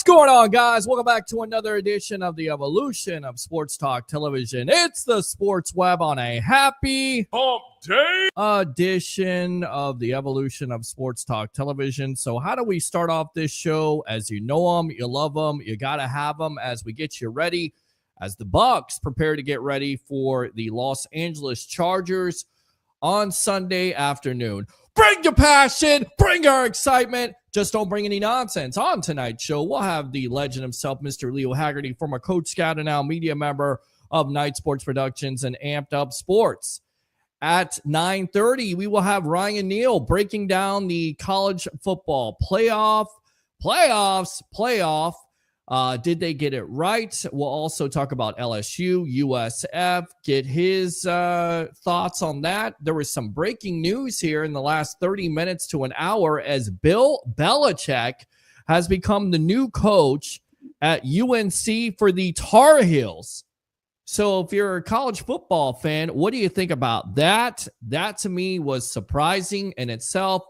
going on, guys? Welcome back to another edition of the Evolution of Sports Talk Television. It's the Sports Web on a happy hump day edition of the Evolution of Sports Talk Television. So how do we start off this show? As you know them, you love them, you got to have them as we get you ready, as the Bucs prepare to get ready for the Los Angeles Chargers on Sunday afternoon. Bring your passion, bring our excitement. Just don't bring any nonsense. On tonight's show, we'll have the legend himself, Mr. Leo Haggerty, former Coach Scout and now media member of Night Sports Productions and Amped Up Sports. At 9:30, we will have Ryan Neal breaking down the college football playoffs. Did they get it right? We'll also talk about LSU, USF, get his thoughts on that. There was some breaking news here in the last 30 minutes to an hour as Bill Belichick has become the new coach at UNC for the Tar Heels. So if you're a college football fan, what do you think about that? That to me was surprising in itself.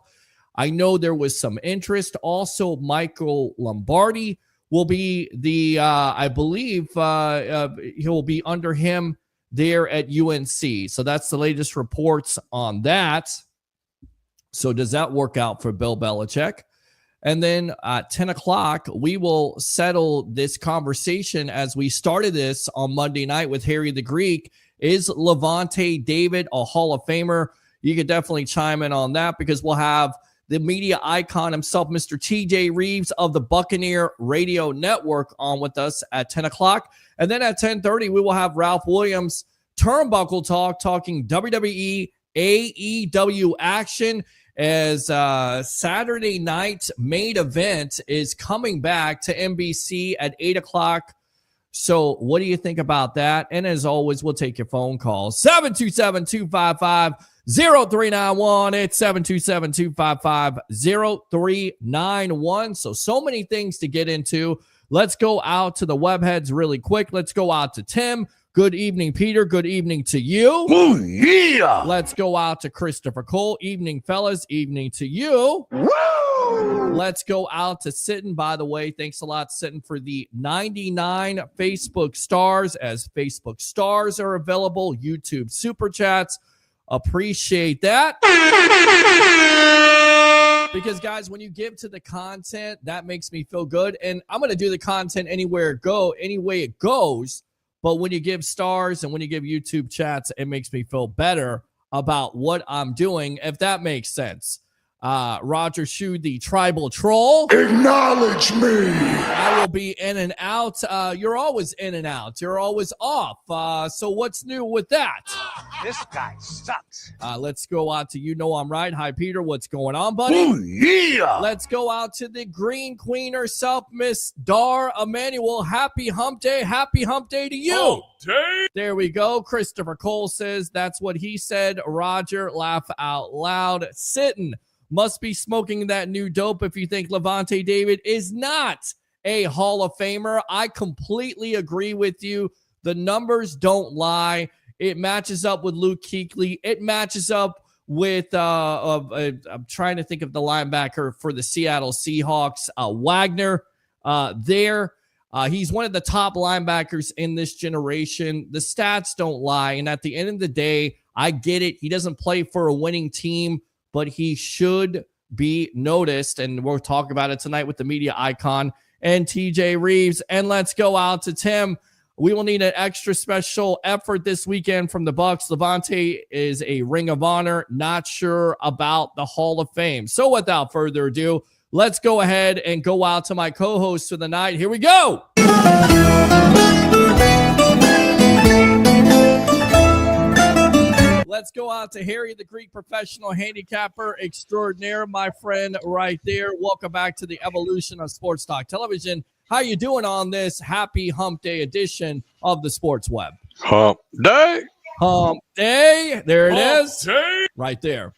I know there was some interest. Also, Michael Lombardi will be the, I believe he'll be under him there at UNC. So that's the latest reports on that. So does that work out for Bill Belichick? And then at 10 o'clock, we will settle this conversation as we started this on Monday night with Harry the Greek. Is Lavonte David a Hall of Famer? You could definitely chime in on that because we'll have the media icon himself, Mr. TJ Rives of the Buccaneer Radio Network, on with us at 10 o'clock. And then at 10:30, we will have Ralph Williams, Turnbuckle Talk, talking WWE, AEW action as Saturday night main event is coming back to NBC at 8 o'clock. So what do you think about that? And as always, we'll take your phone calls. 727-255-0391. It's 727-255-0391. So many things to get into. Let's go out to the webheads really quick. Let's go out to Tim. Good evening, Peter. Good evening to you. Oh, yeah. Let's go out to Christopher Cole. Evening, fellas. Evening to you. Woo! Let's go out to Sitten. By the way, thanks a lot, Sitten, for the 99 Facebook stars, as Facebook stars are available. YouTube Super Chats. Appreciate that. Because, guys, when you give to the content, that makes me feel good. And I'm going to do the content any way it goes. But when you give stars and when you give YouTube chats, it makes me feel better about what I'm doing, if that makes sense. Roger Shu, the tribal troll. Acknowledge me. I will be in and out. You're always in and out. You're always off. So what's new with that? This guy sucks. Let's go out to You Know I'm Right. Hi, Peter. What's going on, buddy? Oh, yeah. Let's go out to the Green Queen herself, Miss Dar Emanuel. Happy hump day. Happy hump day to you. Hump day. There we go. Christopher Cole says that's what he said. Roger, laugh out loud. Sitting. Must be smoking that new dope if you think Lavonte David is not a Hall of Famer. I completely agree with you. The numbers don't lie. It matches up with Luke Kuechly. It matches up with, I'm trying to think of the linebacker for the Seattle Seahawks, Wagner there. He's one of the top linebackers in this generation. The stats don't lie. And at the end of the day, I get it. He doesn't play for a winning team, but he should be noticed. And we'll talk about it tonight with the media icon and TJ Rives. And let's go out to Tim. We will need an extra special effort this weekend from the Bucs. Lavonte is a Ring of Honor, not sure about the Hall of Fame. So without further ado, let's go ahead and go out to my co-host for the night. Here we go. Let's go out to Harry the Greek, professional handicapper extraordinaire, my friend right there. Welcome back to the Evolution of Sports Talk Television. How you doing on this happy hump day edition of the Sports Web? Hump day. Hump day. There it Hump is. day. Right there.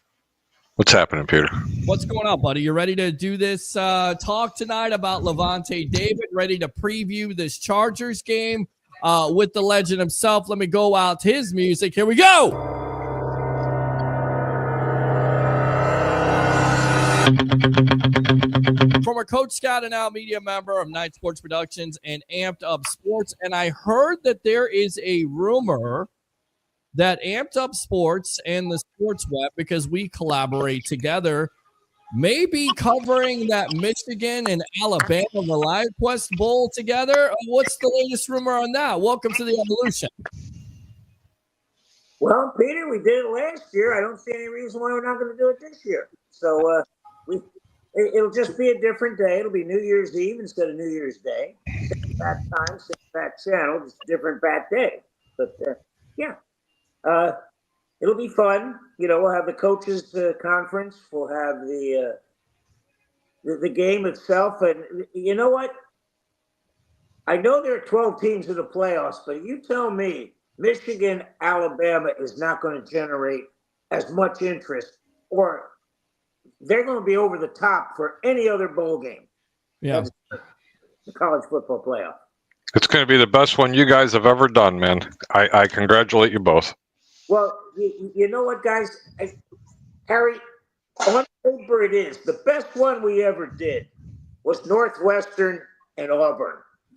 What's happening, Peter? What's going on, buddy? You ready to do this talk tonight about Lavonte David? Ready to preview this Chargers game with the legend himself? Let me go out to his music. Here we go. Former Coach Scott and now media member of Night Sports Productions and Amped Up Sports. And I heard that there is a rumor that Amped Up Sports and the Sports Web, because we collaborate together, may be covering that Michigan and Alabama Reliant Quest Bowl together. What's the latest rumor on that? Welcome to the Evolution. Well, Peter, we did it last year. I don't see any reason why we're not going to do it this year. So it'll just be a different day. It'll be New Year's Eve instead of New Year's Day. Same bat time, same bat channel, just a different bat day. But it'll be fun. We'll have the coaches conference. We'll have the game itself. And you know what? I know there are 12 teams in the playoffs, but you tell me Michigan, Alabama is not going to generate as much interest, or they're going to be over the top for any other bowl game. Yeah. The college football playoff. It's going to be the best one you guys have ever done, man. I congratulate you both. Well, you know what, guys? Harry, on paper it is. The best one we ever did was Northwestern and Auburn.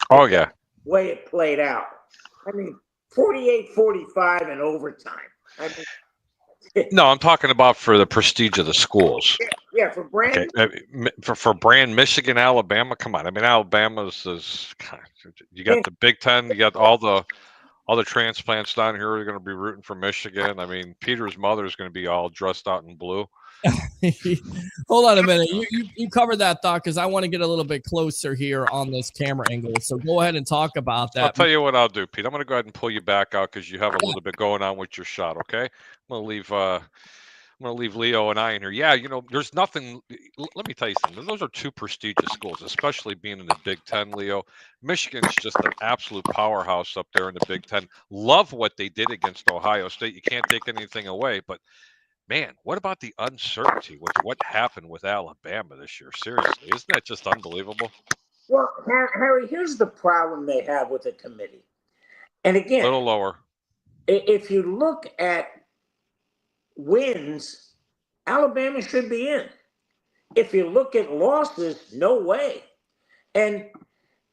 Oh, yeah. The way it played out. I mean, 48-45 in overtime. No, I'm talking about for the prestige of the schools. Yeah, for brand. Okay. For brand Michigan, Alabama. Come on, I mean Alabama's is. You got the Big Ten. You got all the transplants down here are going to be rooting for Michigan. I mean, Peter's mother is going to be all dressed out in blue. Hold on a minute. You covered that thought because I want to get a little bit closer here on this camera angle. So go ahead and talk about that. I'll tell you what I'll do, Pete. I'm going to go ahead and pull you back out because you have a little bit going on with your shot. Okay, I'm going to leave Leo and I in here. Yeah, there's nothing. Let me tell you something. Those are two prestigious schools, especially being in the Big Ten, Leo. Michigan's just an absolute powerhouse up there in the Big Ten. Love what they did against Ohio State. You can't take anything away, but man, what about the uncertainty with what happened with Alabama this year? Seriously, isn't that just unbelievable? Well, Harry, here's the problem they have with the committee. And again, a little lower. If you look at wins, Alabama should be in. If you look at losses, no way. And,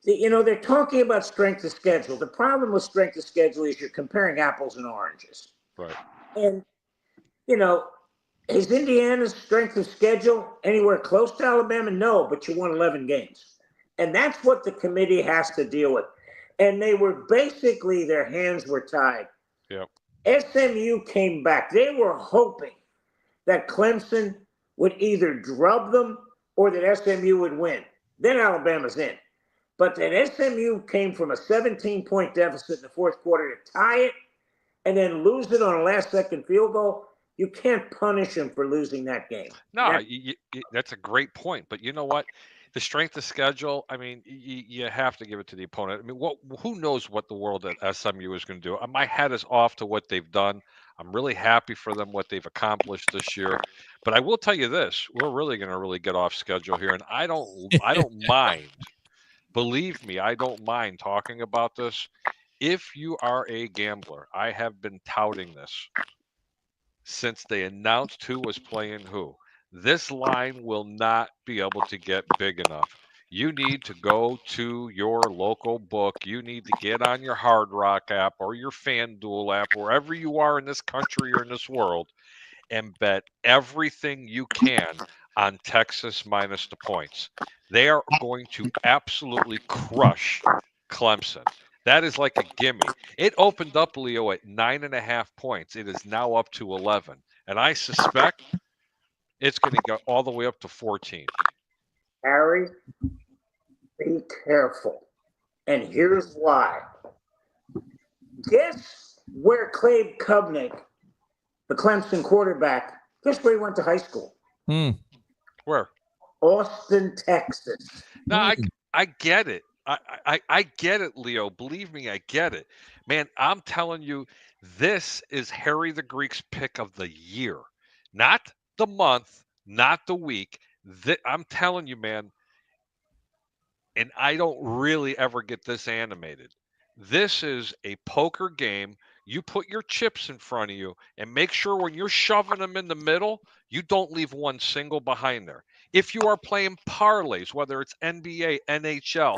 they're talking about strength of schedule. The problem with strength of schedule is you're comparing apples and oranges. Right. And is Indiana's strength of schedule anywhere close to Alabama? No, but you won 11 games. And that's what the committee has to deal with. And they were basically, their hands were tied. Yep. SMU came back. They were hoping that Clemson would either drub them or that SMU would win. Then Alabama's in. But that SMU came from a 17-point deficit in the fourth quarter to tie it and then lose it on a last-second field goal. You can't punish him for losing that game. No, that's a great point. But you know what? The strength of schedule, I mean, you have to give it to the opponent. I mean, who knows what the world at SMU is going to do? My head is off to what they've done. I'm really happy for them, what they've accomplished this year. But I will tell you this, we're really going to get off schedule here. And I don't mind. Believe me, I don't mind talking about this. If you are a gambler, I have been touting this since they announced who was playing who. This line will not be able to get big enough. You need to go to your local book. You need to get on your Hard Rock app or your FanDuel app, wherever you are in this country or in this world, and bet everything you can on Texas minus the points. They are going to absolutely crush Clemson. That is like a gimme. It opened up, Leo, at 9.5 points. It is now up to 11. And I suspect it's going to go all the way up to 14. Harry, be careful. And here's why. Guess where Clay Kubnik, the Clemson quarterback, guess where he went to high school? Where? Austin, Texas. No, I get it. I get it, Leo. Believe me, I get it. Man, I'm telling you, this is Harry the Greek's pick of the year. Not the month, not the week. I'm telling you, man, and I don't really ever get this animated. This is a poker game. You put your chips in front of you and make sure when you're shoving them in the middle, you don't leave one single behind there. If you are playing parlays, whether it's NBA, NHL,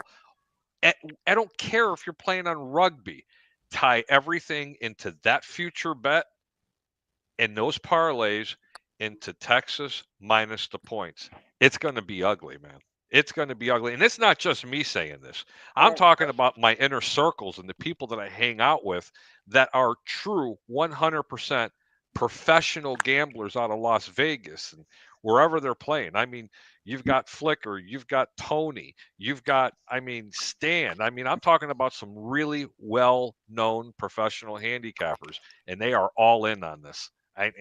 I don't care if you're playing on rugby, tie everything into that future bet and those parlays into Texas minus the points. It's going to be ugly, man. It's going to be ugly. And it's not just me saying this. I'm talking about my inner circles and the people that I hang out with that are true 100% professional gamblers out of Las Vegas and wherever they're playing. I mean, you've got Flicker, you've got Tony, you've got, Stan. I'm talking about some really well-known professional handicappers, and they are all in on this. And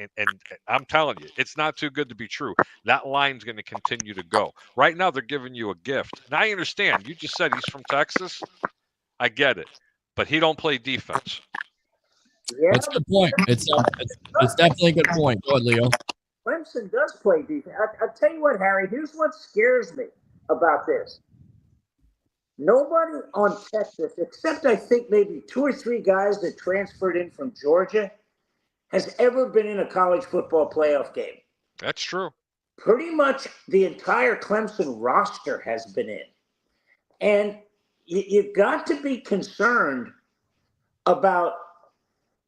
I'm telling you, it's not too good to be true. That line's going to continue to go. Right now, they're giving you a gift. And I understand. You just said he's from Texas. I get it. But he don't play defense. Yeah, That's a good point. It's definitely a good point. Go ahead, Leo. Clemson does play defense. I'll tell you what, Harry, here's what scares me about this. Nobody on Texas, except I think maybe 2 or 3 guys that transferred in from Georgia, has ever been in a college football playoff game. That's true. Pretty much the entire Clemson roster has been in. And you've got to be concerned about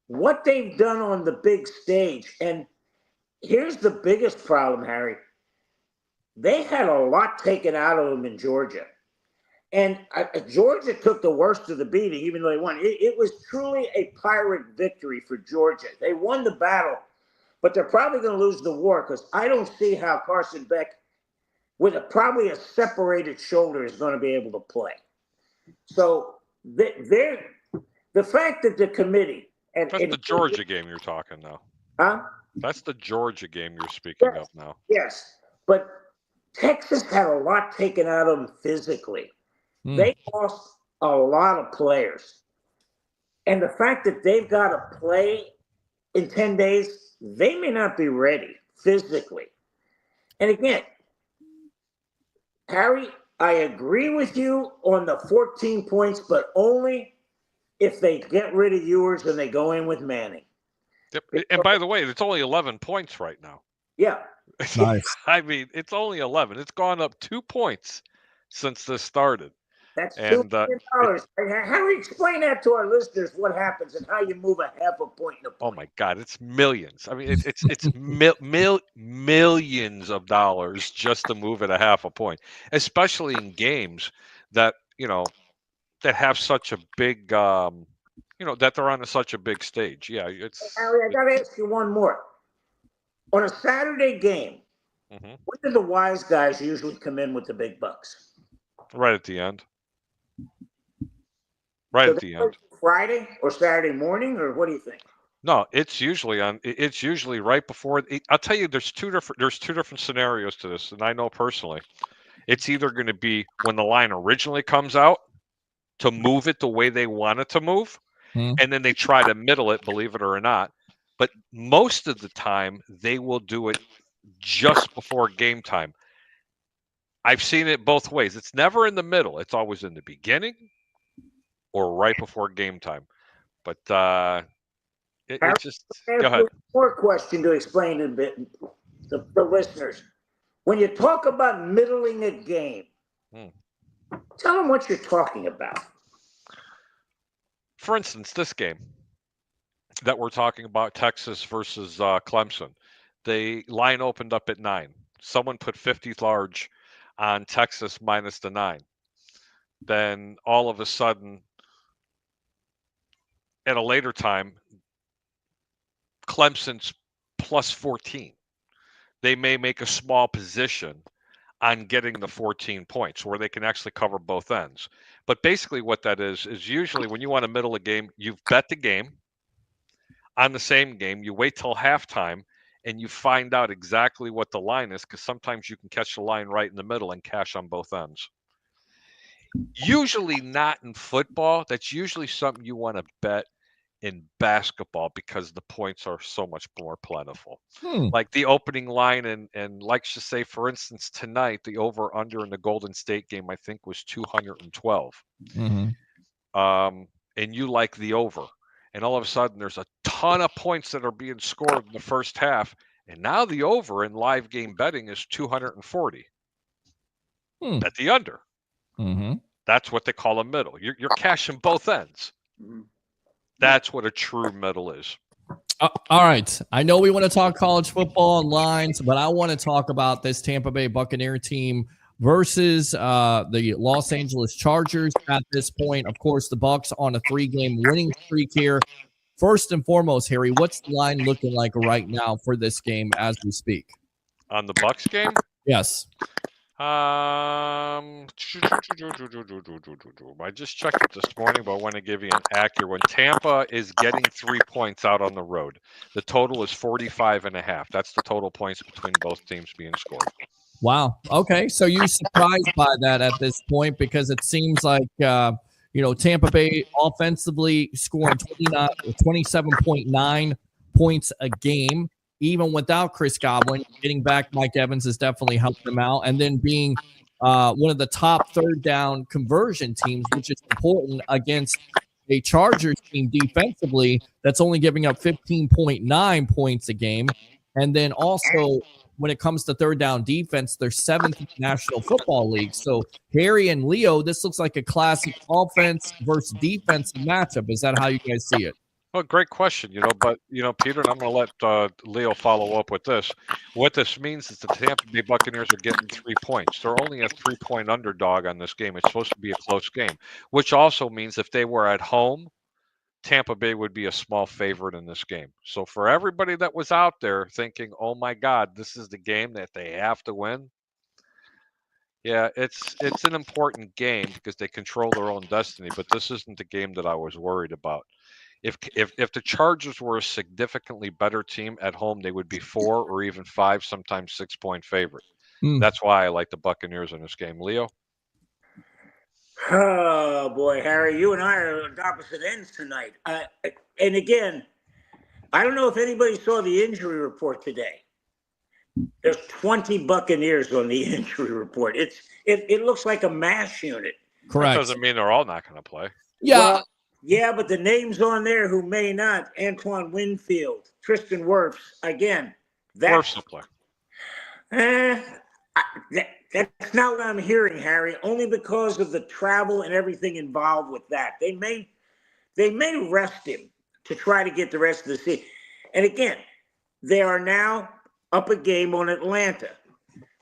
what they've done on the big stage. And here's the biggest problem, Harry. They had a lot taken out of them in Georgia. And Georgia took the worst of the beating, even though they won. It was truly a Pirate victory for Georgia. They won the battle, but they're probably going to lose the war because I don't see how Carson Beck, with probably a separated shoulder, is going to be able to play. So the fact that the committee and that's the Georgia game you're talking now. Huh? That's the Georgia game you're speaking of now. Yes, but Texas had a lot taken out of them physically. They lost a lot of players. And the fact that they've got to play in 10 days, they may not be ready physically. And again, Harry, I agree with you on the 14 points, but only if they get rid of Ewers and they go in with Manning. Yep. And by the way, it's only 11 points right now. Yeah. Nice. It's only 11. It's gone up 2 points since this started. That's $2 million. Harry, explain that to our listeners, what happens and how you move a half a point in a point. Oh my God, it's millions. It's millions of dollars just to move it a half a point, especially in games that that have such a big that they're on such a big stage. Yeah, Harry, I got to ask you one more. On a Saturday game, when do the wise guys usually come in with the big bucks? Right at the end. Right at the end. Friday or Saturday morning, or what do you think? No, it's usually right before. I'll tell you, there's two different scenarios to this, and I know personally, it's either going to be when the line originally comes out to move it the way they want it to move, and then they try to middle it, believe it or not. But most of the time, they will do it just before game time. I've seen it both ways. It's never in the middle. It's always in the beginning or right before game time. But it's just go ahead. More question to explain to the listeners. When you talk about middling a game, tell them what you're talking about. For instance, this game that we're talking about, Texas versus Clemson, the line opened up at 9. Someone put 50 large on Texas minus the 9. Then all of a sudden, at a later time, Clemson's plus 14. They may make a small position on getting the 14 points where they can actually cover both ends. But basically what that is usually when you want to middle a game, you've bet the game on the same game. You wait till halftime and you find out exactly what the line is, because sometimes you can catch the line right in the middle and cash on both ends. Usually not in football. That's usually something you want to bet in basketball because the points are so much more plentiful. Like the opening line and let's just say, for instance, tonight, the over under in the Golden State game, I think was 212. And you like the over. And all of a sudden there's a ton of points that are being scored in the first half And now the over in live game betting is 240. Bet the under. Mm-hmm. That's what they call a middle. You're cashing both ends. That's what a true middle is. All right. I know we want to talk college football and lines, but I want to talk about this Tampa Bay Buccaneer team versus the Los Angeles Chargers at this point. Of course, the Bucs on a 3-game winning streak here. First and foremost, Harry, what's the line looking like right now for this game as we speak? On the Bucs game? Yes. I just checked it this morning, but I want to give you an accurate one. Tampa is getting 3 points out on the road. The total is 45.5. That's the total points between both teams being scored. Wow. Okay. So you're surprised by that at this point because it seems like, Tampa Bay offensively scoring 27.9 points a game. Even without Chris Godwin, getting back Mike Evans has definitely helped them out. And then being one of the top third down conversion teams, which is important against a Chargers team defensively that's only giving up 15.9 points a game. And then also when it comes to third down defense, they're 7th in the National Football League. So Harry and Leo, this looks like a classic offense versus defense matchup. Is that how you guys see it? Well, great question, but, Peter, and I'm going to let Leo follow up with this. What this means is the Tampa Bay Buccaneers are getting 3 points. They're only a 3-point underdog on this game. It's supposed to be a close game, which also means if they were at home, Tampa Bay would be a small favorite in this game. So for everybody that was out there thinking, oh, my God, this is the game that they have to win, yeah, it's an important game because they control their own destiny, but this isn't the game that I was worried about. If the Chargers were a significantly better team at home, they would be 4 or even 5, sometimes 6-point favorite. That's why I like the Buccaneers in this game. Leo? Oh, boy, Harry, you and I are at opposite ends tonight. And again, I don't know if anybody saw the injury report today. There's 20 Buccaneers on the injury report. It looks like a mass unit. Correct. That doesn't mean they're all not going to play. Yeah. Well, yeah, but the names on there who may not, Antoine Winfield, Tristan Wirfs, again. Wirfs will play. That's not what I'm hearing, Harry, only because of the travel and everything involved with that. They may rest him to try to get the rest of the season. And again, they are now up a game on Atlanta.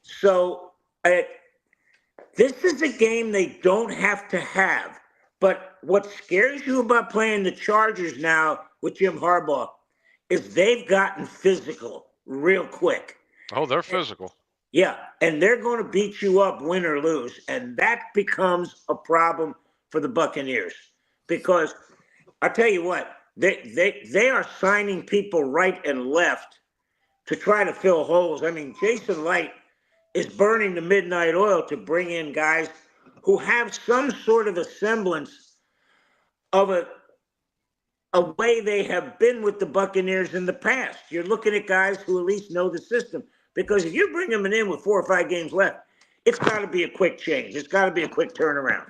So this is a game they don't have to have. But what scares you about playing the Chargers now with Jim Harbaugh is they've gotten physical real quick. Oh, they're physical. Yeah, and they're going to beat you up, win or lose. And that becomes a problem for the Buccaneers. Because I'll tell you what, they are signing people right and left to try to fill holes. I mean, Jason Light is burning the midnight oil to bring in guys who have some sort of a semblance of a way they have been with the Buccaneers in the past. You're looking at guys who at least know the system. Because if you bring them in with 4 or 5 games left, it's got to be a quick change. It's got to be a quick turnaround.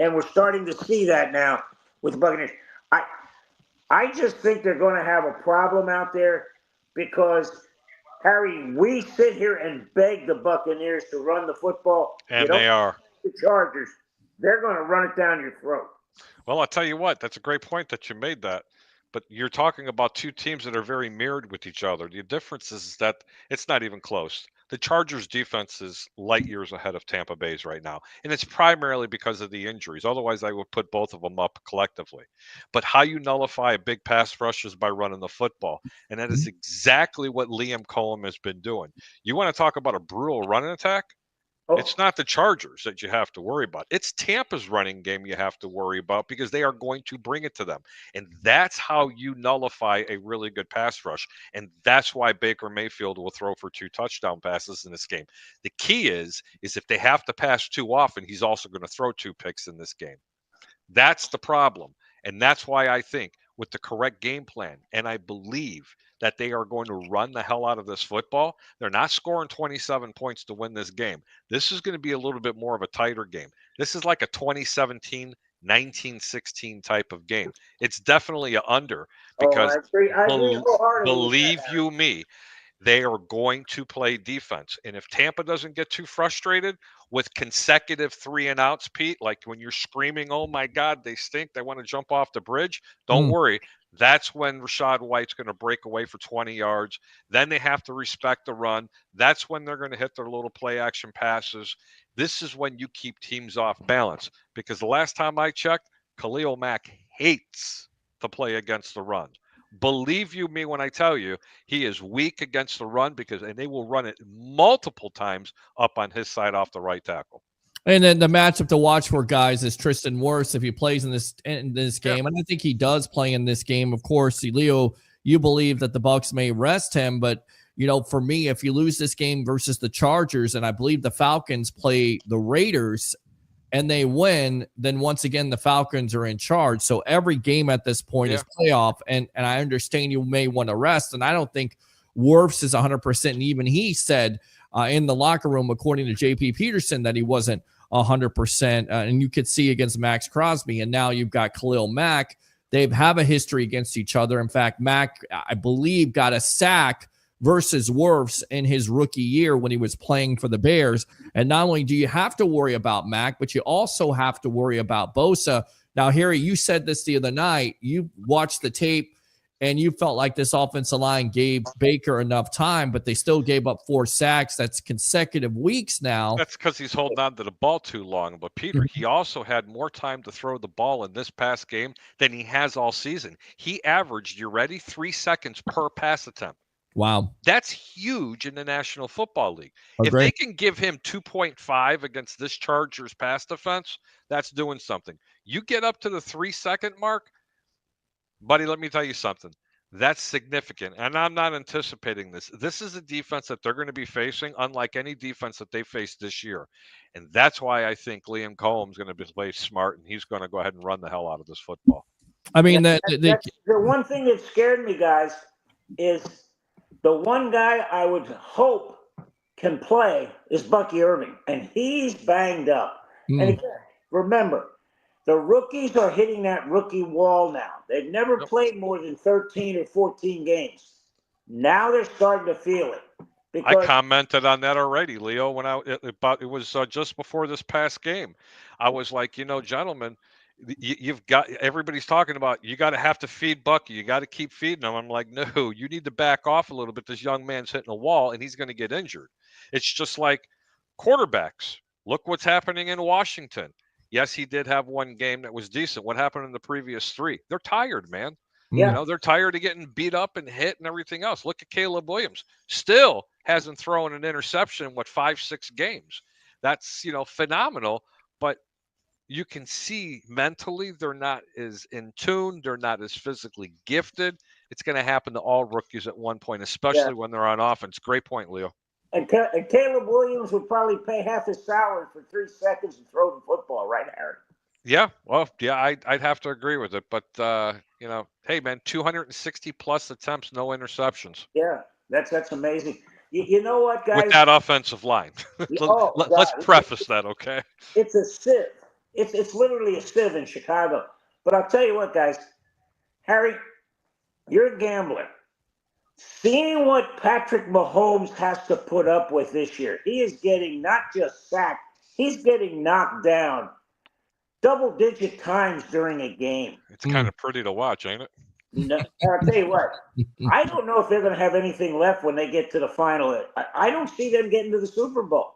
And we're starting to see that now with the Buccaneers. I just think they're going to have a problem out there because, Harry, we sit here and beg the Buccaneers to run the football. And they are. The Chargers, they're going to run it down your throat. Well, I'll tell you what, that's a great point that you made that. But you're talking about two teams that are very mirrored with each other. The difference is that it's not even close. The Chargers' defense is light years ahead of Tampa Bay's right now, and it's primarily because of the injuries. Otherwise, I would put both of them up collectively. But how you nullify a big pass rush is by running the football, and that is exactly what Liam Cohen has been doing. You want to talk about a brutal running attack? It's not the Chargers that you have to worry about. It's Tampa's running game you have to worry about because they are going to bring it to them. And that's how you nullify a really good pass rush. And that's why Baker Mayfield will throw for 2 touchdown passes in this game. The key is if they have to pass too often, he's also going to throw 2 picks in this game. That's the problem. And that's why I think with the correct game plan, and I believe that they are going to run the hell out of this football. They're not scoring 27 points to win this game. This is going to be a little bit more of a tighter game. This is like a 2017, 1916 type of game. It's definitely an under because I agree believe you me, They are going to play defense. And if Tampa doesn't get too frustrated with consecutive 3-and-outs, Pete, like when you're screaming, oh, my God, they stink, they want to jump off the bridge, don't worry. That's when Rachaad White's going to break away for 20 yards. Then they have to respect the run. That's when they're going to hit their little play-action passes. This is when you keep teams off balance. Because the last time I checked, Khalil Mack hates to play against the run. Believe you me when I tell you, he is weak against the run and they will run it multiple times up on his side off the right tackle. And then the matchup to watch for, guys, is Tristan Wirfs if he plays in this game. Yeah. And I think he does play in this game. Of course, Leo, you believe that the Bucs may rest him, but for me, if you lose this game versus the Chargers, and I believe the Falcons play the Raiders and they win, then once again, the Falcons are in charge. So every game at this point is playoff. And I understand you may want to rest. And I don't think Wirfs is 100%. And even he said in the locker room, according to JP Peterson, that he wasn't 100%. And you could see against Max Crosby. And now you've got Khalil Mack. They have a history against each other. In fact, Mack, I believe, got a sack versus Wirfs in his rookie year when he was playing for the Bears. And not only do you have to worry about Mack, but you also have to worry about Bosa. Now, Harry, you said this the other night. You watched the tape, and you felt like this offensive line gave Baker enough time, but they still gave up 4 sacks. That's consecutive weeks now. That's because he's holding on to the ball too long. But, Peter, he also had more time to throw the ball in this past game than he has all season. He averaged, you ready, 3 seconds per pass attempt. Wow. That's huge in the National Football League. Agreed. If they can give him 2.5 against this Chargers pass defense, that's doing something. You get up to the 3-second mark, buddy, let me tell you something. That's significant. And I'm not anticipating this. This is a defense that they're going to be facing, unlike any defense that they faced this year. And that's why I think Liam Cohen's going to play smart, and he's going to go ahead and run the hell out of this football. I mean, the one thing that scared me, guys, is the one guy I would hope can play is Bucky Irving, and he's banged up. And again, remember, the rookies are hitting that rookie wall now. They've never played more than 13 or 14 games. Now they're starting to feel it. I commented on that already, Leo, when it was just before this past game. I was like, gentlemen, you've got, everybody's talking about, you got to have to feed Bucky. You got to keep feeding him. I'm like, no, you need to back off a little bit. This young man's hitting a wall and he's going to get injured. It's just like quarterbacks. Look what's happening in Washington. Yes, he did have one game that was decent. What happened in the previous 3? They're tired, man. Yeah. They're tired of getting beat up and hit and everything else. Look at Caleb Williams. Still hasn't thrown an interception in 5-6 games. That's, phenomenal. But you can see mentally they're not as in tune. They're not as physically gifted. It's going to happen to all rookies at one point, especially when they're on offense. Great point, Leo. And Caleb Williams would probably pay half his salary for 3 seconds and throw the football, right, Aaron? Yeah, well, yeah, I'd have to agree with it. But, hey, man, 260-plus attempts, no interceptions. Yeah, that's amazing. You know what, guys? With that offensive line. Let's preface that, okay? It's a sieve. It's literally a sieve in Chicago. But I'll tell you what, guys. Harry, you're a gambler. Seeing what Patrick Mahomes has to put up with this year, he is getting not just sacked, he's getting knocked down double-digit times during a game. It's kind of pretty to watch, ain't it? No, I'll tell you what, I don't know if they're going to have anything left when they get to the final. I don't see them getting to the Super Bowl.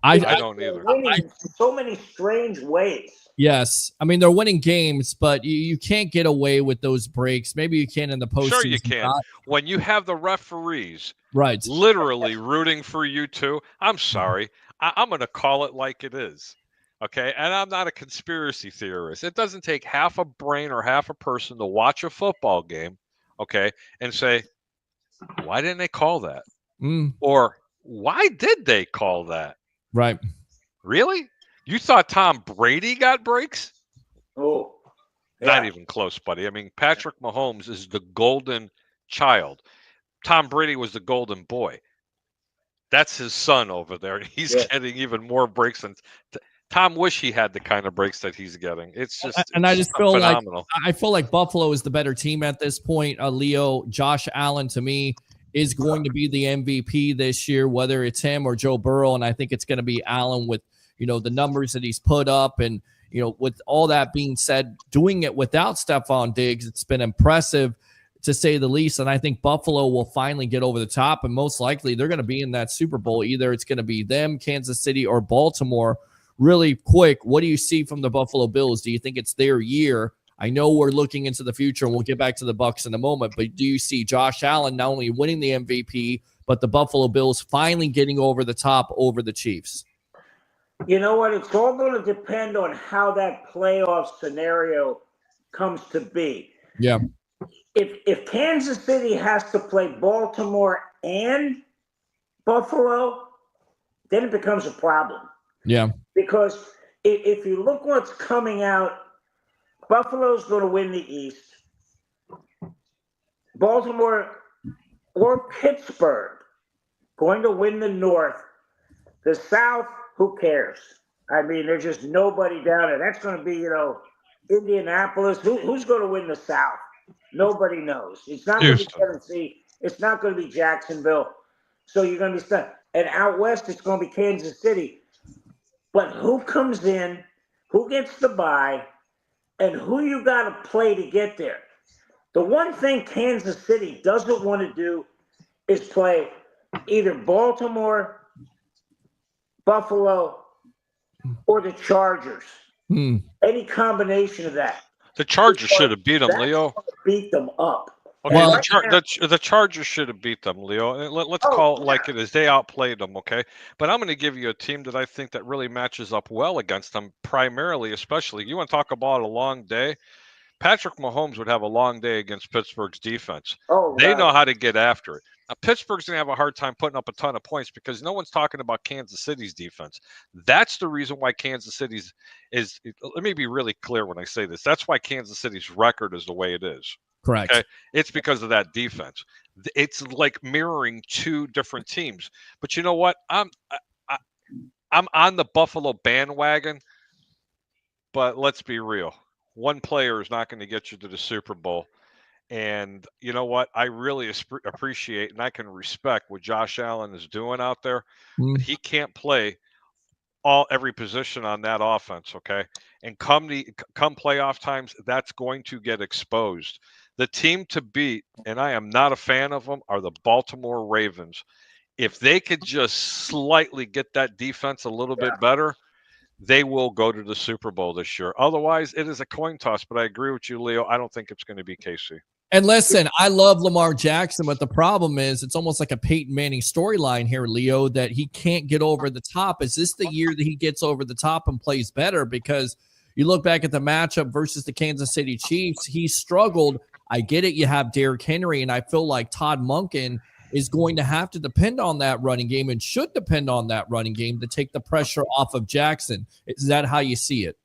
I don't either. In so many strange ways. Yes. I mean, they're winning games, but you can't get away with those breaks. Maybe you can in the postseason. Sure you can. When you have the referees right, literally rooting for you too, I'm sorry. I'm going to call it like it is. Okay? And I'm not a conspiracy theorist. It doesn't take half a brain or half a person to watch a football game, okay, and say, why didn't they call that? Or why did they call that? Right. Really? You thought Tom Brady got breaks? Oh, yeah. Not even close, buddy. I mean, Patrick Mahomes is the golden child. Tom Brady was the golden boy. That's his son over there. He's getting even more breaks than Tom. Wish he had the kind of breaks that he's getting. It's just, I just feel phenomenal. I feel like Buffalo is the better team at this point. Leo, Josh Allen, to me, is going to be the MVP this year, whether it's him or Joe Burrow. And I think it's going to be Allen with, the numbers that he's put up. And, with all that being said, doing it without Stephon Diggs, it's been impressive to say the least. And I think Buffalo will finally get over the top. And most likely they're going to be in that Super Bowl. Either it's going to be them, Kansas City, or Baltimore. Really quick, what do you see from the Buffalo Bills? Do you think it's their year? I know we're looking into the future, and we'll get back to the Bucs in a moment, but do you see Josh Allen not only winning the MVP, but the Buffalo Bills finally getting over the top over the Chiefs? You know what? It's all going to depend on how that playoff scenario comes to be. Yeah. If Kansas City has to play Baltimore and Buffalo, then it becomes a problem. Yeah. Because if you look what's coming out, Buffalo's going to win the East. Baltimore or Pittsburgh going to win the North. The South, who cares? I mean, there's just nobody down there. That's going to be, Indianapolis. Who's going to win the South? Nobody knows. It's not going to be Tennessee. It's not going to be Jacksonville. So you're going to be stuck. And out west, it's going to be Kansas City. But who comes in, who gets the bye, and who you got to play to get there? The one thing Kansas City doesn't want to do is play either Baltimore, Buffalo, or the Chargers. Any combination of that. The Chargers should have beat them, Leo. Beat them up. Okay, well, the Chargers should have beat them, Leo. Let's call it like it is. They outplayed them, okay? But I'm going to give you a team that I think that really matches up well against them, primarily, especially. You want to talk about a long day? Patrick Mahomes would have a long day against Pittsburgh's defense. They know how to get after it. Now, Pittsburgh's going to have a hard time putting up a ton of points because no one's talking about Kansas City's defense. That's the reason why Kansas City's is – let me be really clear when I say this. That's why Kansas City's record is the way it is. Correct. Okay? It's because of that defense. It's like mirroring two different teams. But you know what? I'm on the Buffalo bandwagon, but let's be real. One player is not going to get you to the Super Bowl. And you know what? I really appreciate and I can respect what Josh Allen is doing out there. But he can't play every position on that offense, okay? And come playoff times, that's going to get exposed. The team to beat, and I am not a fan of them, are the Baltimore Ravens. If they could just slightly get that defense a little bit better, they will go to the Super Bowl this year. Otherwise, it is a coin toss, but I agree with you, Leo. I don't think it's going to be KC. And listen, I love Lamar Jackson, but the problem is it's almost like a Peyton Manning storyline here, Leo, that he can't get over the top. Is this the year that he gets over the top and plays better? Because you look back at the matchup versus the Kansas City Chiefs, he struggled. I get it. You have Derrick Henry, and I feel like Todd Monken is going to have to depend on that running game and should depend on that running game to take the pressure off of Jackson. Is that how you see it?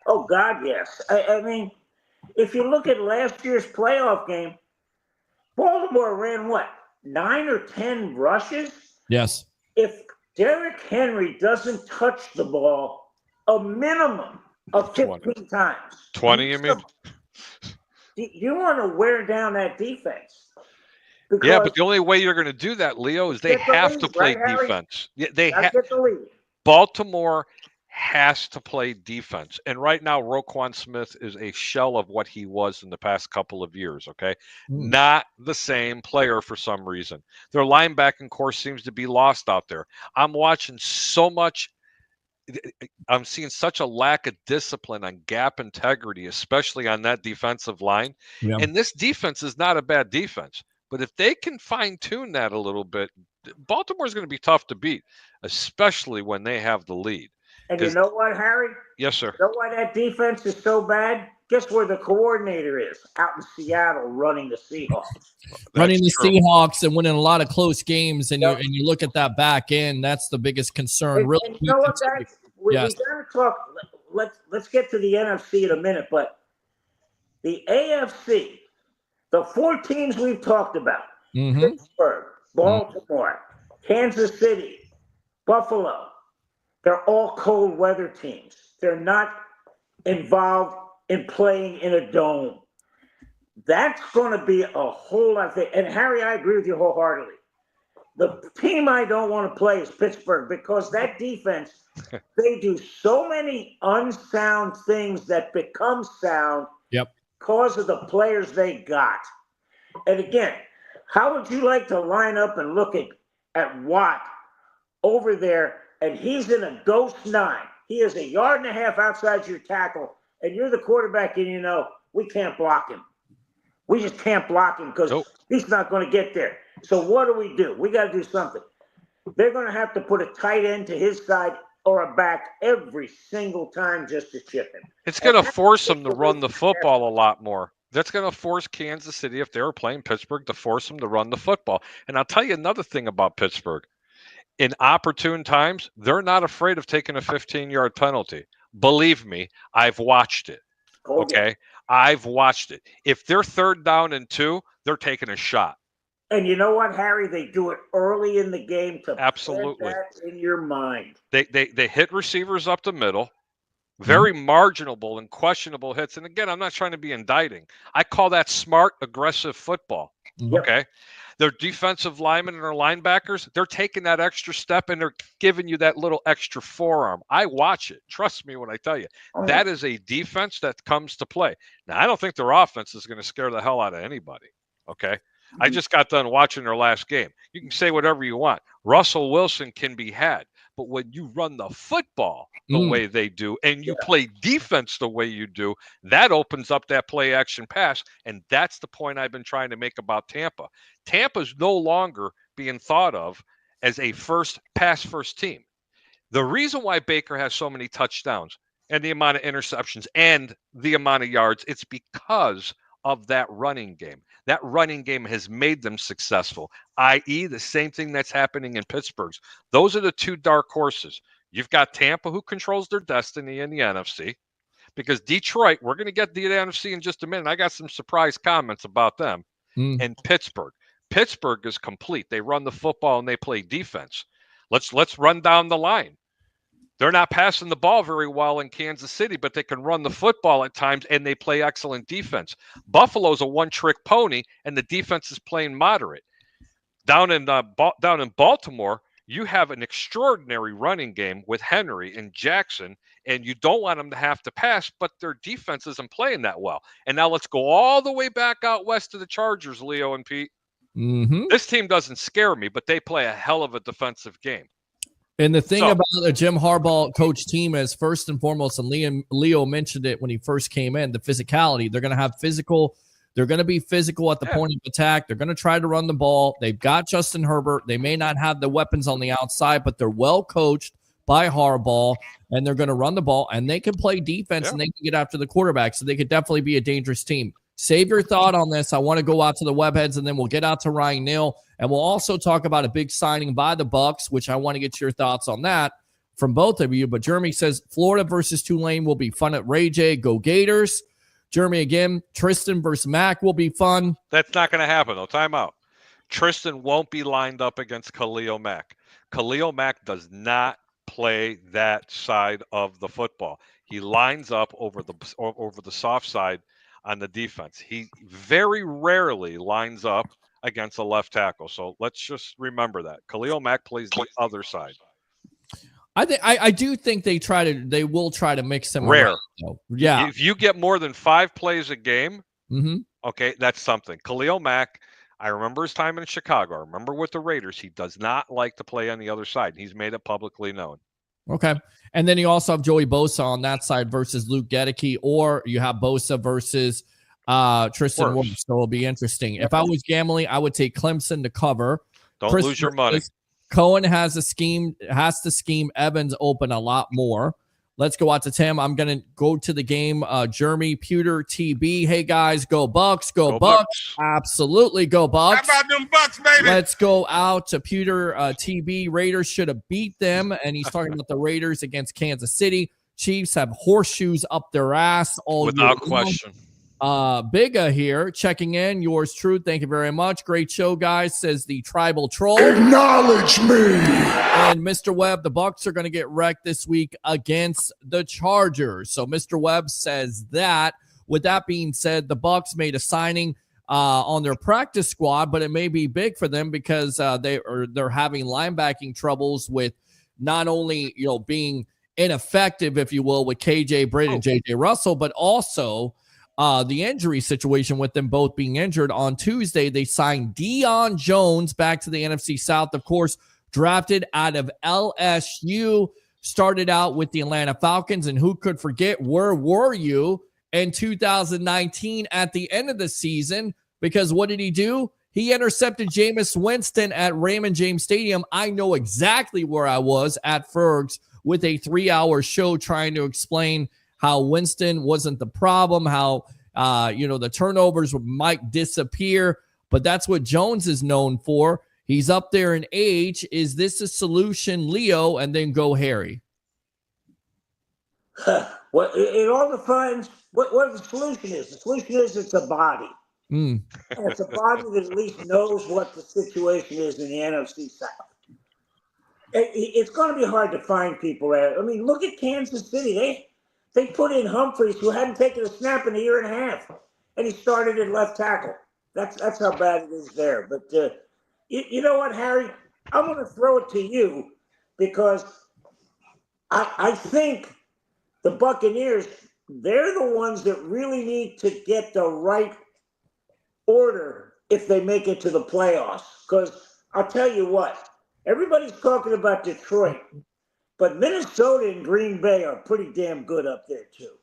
Oh, God, yes. I mean, if you look at last year's playoff game, Baltimore ran, 9 or 10 rushes? Yes. If Derrick Henry doesn't touch the ball a minimum of 15 times. 20, you mean? You want to wear down that defense. Yeah, but the only way you're going to do that, Leo, is they have to play defense. They have get the lead. Baltimore has to play defense. And right now, Roquan Smith is a shell of what he was in the past couple of years, okay? Not the same player for some reason. Their linebacking core seems to be lost out there. I'm watching so much. I'm seeing such a lack of discipline on gap integrity, especially on that defensive line. Yeah. And this defense is not a bad defense. But if they can fine-tune that a little bit, Baltimore is going to be tough to beat, especially when they have the lead. And you know what, Harry? Yes, sir. You know why that defense is so bad? Guess where the coordinator is? Out in Seattle running the Seahawks. Running the Seahawks and winning a lot of close games, and you look at that back end, that's the biggest concern. And you know what, guys? We got to talk. Let's get to the NFC in a minute, but the AFC, the 4 teams we've talked about, Pittsburgh, Baltimore, Kansas City, Buffalo, they're all cold weather teams. They're not involved in playing in a dome. That's going to be a whole lot of things. And Harry, I agree with you wholeheartedly. The team I don't want to play is Pittsburgh because that defense, they do so many unsound things that become sound because of the players they got. And again, how would you like to line up and look at Watt over there, and he's in a ghost 9. He is 1.5 yards outside your tackle, and you're the quarterback, and we can't block him. We just can't block him because he's not going to get there. So what do? We got to do something. They're going to have to put a tight end to his side or a back every single time just to chip him. It's going to force them to run the football a lot more. That's going to force Kansas City, if they were playing Pittsburgh, to force them to run the football. And I'll tell you another thing about Pittsburgh. In opportune times, they're not afraid of taking a 15-yard penalty. Believe me, I've watched it. Okay? I've watched it. If they're 3rd down and 2, they're taking a shot. And you know what, Harry? They do it early in the game to absolutely put that in your mind. They hit receivers up the middle. Very marginable and questionable hits. And again, I'm not trying to be indicting. I call that smart, aggressive football. Okay? Their defensive linemen and their linebackers, they're taking that extra step and they're giving you that little extra forearm. I watch it. Trust me when I tell you. That is a defense that comes to play. Now, I don't think their offense is going to scare the hell out of anybody. Okay? I just got done watching their last game. You can say whatever you want. Russell Wilson can be had. But when you run the football the way they do and you play defense the way you do, that opens up that play action pass. And that's the point I've been trying to make about Tampa. Tampa's no longer being thought of as a pass first team. The reason why Baker has so many touchdowns and the amount of interceptions and the amount of yards, it's because of that running game. That running game has made them successful, i.e. the same thing that's happening in Pittsburgh's. Those are the 2 dark horses. You've got Tampa, who controls their destiny in the NFC, because Detroit, we're going to get the NFC in just a minute. I got some surprise comments about them. And Pittsburgh. Pittsburgh is complete. They run the football and they play defense. Let's run down the line. They're not passing the ball very well in Kansas City, but they can run the football at times, and they play excellent defense. Buffalo's a one-trick pony, and the defense is playing moderate. Down in Baltimore, you have an extraordinary running game with Henry and Jackson, and you don't want them to have to pass, but their defense isn't playing that well. And now let's go all the way back out west to the Chargers, Leo and Pete. This team doesn't scare me, but they play a hell of a defensive game. And the thing about a Jim Harbaugh coach team is, first and foremost, and Leo mentioned it when he first came in, the physicality. They're going to have physical. They're going to be physical at the point of attack. They're going to try to run the ball. They've got Justin Herbert. They may not have the weapons on the outside, but they're well coached by Harbaugh, and they're going to run the ball, and they can play defense, and they can get after the quarterback, so they could definitely be a dangerous team. Save your thought on this. I want to go out to the webheads, and then we'll get out to Ryan Neal, and we'll also talk about a big signing by the Bucs, which I want to get your thoughts on that from both of you. But Jeremy says Florida versus Tulane will be fun at Ray J. Go Gators. Jeremy again, Tristan versus Mac will be fun. That's not going to happen, though. Time out. Tristan won't be lined up against Khalil Mack. Khalil Mack does not play that side of the football. He lines up over the soft side on the defense. He very rarely lines up against a left tackle. So let's just remember that. Khalil Mack plays the other side. I do think they will try to mix them rare. Around, yeah. If you get more than 5 plays a game, okay, that's something. Khalil Mack, I remember his time in Chicago. I remember with the Raiders. He does not like to play on the other side. He's made it publicly known. Okay. And then you also have Joey Bosa on that side versus Luke Gedeke, or you have Bosa versus Tristan Wirfs. So it'll be interesting. If I was gambling, I would take Clemson to cover. Don't lose your money. Cohen has to scheme Evans open a lot more. Let's go out to Tim. I'm going to go to the game. Jeremy Pewter TB. Hey, guys, go Bucks. Go Bucks. Absolutely go Bucks. How about them Bucks, baby? Let's go out to Pewter TB. Raiders should have beat them. And he's talking about the Raiders against Kansas City. Chiefs have horseshoes up their ass all without question. Bigga here checking in. Yours truth. Thank you very much. Great show, guys, says the tribal troll. Acknowledge me. And Mr. Webb, the Bucs are going to get wrecked this week against the Chargers. So Mr. Webb says that. With that being said, the Bucs made a signing. on their practice squad, but it may be big for them because they're having linebacking troubles with not only being ineffective, if you will, with KJ Britt and JJ Russell, but also the injury situation with them both being injured. On Tuesday, they signed Deion Jones back to the NFC South, of course, drafted out of LSU, started out with the Atlanta Falcons, and who could forget, where were you in 2019 at the end of the season? Because what did he do? He intercepted Jameis Winston at Raymond James Stadium. I know exactly where I was at Ferg's with a 3-hour show trying to explain how Winston wasn't the problem, how the turnovers might disappear, but that's what Jones is known for. He's up there in age. Is this a solution, Leo? And then go Harry. Well, it all defines what the solution is. The solution is it's a body. And it's a body that at least knows what the situation is in the NFC South. It's going to be hard to find people there. I mean, look at Kansas City. They put in Humphreys, who hadn't taken a snap in a year and a half, and he started at left tackle. That's how bad it is there. But you know what, Harry? I'm going to throw it to you because I think the Buccaneers, they're the ones that really need to get the right order if they make it to the playoffs. Because I'll tell you what, everybody's talking about Detroit, but Minnesota and Green Bay are pretty damn good up there too.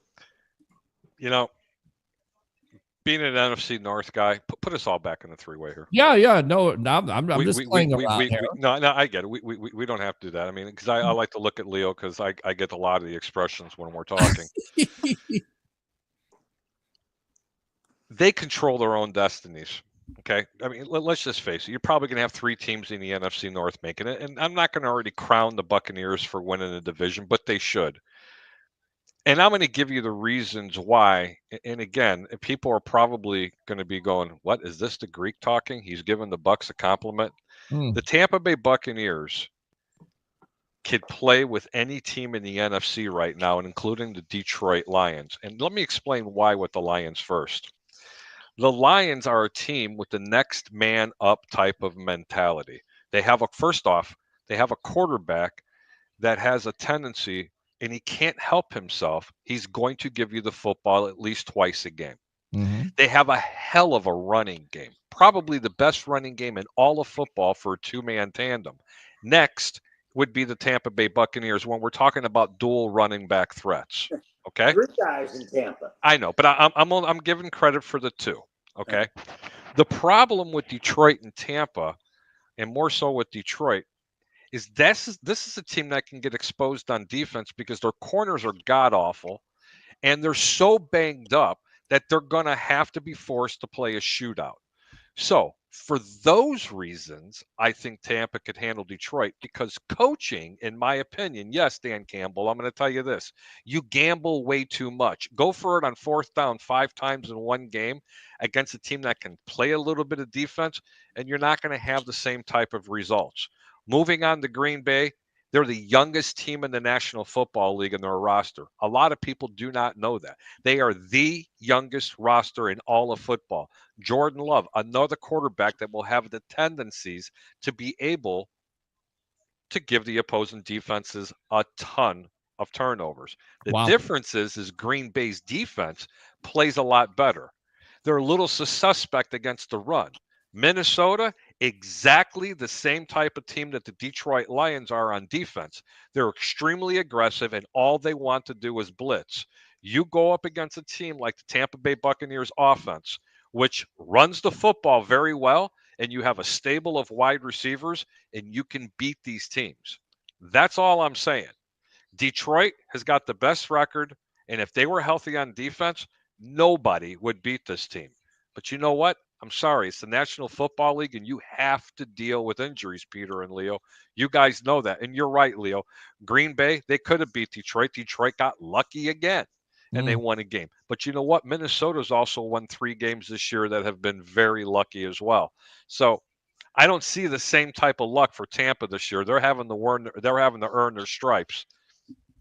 Being an NFC North guy, put us all back in the three-way here. Yeah. No, I'm just playing around here. No, I get it. We don't have to do that. I mean, because I like to look at Leo because I get a lot of the expressions when we're talking. They control their own destinies. Okay. I mean, let's just face it. You're probably going to have 3 teams in the NFC North making it. And I'm not going to already crown the Buccaneers for winning the division, but they should. And I'm going to give you the reasons why. And again, people are probably going to be going, what, is this the Greek talking? He's giving the Bucs a compliment. The Tampa Bay Buccaneers could play with any team in the NFC right now, and including the Detroit Lions. And let me explain why with the Lions first. The Lions are a team with the next man up type of mentality. They have a quarterback that has a tendency, and he can't help himself. He's going to give you the football at least twice a game. They have a hell of a running game, probably the best running game in all of football for a 2-man tandem. Next would be the Tampa Bay Buccaneers when we're talking about dual running back threats. Okay, 3 guys in Tampa. I know, but I'm giving credit for the 2. Okay, the problem with Detroit and Tampa, and more so with Detroit, is this is a team that can get exposed on defense because their corners are god awful, and they're so banged up that they're going to have to be forced to play a shootout. So for those reasons, I think Tampa could handle Detroit because coaching, in my opinion, yes, Dan Campbell, I'm going to tell you this. You gamble way too much. Go for it on 4th down 5 times in one game against a team that can play a little bit of defense, and you're not going to have the same type of results. Moving on to Green Bay, they're the youngest team in the National Football League in their roster. A lot of people do not know that. They are the youngest roster in all of football. Jordan Love, another quarterback that will have the tendencies to be able to give the opposing defenses a ton of turnovers. The difference is Green Bay's defense plays a lot better. They're a little suspect against the run. Minnesota, exactly the same type of team that the Detroit Lions are on defense. They're extremely aggressive, and all they want to do is blitz. You go up against a team like the Tampa Bay Buccaneers offense, which runs the football very well, and you have a stable of wide receivers, and you can beat these teams. That's all I'm saying. Detroit has got the best record, and if they were healthy on defense, nobody would beat this team. But you know what? I'm sorry. It's the National Football League, and you have to deal with injuries, Peter and Leo. You guys know that. And you're right, Leo. Green Bay, they could have beat Detroit. Detroit got lucky again, and they won a game. But you know what? Minnesota's also won 3 games this year that have been very lucky as well. So I don't see the same type of luck for Tampa this year. They're having to earn their stripes.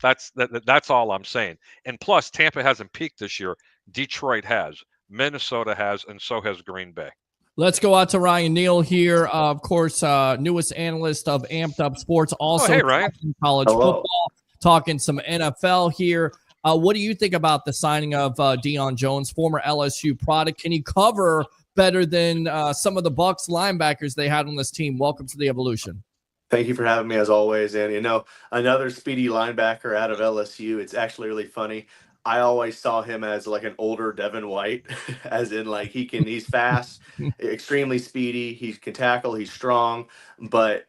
That's all I'm saying. And plus, Tampa hasn't peaked this year. Detroit has. Minnesota has, and so has Green Bay. Let's go out to Ryan Neal here. Of course, newest analyst of Amped Up Sports, also hey, Ryan. talking college football, talking some NFL here. What do you think about the signing of Deion Jones, former LSU product? Can he cover better than some of the Bucs linebackers they had on this team? Welcome to the Evolution. Thank you for having me as always. And, another speedy linebacker out of LSU. It's actually really funny. I always saw him as like an older Devin White, as in like he's fast, extremely speedy. He can tackle, he's strong, but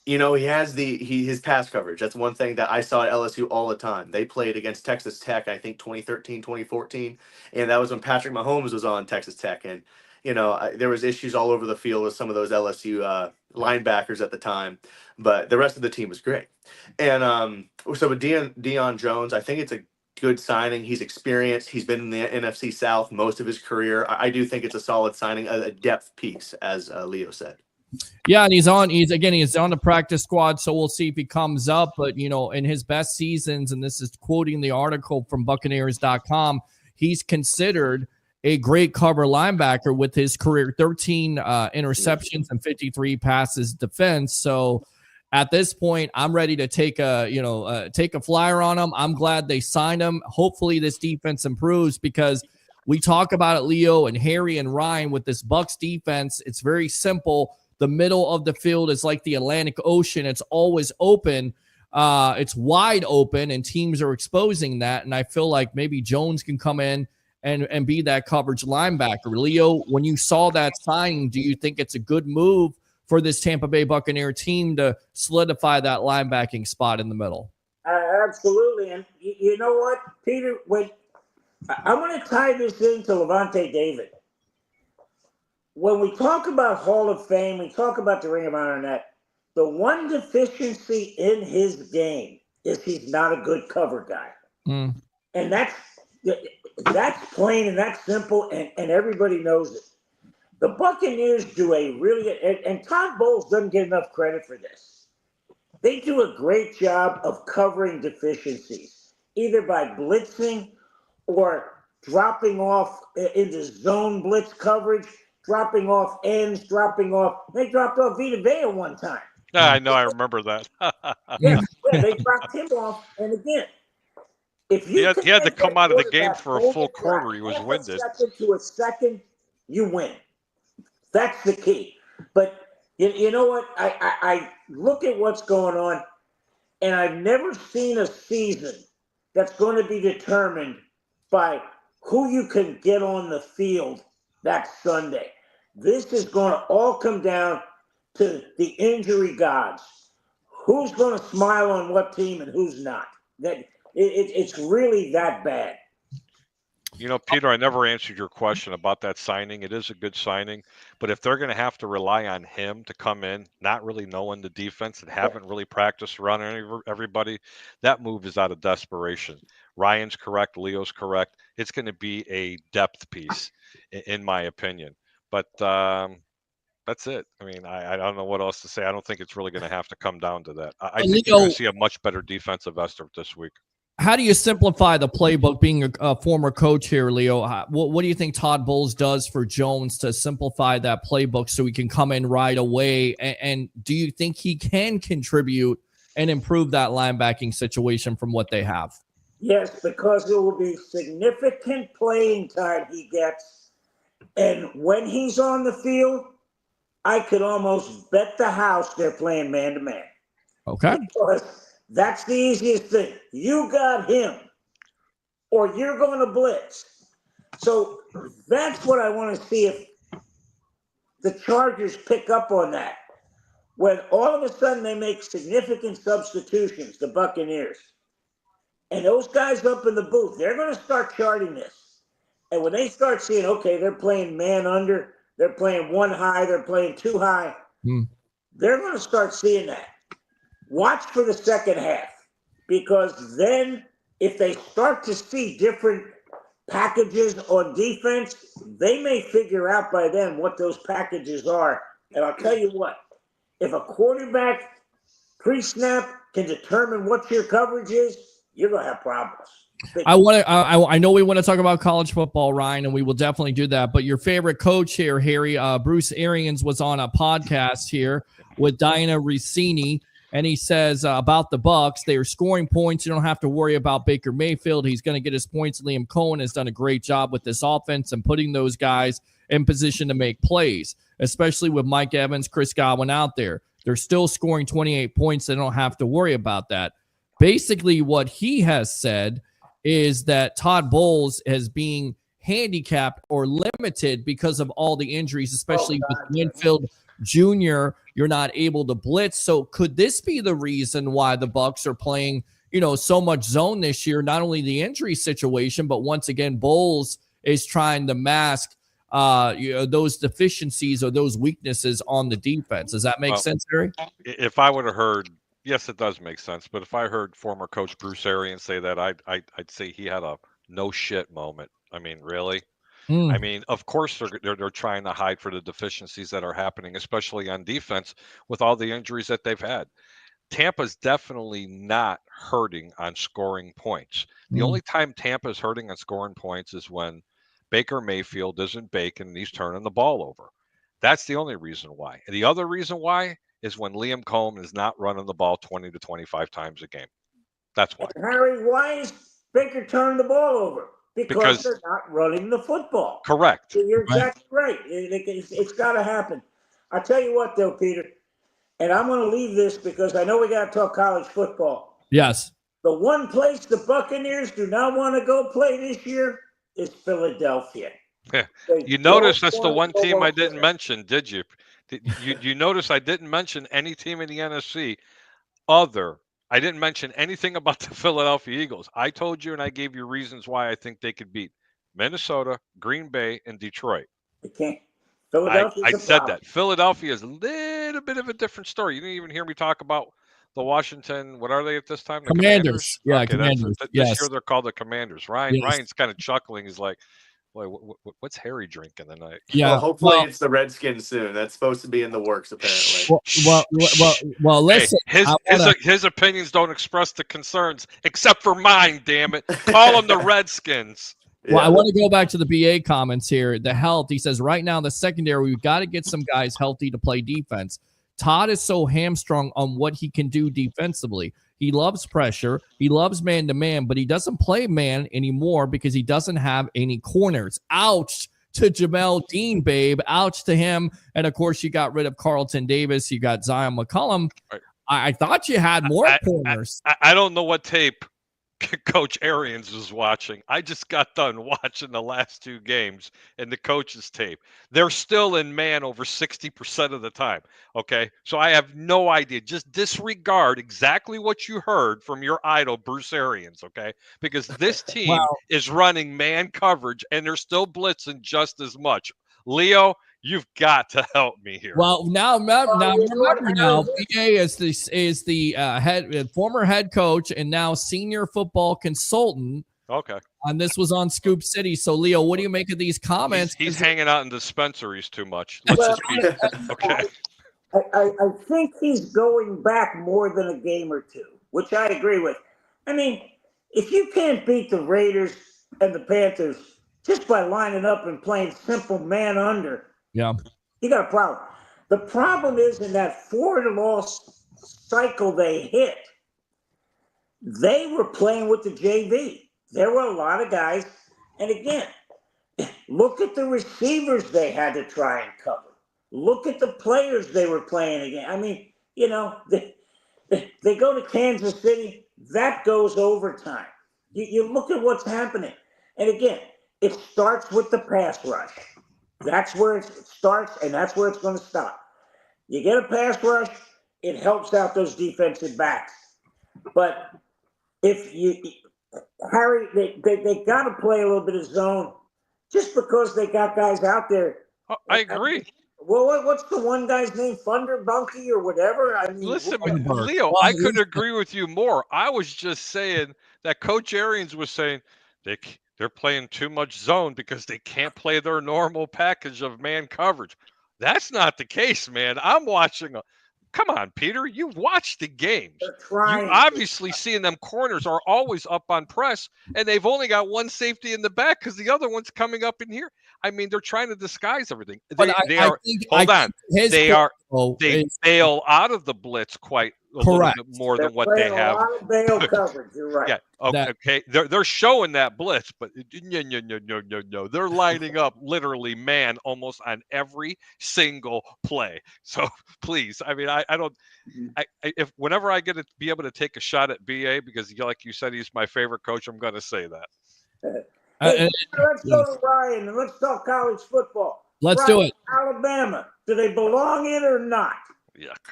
he has his pass coverage. That's one thing that I saw at LSU all the time. They played against Texas Tech, I think 2013, 2014, and that was when Patrick Mahomes was on Texas Tech. And there was issues all over the field with some of those LSU linebackers at the time, but the rest of the team was great. And so with Deion Jones, I think it's a good signing. He's experienced. He's been in the NFC South most of his career. I do think it's a solid signing, a depth piece, as Leo said. Yeah, and he's on the practice squad, so we'll see if he comes up. But, in his best seasons, and this is quoting the article from Buccaneers.com, he's considered a great cover linebacker with his career 13 interceptions and 53 passes defense. So at this point, I'm ready to take a flyer on him. I'm glad they signed him. Hopefully this defense improves, because we talk about it, Leo and Harry and Ryan, with this Bucs defense. It's very simple. The middle of the field is like the Atlantic Ocean. It's always open. It's wide open, and teams are exposing that. And I feel like maybe Jones can come in and be that coverage linebacker. Leo, when you saw that signing, do you think it's a good move for this Tampa Bay Buccaneer team to solidify that linebacking spot in the middle? Absolutely. And you know what, Peter? I'm going to tie this into Levante David. When we talk about Hall of Fame, we talk about the Ring of Honor and that, the one deficiency in his game is he's not a good cover guy. And that's plain and that's simple, and everybody knows it. The Buccaneers do and Todd Bowles doesn't get enough credit for this. They do a great job of covering deficiencies, either by blitzing or dropping off into zone blitz coverage, dropping off ends, They dropped off Vita Vea one time. I know, I remember that. yeah, they dropped him off, and again, if you he had to come out of the game for a full quarter. He was winded. A second to a second, you win. That's the key. But you know what? I look at what's going on, and I've never seen a season that's going to be determined by who you can get on the field that Sunday. This is going to all come down to the injury gods. Who's going to smile on what team and who's not? It's really that bad. Peter, I never answered your question about that signing. It is a good signing, but if they're going to have to rely on him to come in, not really knowing the defense and haven't really practiced running everybody, that move is out of desperation. Ryan's correct. Leo's correct. It's going to be a depth piece, in my opinion. But that's it. I mean, I don't know what else to say. I don't think it's really going to have to come down to that. I think you're going to see a much better defensive effort this week. How do you simplify the playbook, being a former coach here, Leo? What do you think Todd Bowles does for Jones to simplify that playbook so he can come in right away? And do you think he can contribute and improve that linebacking situation from what they have? Yes, because there will be significant playing time he gets. And when he's on the field, I could almost bet the house they're playing man-to-man. Okay. Because that's the easiest thing. You got him, or you're going to blitz. So that's what I want to see if the Chargers pick up on that. When all of a sudden they make significant substitutions, the Buccaneers, and those guys up in the booth, they're going to start charting this. And when they start seeing, okay, they're playing man under, they're playing one high, they're playing two high, they're going to start seeing that. Watch for the second half, because then if they start to see different packages on defense, they may figure out by then what those packages are. And I'll tell you what, if a quarterback pre-snap can determine what your coverage is, you're going to have problems. I know we want to talk about college football, Ryan, and we will definitely do that. But your favorite coach here, Harry, Bruce Arians, was on a podcast here with Diana Rossini, and he says about the Bucks, they are scoring points. You don't have to worry about Baker Mayfield. He's going to get his points. Liam Cohen has done a great job with this offense and putting those guys in position to make plays, especially with Mike Evans, Chris Godwin out there. They're still scoring 28 points. They don't have to worry about that. Basically, what he has said is that Todd Bowles is being handicapped or limited because of all the injuries, especially with Winfield Jr. You're not able to blitz. So could this be the reason why the Bucs are playing, so much zone this year? Not only the injury situation, but once again, Bowles is trying to mask those deficiencies or those weaknesses on the defense. Does that make sense, Harry? If I would have heard, yes, it does make sense. But if I heard former coach Bruce Arians say that, I'd say he had a no shit moment. I mean, really? I mean, of course they're trying to hide for the deficiencies that are happening, especially on defense with all the injuries that they've had. Tampa's definitely not hurting on scoring points. The only time Tampa's hurting on scoring points is when Baker Mayfield isn't baking and he's turning the ball over. That's the only reason why. And the other reason why is when Liam Cohen is not running the ball 20 to 25 times a game. That's why. Harry, why is Baker turning the ball over? Because they're not running the football. Correct. You're exactly right. It's got to happen. I'll tell you what, though, Peter, and I'm going to leave this because I know we got to talk college football. Yes. The one place the Buccaneers do not want to go play this year is Philadelphia. You notice that's the one team I didn't mention, did you? You notice I didn't mention any team in the NFC I didn't mention anything about the Philadelphia Eagles. I told you and I gave you reasons why I think they could beat Minnesota, Green Bay, and Detroit. They can't. I said that. Philadelphia is a little bit of a different story. You didn't even hear me talk about the Washington. What are they at this time? The Commanders. Yeah, okay, Commanders. This year they're called the Commanders. Yes. Ryan's kind of chuckling. He's like, what's Harry drinking tonight? Yeah. Well, hopefully it's the Redskins soon. That's supposed to be in the works, apparently. Well listen. Hey, his opinions don't express the concerns, except for mine, damn it. Call them the Redskins. Well, I want to go back to the BA comments here. The health, he says, right now, the secondary, we've got to get some guys healthy to play defense. Todd is so hamstrung on what he can do defensively. He loves pressure. He loves man-to-man, but he doesn't play man anymore because he doesn't have any corners. Ouch to Jamel Dean, babe. Ouch to him. And, of course, you got rid of Carlton Davis. You got Zion McCollum. Right. I thought you had more corners. I don't know what tape Coach Arians was watching. I just got done watching the last two games and the coach's tape. They're still in man over 60% of the time. Okay. So I have no idea. Just disregard exactly what you heard from your idol, Bruce Arians. Okay. Because this team is running man coverage and they're still blitzing just as much. Leo, you've got to help me here. Well, now, BA is the former head coach and now senior football consultant. Okay. And this was on Scoop City. So, Leo, what do you make of these comments? He's hanging out in dispensaries too much. Okay. I think he's going back more than a game or two, which I agree with. I mean, if you can't beat the Raiders and the Panthers just by lining up and playing simple man under, yeah, you got a problem. The problem is in that forward-loss cycle they hit, they were playing with the JV. There were a lot of guys. And again, look at the receivers they had to try and cover. Look at the players they were playing again. I mean, they go to Kansas City. That goes overtime. You look at what's happening. And again, it starts with the pass rush. That's where it starts, and that's where it's going to stop. You get a pass rush, it helps out those defensive backs. But if Harry, they got to play a little bit of zone just because they got guys out there. Oh, I agree. Well, what's the one guy's name? Thunderbunky or whatever? I mean, listen, Leo, I couldn't agree with you more. I was just saying that Coach Arians was saying they're playing too much zone because they can't play their normal package of man coverage. That's not the case, man. I'm watching Come on, Peter. You've watched the games. They're You trying. obviously seeing them corners are always up on press, and they've only got one safety in the back because the other one's coming up in here. I mean, they're trying to disguise everything. But They I are. think Hold on. his They point, are. though, They is bail out of the blitz quite a correct. little bit more They're than what they playing have. a lot of bail coverage. You're right. Yeah. That- Okay. They're showing that blitz, but no. They're lining up literally man almost on every single play. So please, I mean, I don't. If whenever I get to be able to take a shot at BA because like you said he's my favorite coach, I'm going to say that. Hey, let's go to Ryan and let's talk college football. Let's Ryan, do it. Alabama, do they belong in or not? Yuck.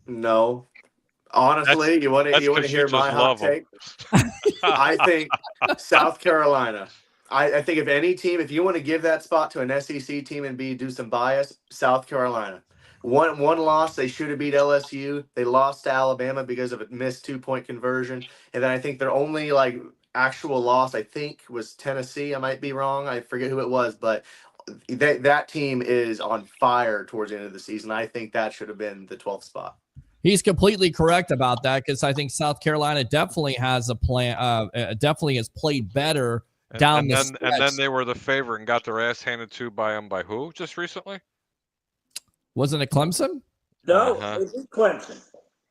No. Honestly, you want to That's 'cause you hear my just hot love 'em. take? I think South Carolina. I think if any team, if you want to give that spot to an SEC team and do some bias, South Carolina. One loss, they should have beat LSU. They lost to Alabama because of a missed 2-point conversion. And then I think their only actual loss, I think, was Tennessee. I might be wrong. I forget who it was, but that team is on fire towards the end of the season. I think that should have been the 12th spot. He's completely correct about that because I think South Carolina definitely has a plan. Definitely has played better down the stretch. And then they were the favorite and got their ass handed to by them by who just recently? Wasn't it Clemson? No, Uh-huh. they beat Clemson.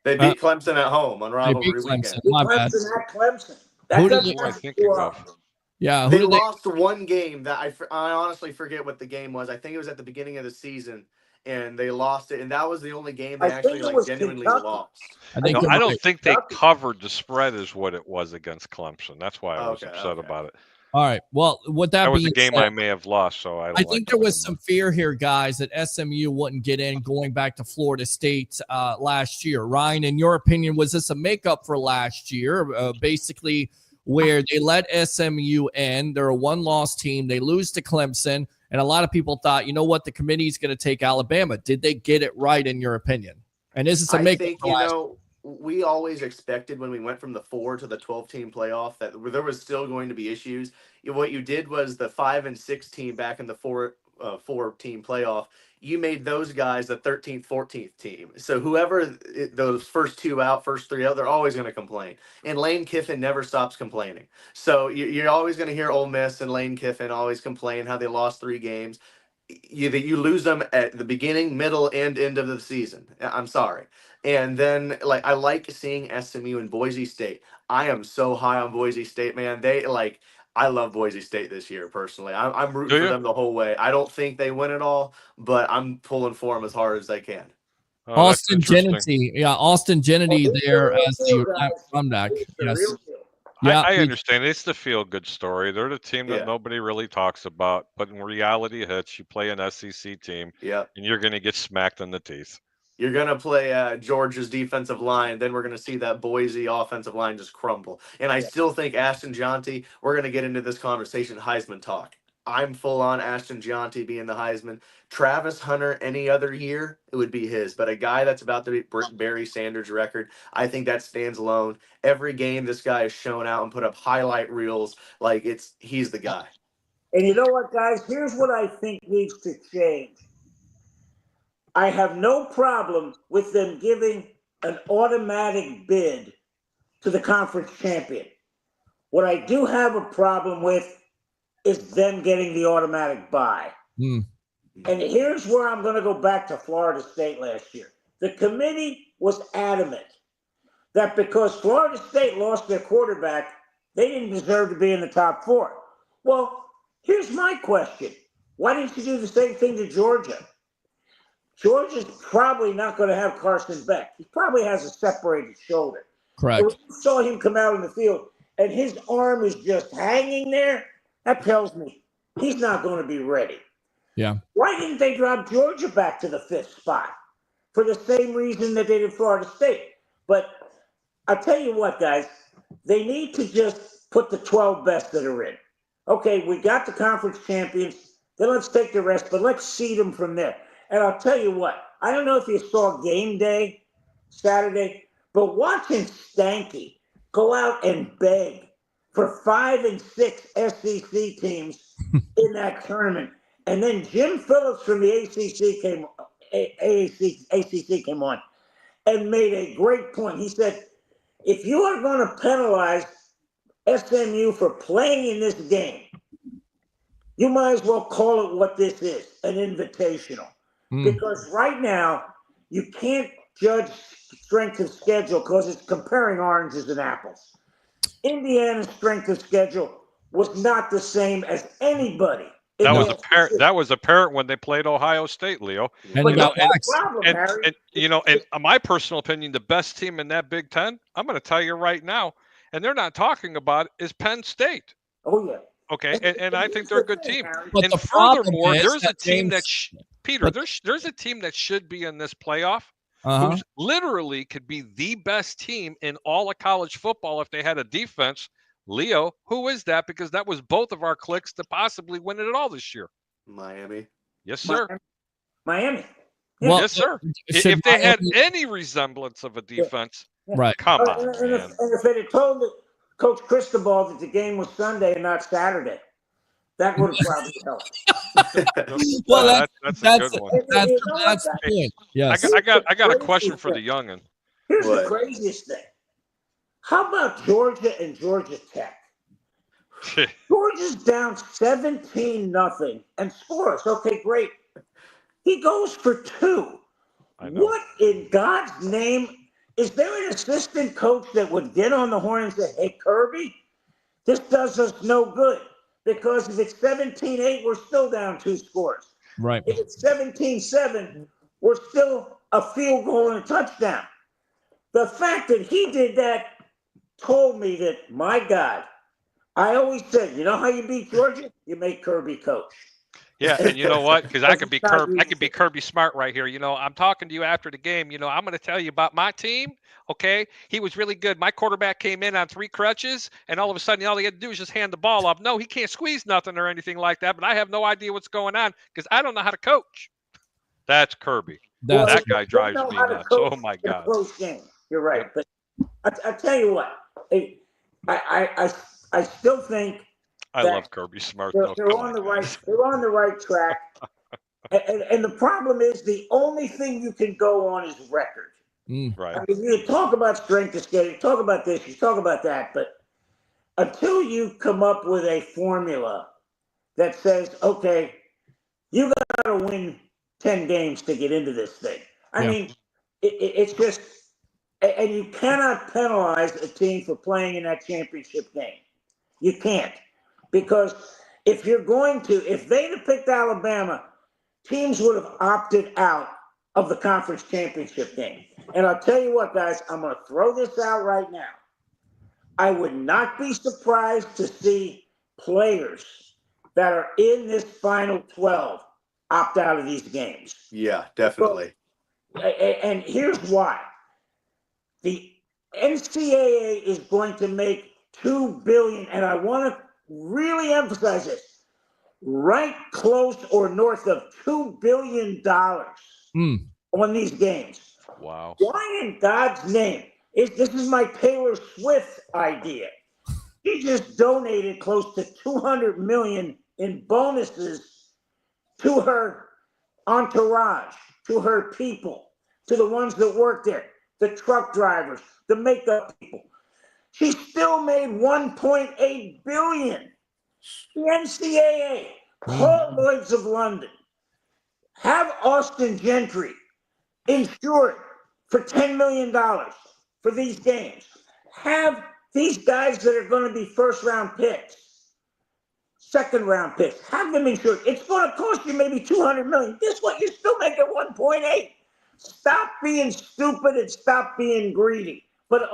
They beat Clemson at home on rivalry weekend. Beat My bad. Clemson at Clemson. Who That's did Who am I thinking of? Yeah, They lost one game that I honestly forget what the game was. I think it was at the beginning of the season, and they lost it. And that was the only game they I think actually it was genuinely Kentucky. lost. I don't think they covered the spread is what it was against Clemson. That's why I was Okay, upset about it. All right. Well, with that was a being game said, I may have lost, so I think there was some fear here, guys, that SMU wouldn't get in going back to Florida State last year. Ryan, in your opinion, was this a makeup for last year? Basically, where they let SMU in. They're a one-loss team. They lose to Clemson. And a lot of people thought, you know what, the committee's going to take Alabama. Did they get it right, in your opinion? And is this a makeup for last year? We always expected when we went from the 4 to the 12-team playoff that there was still going to be issues. What you did was the 5 and 6 team back in the 4-team playoff. You made those guys the 13th, 14th team. So whoever those first 3 out, they're always going to complain. And Lane Kiffin never stops complaining. So you're always going to hear Ole Miss and Lane Kiffin always complain how they lost 3 games. You lose them at the beginning, middle, and end of the season. I'm sorry. And then I like seeing SMU and Boise State. I am so high on Boise State, man. I love Boise State this year personally. I'm rooting for them the whole way. I don't think they win it all, but I'm pulling for them as hard as they can. Oh, Austin Jennity, Austin Jennity there as the comeback. Yes. Yeah, I understand. It's the feel-good story. They're the team that nobody really talks about, but in reality hits, you play an SEC team, and you're going to get smacked in the teeth. You're going to play Georgia's defensive line. Then we're going to see that Boise offensive line just crumble. And I still think Ashton Gianti, we're going to get into this conversation, Heisman talk. I'm full on Ashton Gianti being the Heisman. Travis Hunter, any other year, it would be his. But a guy that's about to beat Barry Sanders' record, I think that stands alone. Every game this guy has shown out and put up highlight reels he's the guy. And you know what, guys? Here's what I think needs to change. I have no problem with them giving an automatic bid to the conference champion. What I do have a problem with is them getting the automatic bye. And here's where I'm going to go back to Florida State last year. The committee was adamant that because Florida State lost their quarterback, they didn't deserve to be in the top 4. Well, here's my question. Why didn't you do the same thing to Georgia? Georgia's probably not going to have Carson Beck. He probably has a separated shoulder. Correct. When you saw him come out in the field and his arm is just hanging there, that tells me he's not going to be ready. Yeah. Why didn't they drop Georgia back to the 5th spot? For the same reason that they did Florida State. But I'll tell you what, guys, they need to just put the 12 best that are in. Okay, we got the conference champions. Then let's take the rest, but let's seed them from there. And I'll tell you what, I don't know if you saw game day Saturday, but watching Stanky go out and beg for 5 and 6 SEC teams in that tournament. And then Jim Phillips from the ACC came on. and made a great point. He said, if you are going to penalize SMU for playing in this game, you might as well call it what this is, an invitational. Because right now, you can't judge strength of schedule because it's comparing oranges and apples. Indiana's strength of schedule was not the same as anybody. That was apparent when they played Ohio State, Leo. And you got and my personal opinion, the best team in that Big Ten, I'm going to tell you right now, and they're not talking about, is Penn State. Oh yeah. Okay, and I think they're a good team. But and the furthermore, problem is there's a that team James- there's a team that should be in this playoff. Uh-huh. Who's literally could be the best team in all of college football if they had a defense. Leo, who is that? Because that was both of our clicks to possibly win it all this year. Miami. Yes, sir. Miami. Well, Yes, sir. should If they had Miami- any resemblance of a defense, Right. come on, and man. if they had told Coach Cristobal that the game was Sunday and not Saturday, that would have probably helped. Well, that's that's a good one. that's the point. Yes. I got a question for the youngin. Here's the craziest thing. How about Georgia and Georgia Tech? Georgia's down 17-0 and scores. Okay, great. He goes for 2. What in God's name? Is there an assistant coach that would get on the horn and say, hey, Kirby, this does us no good? Because if it's 17-8, we're still down 2 scores. Right. If it's 17-7, we're still a field goal and a touchdown. The fact that he did that told me that, my God, I always said, you know how you beat Georgia? You make Kirby coach. Yeah, and you know what? Because I could be Kirby Smart right here. You know, I'm talking to you after the game. You know, I'm going to tell you about my team. Okay, he was really good. My quarterback came in on 3 crutches, and all of a sudden, all he had to do was just hand the ball off. No, he can't squeeze nothing or anything like that. But I have no idea what's going on because I don't know how to coach. That's Kirby. That guy drives me nuts. Oh my God! Close game. You're right, but I tell you what, I still think. I love Kirby Smart. They're on the right. They're on the right track. and the problem is the only thing you can go on is record. Right. I mean, you talk about strength of schedule, you talk about this, you talk about that, but until you come up with a formula that says, okay, you got to win 10 games to get into this thing. I mean, it's just, and you cannot penalize a team for playing in that championship game. You can't. Because if they'd have picked Alabama, teams would have opted out of the conference championship game. And I'll tell you what, guys, I'm going to throw this out right now. I would not be surprised to see players that are in this final 12 opt out of these games. Yeah, definitely. And here's why. The NCAA is going to make $2 billion, and I want to really emphasize this, right close or north of $2 billion on these games. Wow. Why in God's name? This is my Taylor Swift idea. She just donated close to $200 million in bonuses to her entourage, to her people, to the ones that work there, the truck drivers, the makeup people. She still made $1.8 billion. The NCAA, Paul Lloyds of London, have Austin Gentry insured for $10 million for these games. Have these guys that are going to be first-round picks, second-round picks, have them insured. It's going to cost you maybe $200 million. Guess what? You're still making 1.8. Stop being stupid and stop being greedy. But,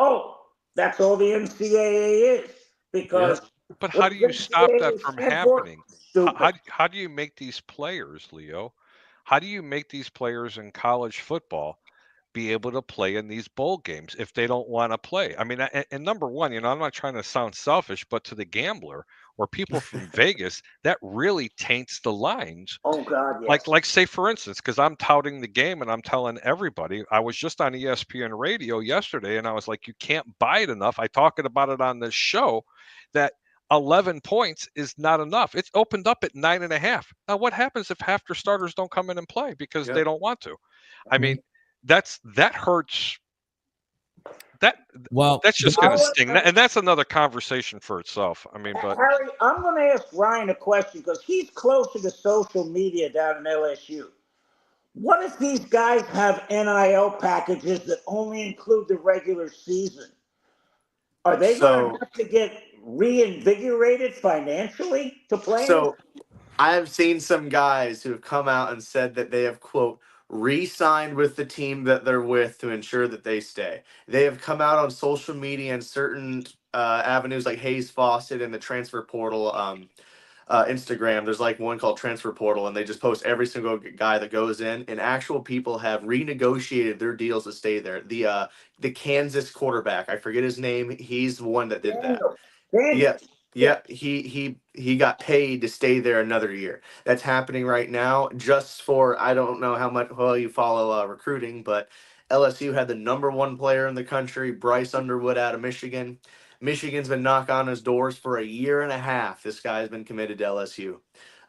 that's all the NCAA is. Because But how do you stop that from happening? How do you make these players, Leo? How do you make these players in college football be able to play in these bowl games if they don't want to play? I mean, and number one, I'm not trying to sound selfish, but to the gambler or people from Vegas, that really taints the lines. Oh God, yes. Like say for instance, because I'm touting the game and I'm telling everybody, I was just on ESPN radio yesterday and I was like, you can't buy it enough. I talked about it on this show that 11 points is not enough. It's opened up at 9.5. Now, what happens if half their starters don't come in and play because they don't want to? I mean, that hurts That's just going to sting, and that's another conversation for itself. I mean, but Harry, I'm going to ask Ryan a question because he's closer to social media down in LSU. What if these guys have NIL packages that only include the regular season? Are they going to have to get reinvigorated financially to play? So I have seen some guys who have come out and said that they have, quote, re-signed with the team that they're with to ensure that they stay. They have come out on social media and certain avenues like Hayes Fawcett and the transfer portal Instagram. There's like one called Transfer Portal, and they just post every single guy that goes in. And actual people have renegotiated their deals to stay there. The Kansas quarterback, I forget his name. He's the one that did that. Yeah. Yeah, he got paid to stay there another year. That's happening right now. Just for, I don't know how much you follow recruiting, but LSU had the #1 player in the country, Bryce Underwood, out of Michigan. Michigan's been knocking on his doors for a year and a half. This guy's been committed to LSU.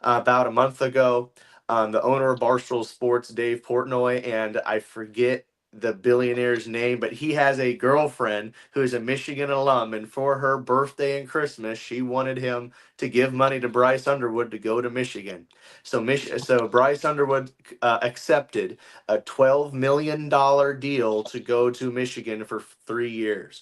About a month ago, the owner of Barstool Sports, Dave Portnoy, and I forget the billionaire's name, but he has a girlfriend who is a Michigan alum, and for her birthday and Christmas, she wanted him to give money to Bryce Underwood to go to Michigan. So Bryce Underwood accepted a $12 million deal to go to Michigan for 3 years.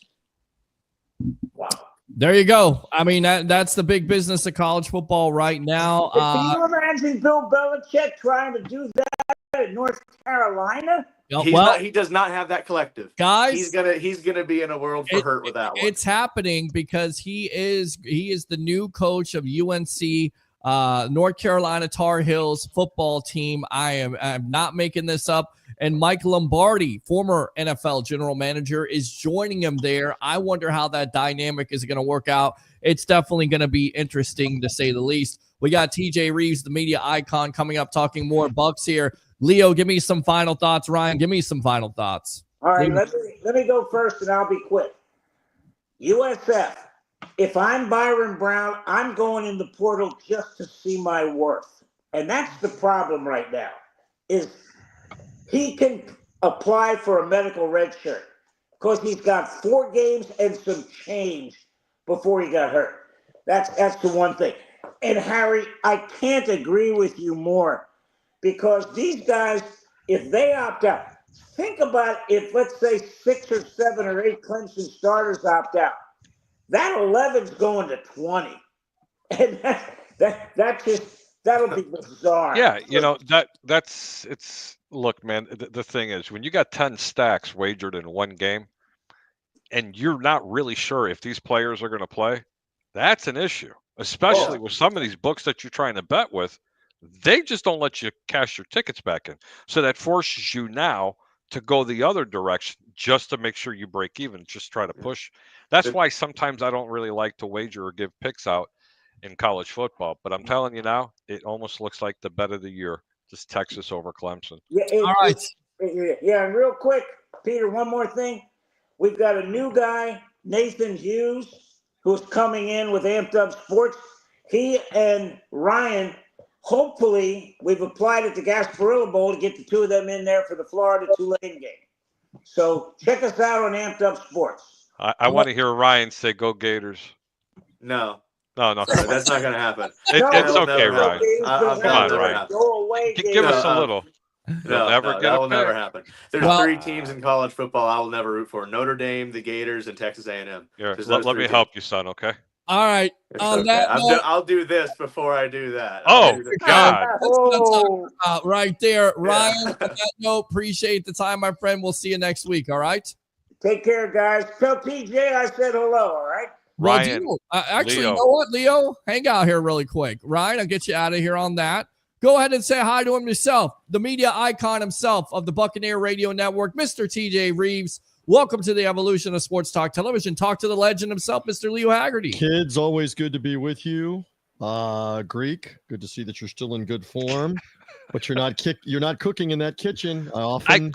Wow. There you go. I mean, that's the big business of college football right now. Can you imagine Bill Belichick trying to do that at North Carolina? He does not have that collective, guys. He's gonna be in a world for hurt with that one. It's happening because he is the new coach of UNC, North Carolina Tar Heels football team. I'm not making this up. And Mike Lombardi, former NFL general manager, is joining him there. I wonder how that dynamic is going to work out. It's definitely going to be interesting, to say the least. We got TJ Rives, the media icon, coming up talking more Bucks here. Leo, give me some final thoughts. Ryan, give me some final thoughts. All right, let me go first, and I'll be quick. USF, if I'm Byron Brown, I'm going in the portal just to see my worth. And that's the problem right now, is he can apply for a medical red shirt because he's got 4 games and some change before he got hurt. That's the one thing. And Harry, I can't agree with you more because these guys, if they opt out, think about if, let's say, 6 or 7 or 8 Clemson starters opt out. That 11's going to 20. And that'll be bizarre. Yeah, look, man, the thing is, when you got 10 stacks wagered in one game and you're not really sure if these players are going to play, that's an issue, especially with some of these books that you're trying to bet with. They just don't let you cash your tickets back in. So that forces you now to go the other direction just to make sure you break even, just try to push. That's why sometimes I don't really like to wager or give picks out in college football. But I'm telling you now, it almost looks like the bet of the year. Just Texas over Clemson. Yeah, all right. Yeah, and real quick, Peter, one more thing. We've got a new guy, Nathan Hughes, who's coming in with Amped Up Sports. He and Ryan, hopefully, we've applied at the Gasparilla Bowl to get the 2 of them in there for the Florida-Tulane game. So check us out on Amped Up Sports. I want to hear Ryan say, "Go Gators." No. No, that's not going to happen. It's okay, Ryan. Come on, Ryan. Go away, Give us a little. That will never happen. There's 3 teams in college football I will never root for: Notre Dame, the Gators, and Texas A&M. Let me help you, son. Okay. All right. I'll do this before I do that. God. Right there, Ryan. On that note, appreciate the time, my friend. We'll see you next week. All right. Take care, guys. Tell TJ I said hello. All right. Ryan, actually, Leo. You know what, Leo? Hang out here really quick. Ryan, I'll get you out of here on that. Go ahead and say hi to him yourself, the media icon himself of the Buccaneer Radio Network, Mr. TJ Rives. Welcome to the evolution of sports talk television. Talk to the legend himself, Mr. Leo Haggerty. Kids, always good to be with you. Greek, good to see that you're still in good form, but you're not cooking in that kitchen. I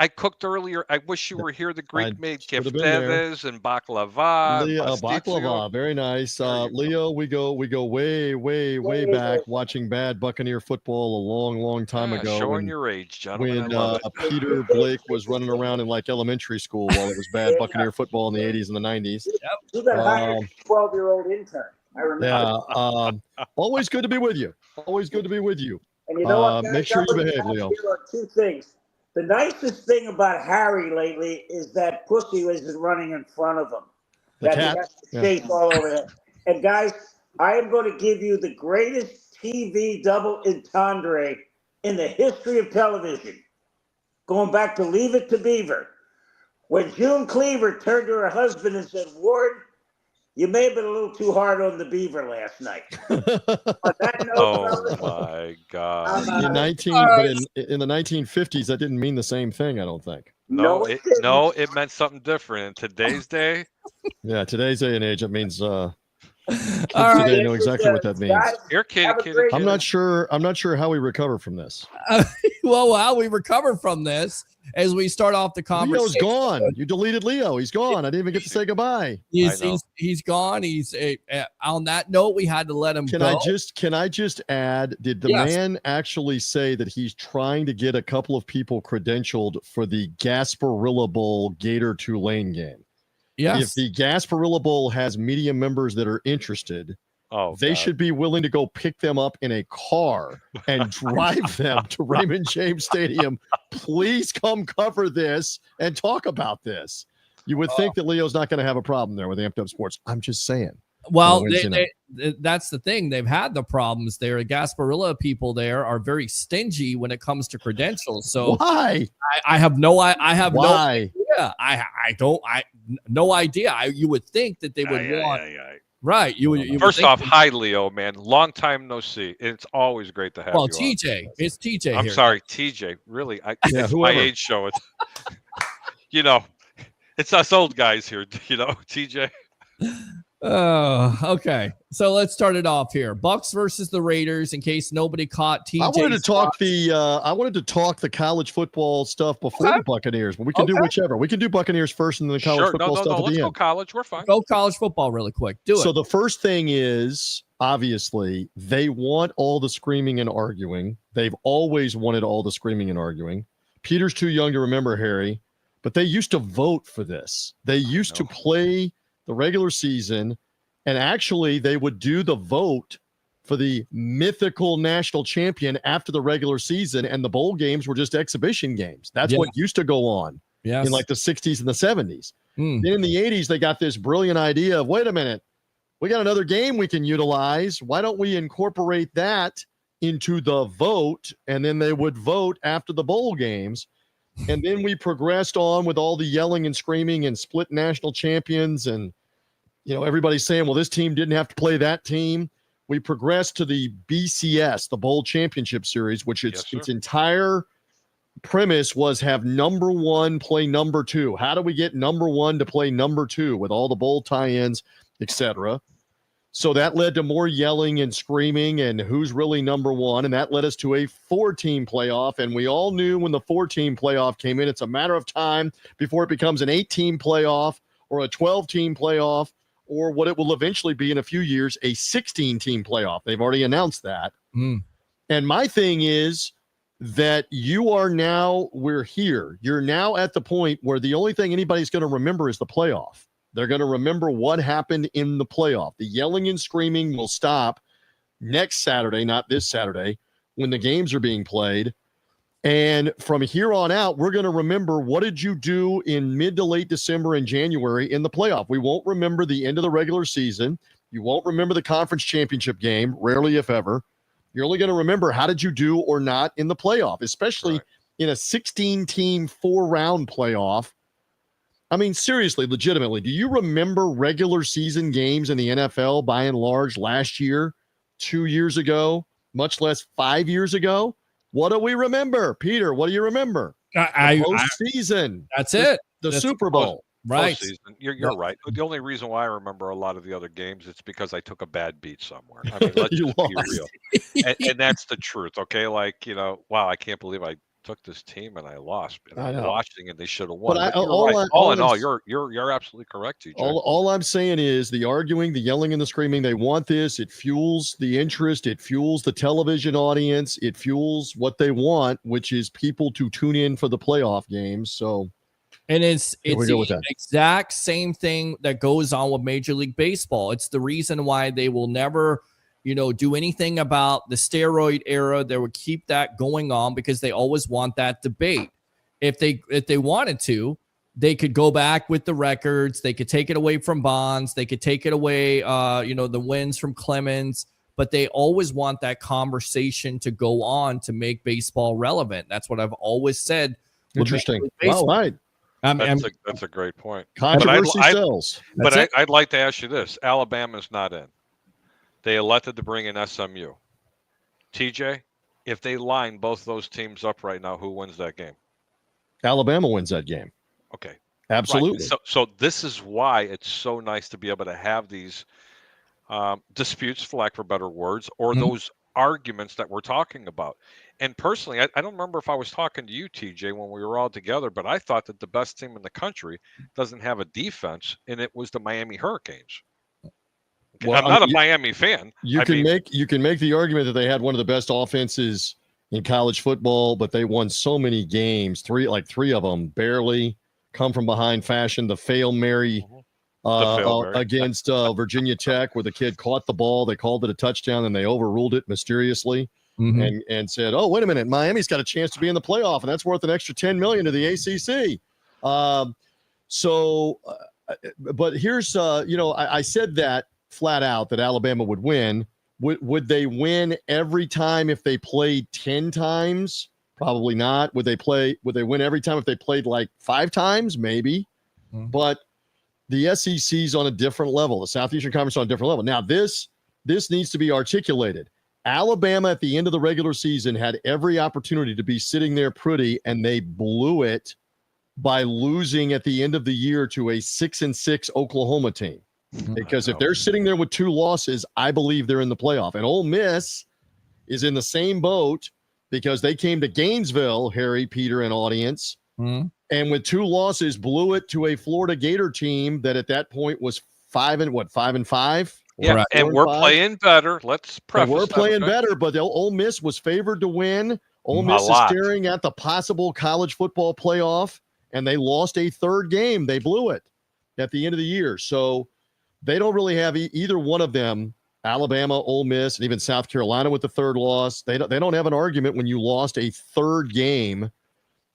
cooked earlier. I wish you were here. The Greek made should have been there. keftedes and baklava. And Leo, pastitsio. baklava, very nice. Leo, we go way back, watching bad Buccaneer football a long time ago. Showing your age, gentlemen. When Peter Blake was running around in like elementary school while it was bad Buccaneer football in the 80s and the 90s. You got hired as a 12-year-old intern. I remember. Yeah. Always good to be with you. Always good to be with you. And you know what? Guys, Make sure you behave, Leo. Here are two things. The nicest thing about Harry lately is that pussy isn't running in front of him. The that cat. he has to chase all over him. And guys, I am going to give you the greatest TV double entendre in the history of television. Going back to Leave It to Beaver. When June Cleaver turned to her husband and said, Ward, you may have been a little too hard on the beaver last night. On that note, my God. In the 1950s, that didn't mean the same thing, I don't think. No, it meant something different. In today's day. Yeah, today's day and age, it means kids right. today know exactly what that means. Guys, Here, kid. I'm not sure how we recover from this. Well, how we recover from this as we start off the conversation. Leo's gone. You deleted Leo. He's gone. I didn't even get to say goodbye. He's gone. He's on that note, we had to let him go. Can I just add, did the man actually say that he's trying to get a couple of people credentialed for the Gasparilla Bowl Gator Tulane game? Yes. If the Gasparilla Bowl has media members that are interested, they should be willing to go pick them up in a car and drive them to Raymond James Stadium. Please come cover this and talk about this. You would think that Leo's not going to have a problem there with Amped Up Sports. I'm just saying. Well, that's the thing. They've had the problems there. The Gasparilla people there are very stingy when it comes to credentials. So why? I have no idea. No idea. You would think that they would want. Right. You First off, hi, Leo, man. Long time no see. It's always great to have you. Well, TJ. It's TJ. I'm sorry, TJ. Really? It's my age show. It's us old guys here, TJ. Oh, okay. So let's start it off here. Bucks versus the Raiders. In case nobody caught TJ. I wanted to talk the college football stuff before the Buccaneers, but we can do whichever. We can do Buccaneers first and then the college football stuff at the end. Let's go college. We're fine. Go college football really quick. Do it. So the first thing is, obviously, they want all the screaming and arguing. They've always wanted all the screaming and arguing. Peter's too young to remember, Harry, but they used to vote for this. They used to play the regular season, and actually they would do the vote for the mythical national champion after the regular season, and the bowl games were just exhibition games. That's what used to go on in like the 60s and the 70s. Then in the 80s, they got this brilliant idea of, wait a minute, we got another game we can utilize. Why don't we incorporate that into the vote? And then they would vote after the bowl games. And then we progressed on with all the yelling and screaming and split national champions. And, everybody's saying, well, this team didn't have to play that team. We progressed to the BCS, the Bowl Championship Series, which its entire premise was have number one play number two. How do we get number one to play number two with all the bowl tie-ins, etc.? So that led to more yelling and screaming and who's really number one. And that led us to a 4-team playoff. And we all knew when the 4-team playoff came in, it's a matter of time before it becomes an 8-team playoff or a 12-team playoff or what it will eventually be in a few years, a 16-team playoff. They've already announced that. And my thing is that we're here. You're now at the point where the only thing anybody's going to remember is the playoff. They're going to remember what happened in the playoff. The yelling and screaming will stop next Saturday, not this Saturday, when the games are being played. And from here on out, we're going to remember what did you do in mid to late December and January in the playoff. We won't remember the end of the regular season. You won't remember the conference championship game, rarely if ever. You're only going to remember how did you do or not in the playoff, especially in a 16-team 4-round playoff. I mean, seriously, legitimately, do you remember regular season games in the NFL by and large last year, 2 years ago, much less 5 years ago? What do we remember? Peter, what do you remember? Postseason. That's it. The Super Bowl. Right. postseason, you're right. The only reason why I remember a lot of the other games, it's because I took a bad beat somewhere. I mean, let's You just be lost. real. And that's the truth, okay? Like, wow, I can't believe I took this team and I lost. And I I'm know. watching and they should have But won. But you're right. All in all, you're absolutely correct, TJ. All I'm saying is the arguing, the yelling, and the screaming. They want this. It fuels the interest. It fuels the television audience. It fuels what they want, which is people to tune in for the playoff games. So, and it's we go with the that. exact same thing that goes on with Major League Baseball. It's the reason why they will never, do anything about the steroid era. They would keep that going on because they always want that debate. If they wanted to, they could go back with the records. They could take it away from Bonds. They could take it away, the wins from Clemens. But they always want that conversation to go on to make baseball relevant. That's what I've always said. Interesting. Wow, right. That's a great point. Controversy sells. But I'd like to ask you this. Alabama's not in. They elected to bring in SMU. TJ, if they line both those teams up right now, who wins that game? Alabama wins that game. Okay. Absolutely. Right. So this is why it's so nice to be able to have these disputes, for lack of better words, or those arguments that we're talking about. And personally, I don't remember if I was talking to you, TJ, when we were all together, but I thought that the best team in the country doesn't have a defense, and it was the Miami Hurricanes. Okay, well, I'm not a Miami fan. You can make the argument that they had one of the best offenses in college football, but they won so many games, three of them barely come from behind fashion. The Fail Mary against Virginia Tech, where the kid caught the ball, they called it a touchdown, and they overruled it mysteriously and said, "Oh, wait a minute, Miami's got a chance to be in the playoff, and that's worth an extra $10 million to the ACC." But here's I said that flat out that Alabama would win. Would they win every time if they played 10 times? Probably not. Would they win every time if they played like 5 times? Maybe. But the SEC's on a different level. The Southeastern Conference is on a different level. Now, this needs to be articulated. Alabama at the end of the regular season had every opportunity to be sitting there pretty, and they blew it by losing at the end of the year to a 6-6 Oklahoma team. Because if they're sitting there with 2 losses, I believe they're in the playoff. And Ole Miss is in the same boat because they came to Gainesville, Harry, Peter, and audience, and with 2 losses, blew it to a Florida Gator team that at that point was 5-5? Yeah, and we're playing better. Let's preface we're playing better, but the Ole Miss was favored to win. Ole Miss is staring at the possible college football playoff, and they lost a 3rd game. They blew it at the end of the year. So they don't really have either one of them, Alabama, Ole Miss, and even South Carolina with the 3rd loss. They don't have an argument when you lost a 3rd game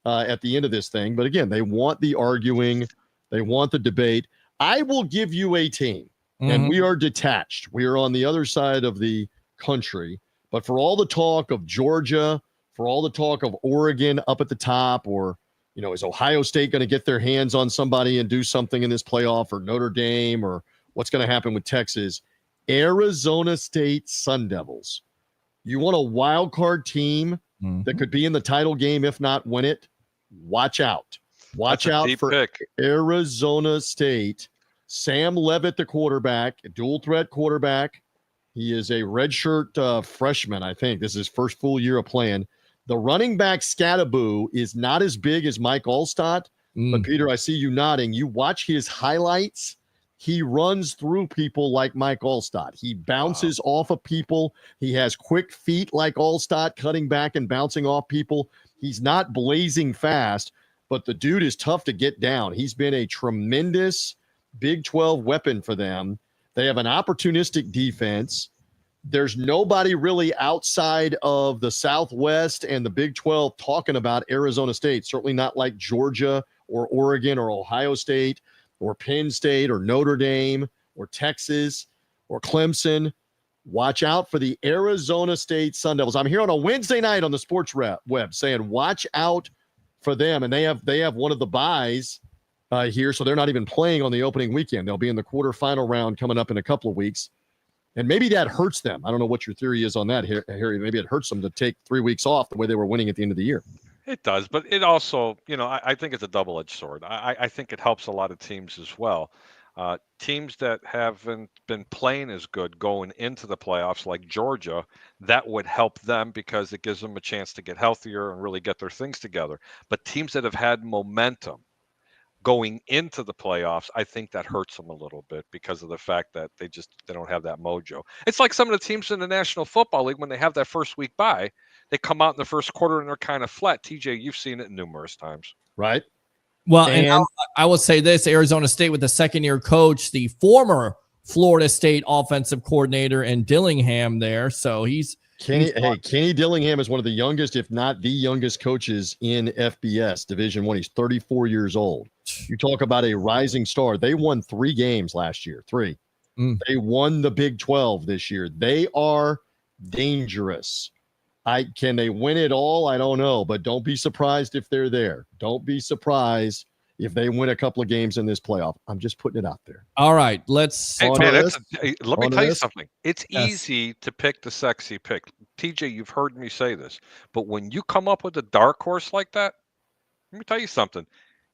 at the end of this thing. But again, they want the arguing. They want the debate. I will give you a team, and we are detached. We are on the other side of the country. But for all the talk of Georgia, for all the talk of Oregon up at the top, or, is Ohio State going to get their hands on somebody and do something in this playoff, or Notre Dame, or what's going to happen with Texas? Arizona State Sun Devils. You want a wild card team that could be in the title game, if not win it? Watch out. Watch out for Arizona State. Sam Leavitt, the quarterback, a dual threat quarterback. He is a redshirt freshman, I think. This is his first full year of playing. The running back Scattaboo is not as big as Mike Allstott, but Peter, I see you nodding. You watch his highlights. He runs through people like Mike Allstott. He bounces off of people. He has quick feet like Allstott, cutting back and bouncing off people. He's not blazing fast, but the dude is tough to get down. He's been a tremendous Big 12 weapon for them. They have an opportunistic defense. There's nobody really outside of the Southwest and the Big 12 talking about Arizona State, certainly not like Georgia or Oregon or Ohio State or Penn State or Notre Dame or Texas or Clemson. Watch out for the Arizona State Sun Devils. I'm here on a Wednesday night on the Sports Web saying watch out for them. And they have one of the byes here, so they're not even playing on the opening weekend. They'll be in the quarterfinal round coming up in a couple of weeks. And maybe that hurts them. I don't know what your theory is on that, Harry. Maybe it hurts them to take 3 weeks off the way they were winning at the end of the year. It does, but it also, I think it's a double-edged sword. I think it helps a lot of teams as well. Teams that haven't been playing as good going into the playoffs, like Georgia, that would help them because it gives them a chance to get healthier and really get their things together. But teams that have had momentum going into the playoffs, I think that hurts them a little bit because of the fact that they don't have that mojo. It's like some of the teams in the National Football League when they have that first week bye, they come out in the first quarter and they're kind of flat. TJ, you've seen it numerous times. Right. Well, and And I will say this: Arizona State with the second-year coach, the former Florida State offensive coordinator, and Dillingham there. So Kenny Dillingham is one of the youngest, if not the youngest coaches in FBS Division I. He's 34 years old. You talk about a rising star. They won 3 games last year. 3. They won the Big 12 this year. They are dangerous. Can they win it all? I don't know, but don't be surprised if they're there. Don't be surprised if they win a couple of games in this playoff. I'm just putting it out there. All right, let's. Hey, man, let me tell you this? something. It's easy to pick the sexy pick. TJ, you've heard me say this, but when you come up with a dark horse like that, let me tell you something.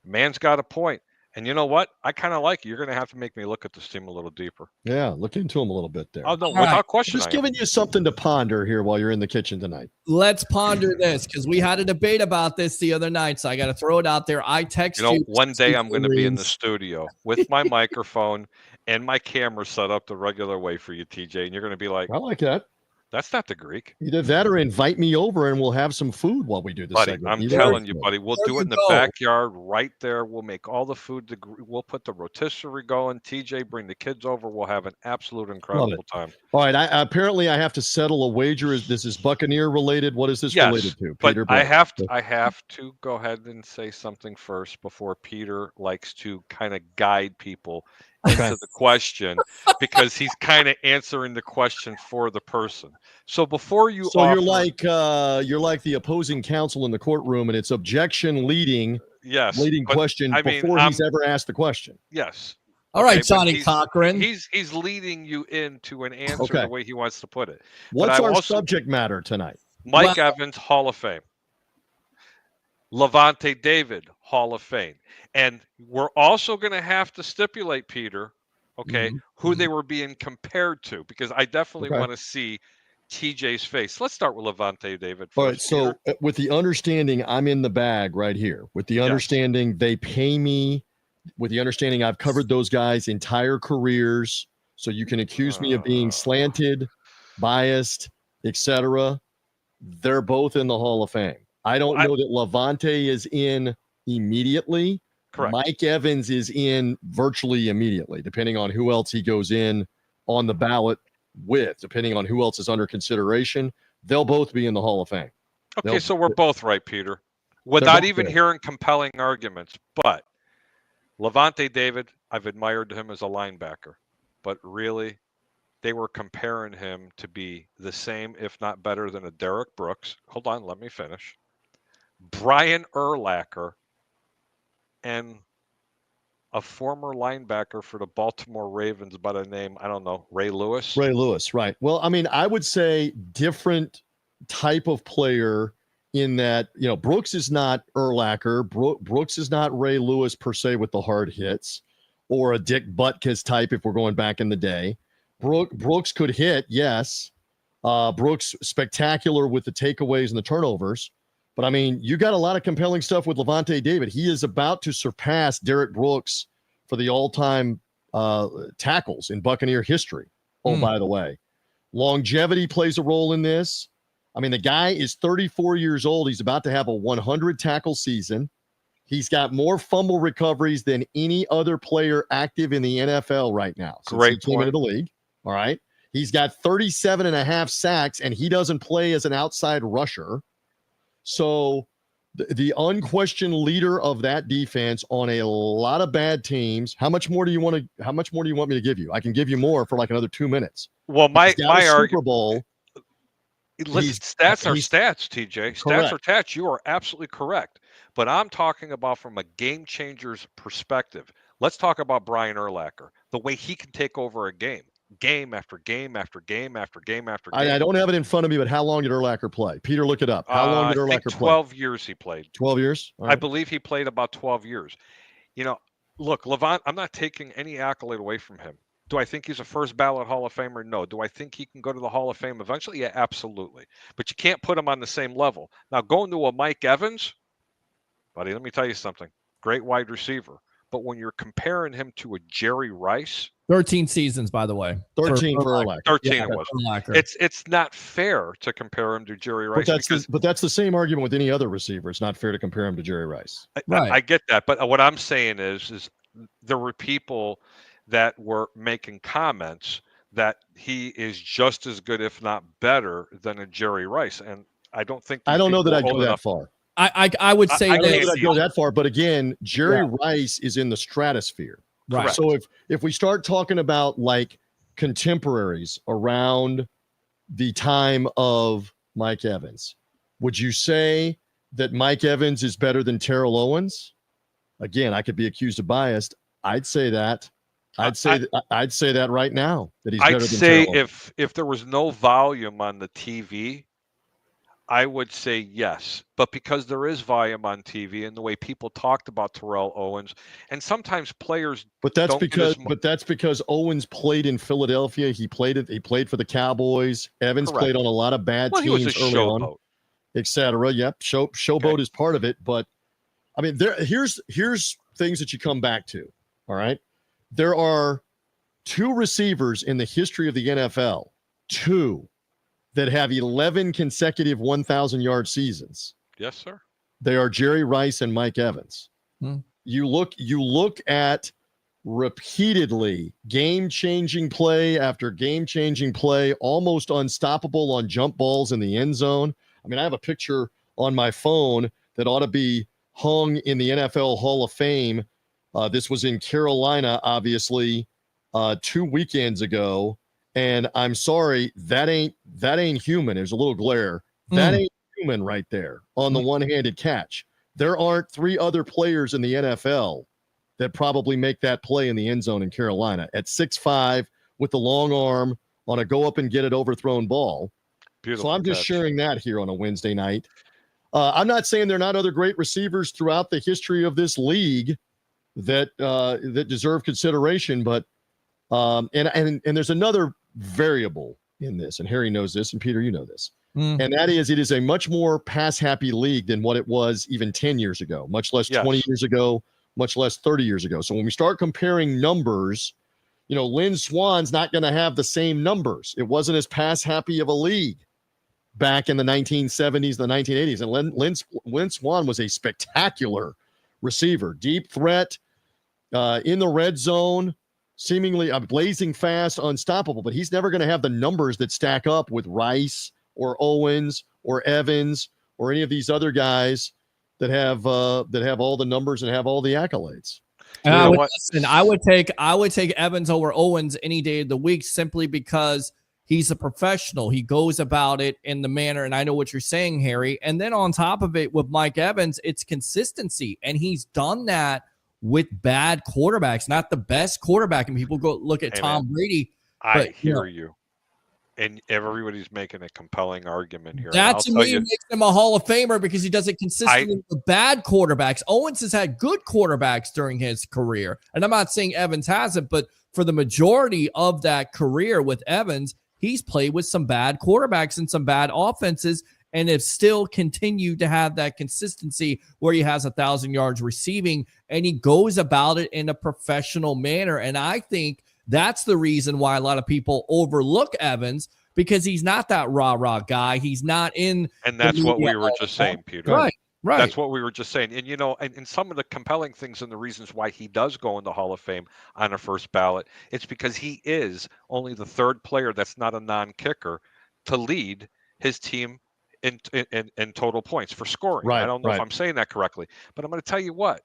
Man's got a point. And you know what? I kind of like it. You're going to have to make me look at this team a little deeper. Yeah, look into them a little bit there. Oh, no, without question. Just giving you something to ponder here while you're in the kitchen tonight. Let's ponder this because we had a debate about this the other night. So I got to throw it out there. I text you. One day I'm going to be in the studio with my microphone and my camera set up the regular way for you, TJ. And you're going to be like, I like that. That's not the Greek. Either that or invite me over and we'll have some food while we do this segment. I'm telling you, buddy, we'll do it in the backyard right there. We'll make all the food. We'll put the rotisserie going. TJ, bring the kids over. We'll have an absolute incredible time. All right. Apparently I have to settle a wager. This is Buccaneer related. What is this related to? Peter, I have to go ahead and say something first before Peter likes to kind of guide people into the question because he's kind of answering the question for the person. So before you you're like the opposing counsel in the courtroom and it's objection leading question before he's ever asked the question. Yes. All right, Johnny Cochran. He's leading you into an answer the way he wants to put it. What's our subject matter tonight? Mike Evans, Hall of Fame. Levante David, Hall of Fame. And we're also going to have to stipulate, Peter, who they were being compared to, because I definitely want to see TJ's face. Let's start with Levante David first. All right, so with the understanding I'm in the bag right here, with the understanding they pay me, with the understanding I've covered those guys' entire careers, so you can accuse me of being slanted, biased, etc. They're both in the Hall of Fame. I don't know that Levante is in immediately. Correct. Mike Evans is in virtually immediately, depending on who else he goes in on the ballot with, depending on who else is under consideration. They'll both be in the Hall of Fame. Okay, so we're both right, Peter, without even hearing compelling arguments. But Levante David, I've admired him as a linebacker, but really, they were comparing him to be the same, if not better, than a Derek Brooks. Hold on, let me finish. Brian Urlacher, and a former linebacker for the Baltimore Ravens by the name, I don't know, Ray Lewis. Ray Lewis, right. Well, I mean, I would say different type of player in that, Brooks is not Urlacher. Brooks is not Ray Lewis per se with the hard hits, or a Dick Butkus type if we're going back in the day. Brooks could hit, yes. Brooks spectacular with the takeaways and the turnovers. But, I mean, you got a lot of compelling stuff with Levante David. He is about to surpass Derek Brooks for the all-time tackles in Buccaneer history. Oh, by the way. Longevity plays a role in this. I mean, the guy is 34 years old. He's about to have a 100-tackle season. He's got more fumble recoveries than any other player active in the NFL right now since he came into the league. All right. He's got 37.5 sacks, and he doesn't play as an outside rusher. So the unquestioned leader of that defense on a lot of bad teams. How much more do you want me to give you? I can give you more for like another 2 minutes. Well, my Super Bowl. Listen, stats are stats, TJ. Stats are stats. You are absolutely correct. But I'm talking about from a game changer's perspective. Let's talk about Brian Urlacher, the way he can take over a game. game after game after game after game after game. I don't have it in front of me, but how long did Urlacher play? Peter, look it up. How long did I think Urlacher play? 12 years he played. 12 years? All I right. believe he played about 12 years. You know, look, Levant, I'm not taking any accolade away from him. Do I think he's a first ballot Hall of Famer? No. Do I think he can go to the Hall of Fame eventually? Yeah, absolutely. But you can't put him on the same level. Now, going to a Mike Evans, buddy, let me tell you something. Great wide receiver. But when you're comparing him to a Jerry Rice, 13 seasons, by the way. 13 for Urlacher. 13 Yeah, it was. Urlacher. It's not fair to compare him to Jerry Rice. But that's the same argument with any other receiver. It's not fair to compare him to Jerry Rice. Right. I get that. But what I'm saying is there were people that were making comments that he is just as good, if not better, than a Jerry Rice. And I don't think I don't know that I'd go go that far. I would say I don't know that that I'd go that far, but again, Jerry Rice is in the stratosphere. right. So if we start talking about like contemporaries around the time of Mike Evans, would you say that Mike Evans is better than Terrell Owens? Again, I could be accused of bias. I'd say that. I'd say that right now that he's better than Terrell Owens. if there was no volume on the TV, I would say yes. But because there is volume on TV and the way people talked about Terrell Owens, and sometimes players But that's don't get as because Owens played in Philadelphia. He played for the Cowboys. Evans Correct. played on a lot of bad well, he teams was a early on, showboat. etc. Yep, showboat is part of it. But I mean, here's things that you come back to. All right, there are two receivers in the history of the NFL, that have 11 consecutive 1,000-yard seasons. Yes, sir. They are Jerry Rice and Mike Evans. You look at repeatedly game-changing play after game-changing play, almost unstoppable on jump balls in the end zone. I mean, I have a picture on my phone that ought to be hung in the NFL Hall of Fame. This was in Carolina, obviously, 2 weekends ago. And I'm sorry, that ain't human. There's a little glare. That ain't human right there on the one-handed catch. There aren't 3 other players in the NFL that probably make that play in the end zone in Carolina at 6'5" with the long arm on a go up and get it overthrown ball. Beautiful So I'm just catch. sharing that here on a Wednesday night. I'm not saying there are not other great receivers throughout the history of this league that deserve consideration, but and there's another variable in this, and Harry knows this, and Peter, you know this, and that is it is a much more pass-happy league than what it was even 10 years ago, much less 20 years ago, much less 30 years ago. So when we start comparing numbers, Lynn Swan's not going to have the same numbers. It wasn't as pass-happy of a league back in the 1970s, the 1980s, and Lynn Swan was a spectacular receiver, deep threat, in the red zone, seemingly blazing fast, unstoppable, but he's never going to have the numbers that stack up with Rice or Owens or Evans or any of these other guys that have all the numbers and have all the accolades. And I would take Evans over Owens any day of the week simply because he's a professional. He goes about it in the manner, and I know what you're saying, Harry. And then on top of it with Mike Evans, it's consistency, and he's done that with bad quarterbacks, not the best quarterback. And people go look at Tom Brady. I hear you. And everybody's making a compelling argument here. That to me makes him a Hall of Famer because he does it consistently with bad quarterbacks. Owens has had good quarterbacks during his career. And I'm not saying Evans hasn't, but for the majority of that career with Evans, he's played with some bad quarterbacks and some bad offenses and have still continued to have that consistency where he has 1,000 yards receiving and he goes about it in a professional manner. And I think that's the reason why a lot of people overlook Evans, because he's not that rah-rah guy. He's not in. And that's what we were just saying, Peter. Right. That's what we were just saying. And, and some of the compelling things and the reasons why he does go in the Hall of Fame on a first ballot, it's because he is only the third player that's not a non-kicker to lead his team in total points for scoring. Right, I don't know if I'm saying that correctly, but I'm going to tell you what.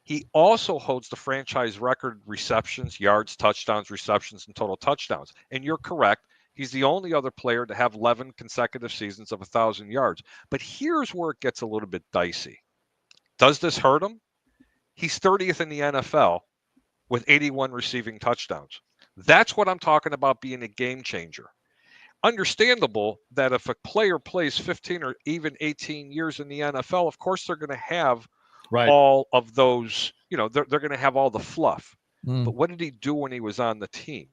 He also holds the franchise record receptions, yards, touchdowns, receptions, and total touchdowns. And you're correct. He's the only other player to have 11 consecutive seasons of 1,000 yards. But here's where it gets a little bit dicey. Does this hurt him? He's 30th in the NFL with 81 receiving touchdowns. That's what I'm talking about being a game changer. Understandable that if a player plays 15 or even 18 years in the NFL, of course they're going to have all of those, they're going to have all the fluff. But what did he do when he was on the team?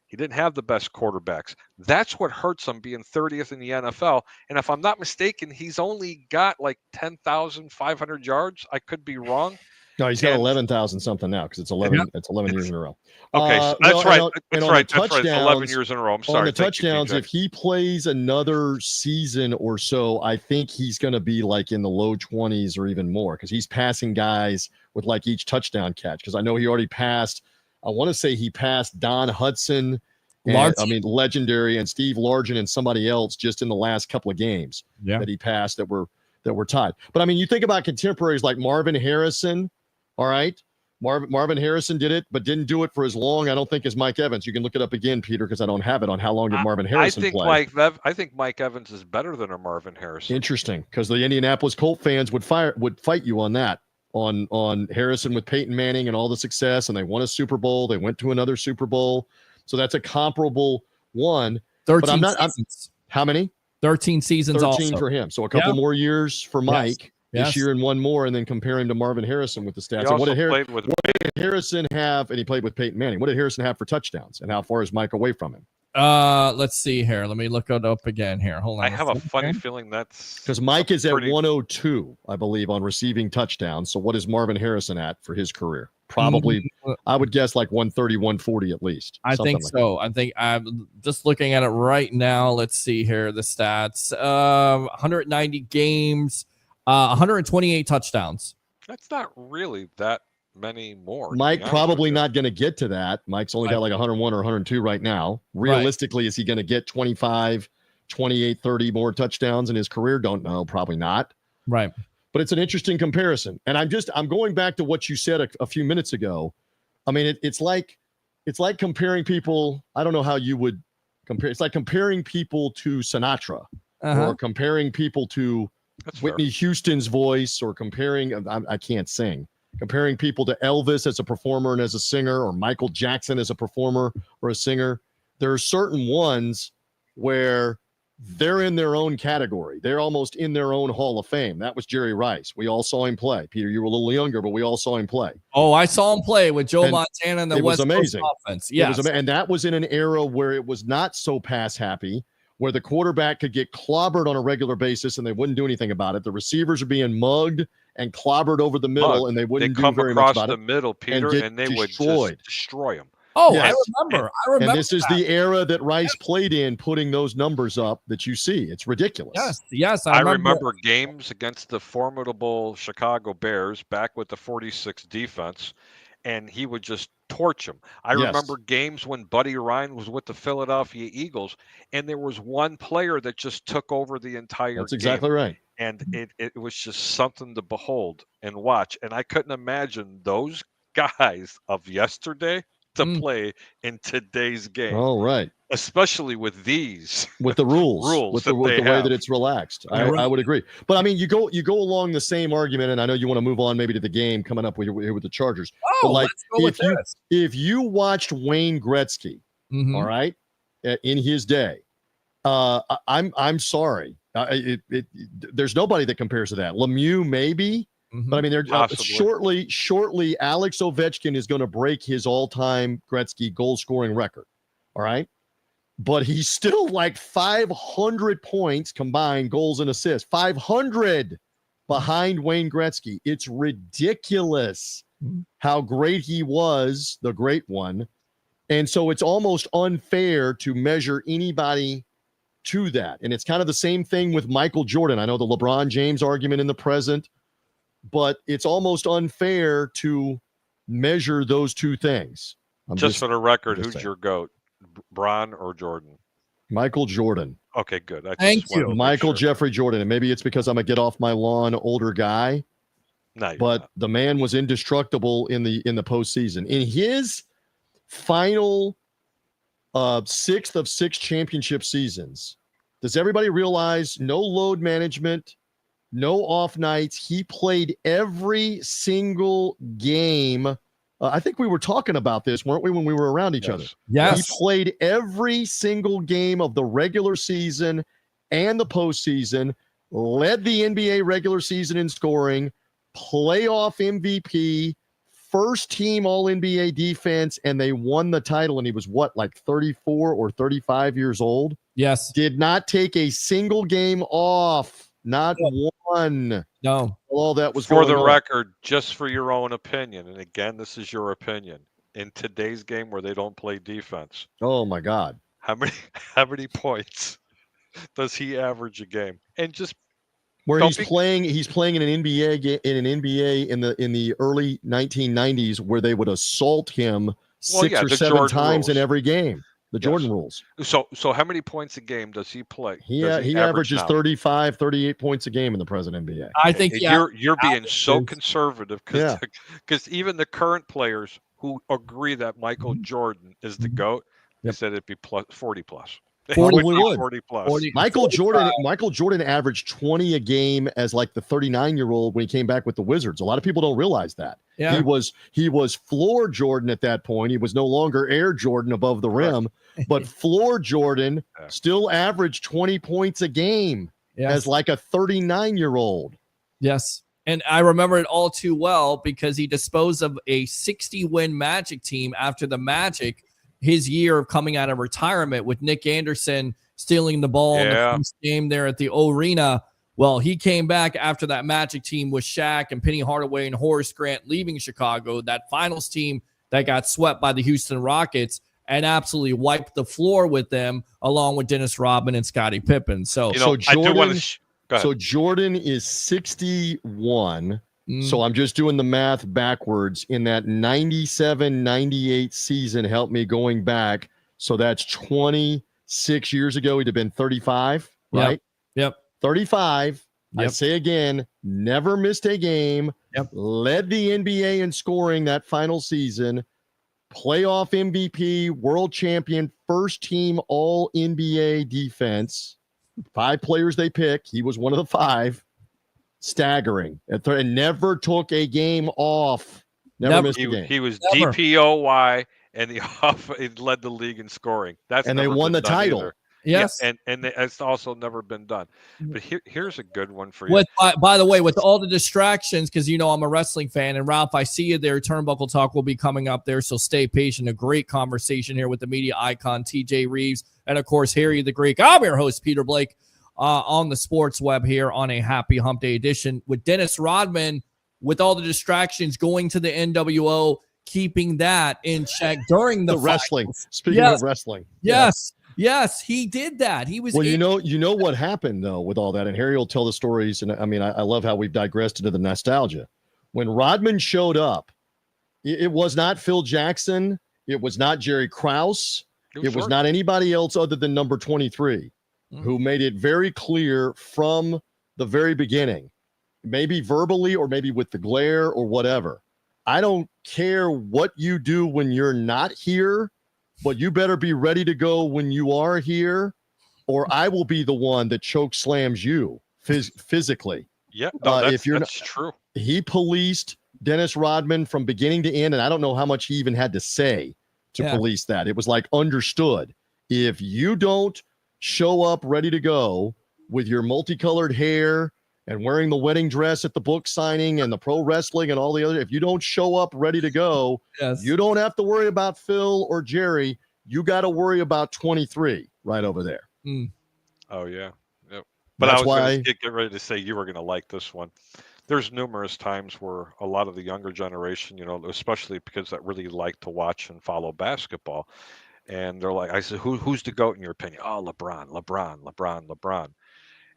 He didn't have the best quarterbacks. That's what hurts him being 30th in the NFL. And if I'm not mistaken, he's only got like 10,500 yards. I could be wrong. No, he's got 11,000 something now because it's 11. Yeah. It's 11 years in a row. Okay, so that's right. That's right. That's right. It's 11 years in a row. I'm sorry. On the touchdowns, if he plays another season or so, I think he's going to be like in the low 20s or even more because he's passing guys with like each touchdown catch. Because I know he already passed. I want to say he passed Don Hudson, legendary, and Steve Largent and somebody else just in the last couple of games that he passed that were tied. But I mean, you think about contemporaries like Marvin Harrison. All right. Marvin Harrison did it, but didn't do it for as long, I don't think, as Mike Evans. You can look it up again, Peter, because I don't have it on how long did Marvin Harrison play. I think Mike Evans is better than a Marvin Harrison. Interesting, because the Indianapolis Colt fans would fight you on that, on Harrison with Peyton Manning and all the success, and they won a Super Bowl. They went to another Super Bowl. So that's a comparable one. 13 seasons. How many? 13 seasons 13 also. for him. So a couple more years for Mike. Yes. This year and one more, and then compare him to Marvin Harrison with the stats. And what did Harrison have? And he played with Peyton Manning. What did Harrison have for touchdowns? And how far is Mike away from him? Let's see here. Let me look it up again here. Hold on. I have a funny feeling that's because Mike is at 102, I believe, on receiving touchdowns. So what is Marvin Harrison at for his career? Probably, I would guess like 130, 140 at least. I think so. I think I'm just looking at it right now. Let's see here. The stats, 190 games. 128 touchdowns. That's not really that many more. Mike probably not going to get to that. Mike's only got like 101 or 102 right now. Realistically, is he going to get 25, 28, 30 more touchdowns in his career? Don't know. Probably not. Right. But it's an interesting comparison. And I'm going back to what you said a few minutes ago. I mean, it's like comparing people. I don't know how you would compare. It's like comparing people to Sinatra or comparing people to Whitney Houston's voice, or comparing, I can't sing, comparing people to Elvis as a performer and as a singer, or Michael Jackson as a performer or a singer. There are certain ones where they're in their own category. They're almost in their own Hall of Fame. That was Jerry Rice. We all saw him play. Peter, you were a little younger, but we all saw him play. Oh, I saw him play with Joe Montana and the West Coast offense. Yes. And that was in an era where it was not so pass happy, where the quarterback could get clobbered on a regular basis and they wouldn't do anything about it. The receivers are being mugged and clobbered over the middle, and they wouldn't do very much about it. They come across the middle, Peter, and they would just destroy them. Oh, yes. I remember. And this is the era that Rice played in, putting those numbers up that you see. It's ridiculous. Yes. I remember games against the formidable Chicago Bears back with the 46 defense, and he would just torch him. I remember games when Buddy Ryan was with the Philadelphia Eagles, and there was one player that just took over the entire game. That's exactly right. And it was just something to behold and watch. And I couldn't imagine those guys of yesterday to play in today's game. All right. Especially with these. With the rules. With the way that it's relaxed. I would agree. But I mean, you go along the same argument, and I know you want to move on maybe to the game coming up with the Chargers. Oh, but like, let's go with this. If you watched Wayne Gretzky, all right, in his day, I'm sorry. There's nobody that compares to that. Lemieux, maybe. But I mean, they're shortly, Alex Ovechkin is going to break his all-time Gretzky goal-scoring record. All right. But he's still like 500 points combined, goals and assists. 500 behind Wayne Gretzky. It's ridiculous how great he was, the great one. And so it's almost unfair to measure anybody to that. And it's kind of the same thing with Michael Jordan. I know the LeBron James argument in the present, but it's almost unfair to measure those two things. Just for the record, who's your GOAT? Bron or Jordan? Michael Jordan. Okay, good. Thank you. Michael Jeffrey Jordan. And maybe it's because I'm a get off my lawn older guy. No, but the man was indestructible in the postseason. In his final 6th of 6 championship seasons, does everybody realize no load management, no off nights? He played every single game I think we were talking about this, weren't we, when we were around each other? Yes. He played every single game of the regular season and the postseason, led the NBA regular season in scoring, playoff MVP, first team All-NBA defense, and they won the title. And he was like 34 or 35 years old? Yes. Did not take a single game off. Not one. No. All that was For going the on. record, just for your own opinion, and again, this is your opinion. In today's game where they don't play defense, Oh my God. how many points does he average a game? And just Where Don't he's be- playing in an NBA in the early 1990s, where they would assault him six or the seven Jordan times in rules. every game. The Yes. Jordan rules. So how many points a game does he play? He Does he average averages now? 35, 38 points a game in the present NBA. I think And yeah. you're being so averages. conservative Yeah. because even the current players who agree that Michael Jordan is the GOAT, they Yep. said it'd be 40 plus. Probably be would. 40 plus. 40 Michael Jordan averaged 20 a game as like the 39-year-old when he came back with the Wizards. A lot of people don't realize that. Yeah. He was floor Jordan at that point. He was no longer Air Jordan above the rim, but floor Jordan Yeah. still averaged 20 points a game Yes. as like a 39-year-old. Yes. And I remember it all too well because he disposed of a 60-win Magic team after the Magic, his year of coming out of retirement, with Nick Anderson stealing the ball in the first game there at the Arena. Well, he came back after that Magic team with Shaq and Penny Hardaway and Horace Grant leaving Chicago, that finals team that got swept by the Houston Rockets, and absolutely wiped the floor with them, along with Dennis Rodman and Scottie Pippen. So, You know, So I do want Jordan- to. Go ahead. So Jordan is 61. mm, So I'm just doing the math backwards. In that 97-98 season, help me going back. So that's 26 years ago. He'd have been 35, Yep. right? Yep. 35. I Yep. say again, never missed a game. Yep. Led the NBA in scoring that final season. Playoff MVP, world champion, first team All NBA defense. 5 players they pick. He was one of the 5. Staggering. And never took a game off. Never missed a game. He was Never. DPOY, and he led the league in scoring. That's And they never won been the done title. either. yes. Yeah, and it's also never been done. But here's a good one for you. With by the way, with all the distractions, because you know I'm a wrestling fan, and Ralph, I see you there. Turnbuckle Talk will be coming up there, so stay patient. A great conversation here with the media icon TJ Rives, and of course Harry the Greek. I'm your host Peter Blake on the Sports Web here on a Happy Hump Day edition with Dennis Rodman. With all the distractions, going to the NWO, keeping that in check during the wrestling. finals. Speaking Yes. of wrestling. Yes, he did that. He was Well, you know what happened though with all that, and Harry will tell the stories. And I mean, I love how we've digressed into the nostalgia. When Rodman showed up, it was not Phil Jackson, it was not Jerry Krause, it was not anybody else other than number 23, who made it very clear from the very beginning, maybe verbally or maybe with the glare or whatever. I don't care what you do when you're not here, but you better be ready to go when you are here, or I will be the one that choke slams you physically. Yeah, no, if you're that's true. He policed Dennis Rodman from beginning to end, and I don't know how much he even had to say to police that. It was like understood. If you don't show up ready to go with your multicolored hair and wearing the wedding dress at the book signing and the pro wrestling and all the other, if you don't show up ready to go, you don't have to worry about Phil or Jerry. You got to worry about 23 right over there. Oh, yeah. Yep. But That's I was why going to get ready to say you were going to like this one. There's numerous times where a lot of the younger generation, you know, especially because that really like to watch and follow basketball, and they're like, I said, who's the GOAT in your opinion? Oh, LeBron.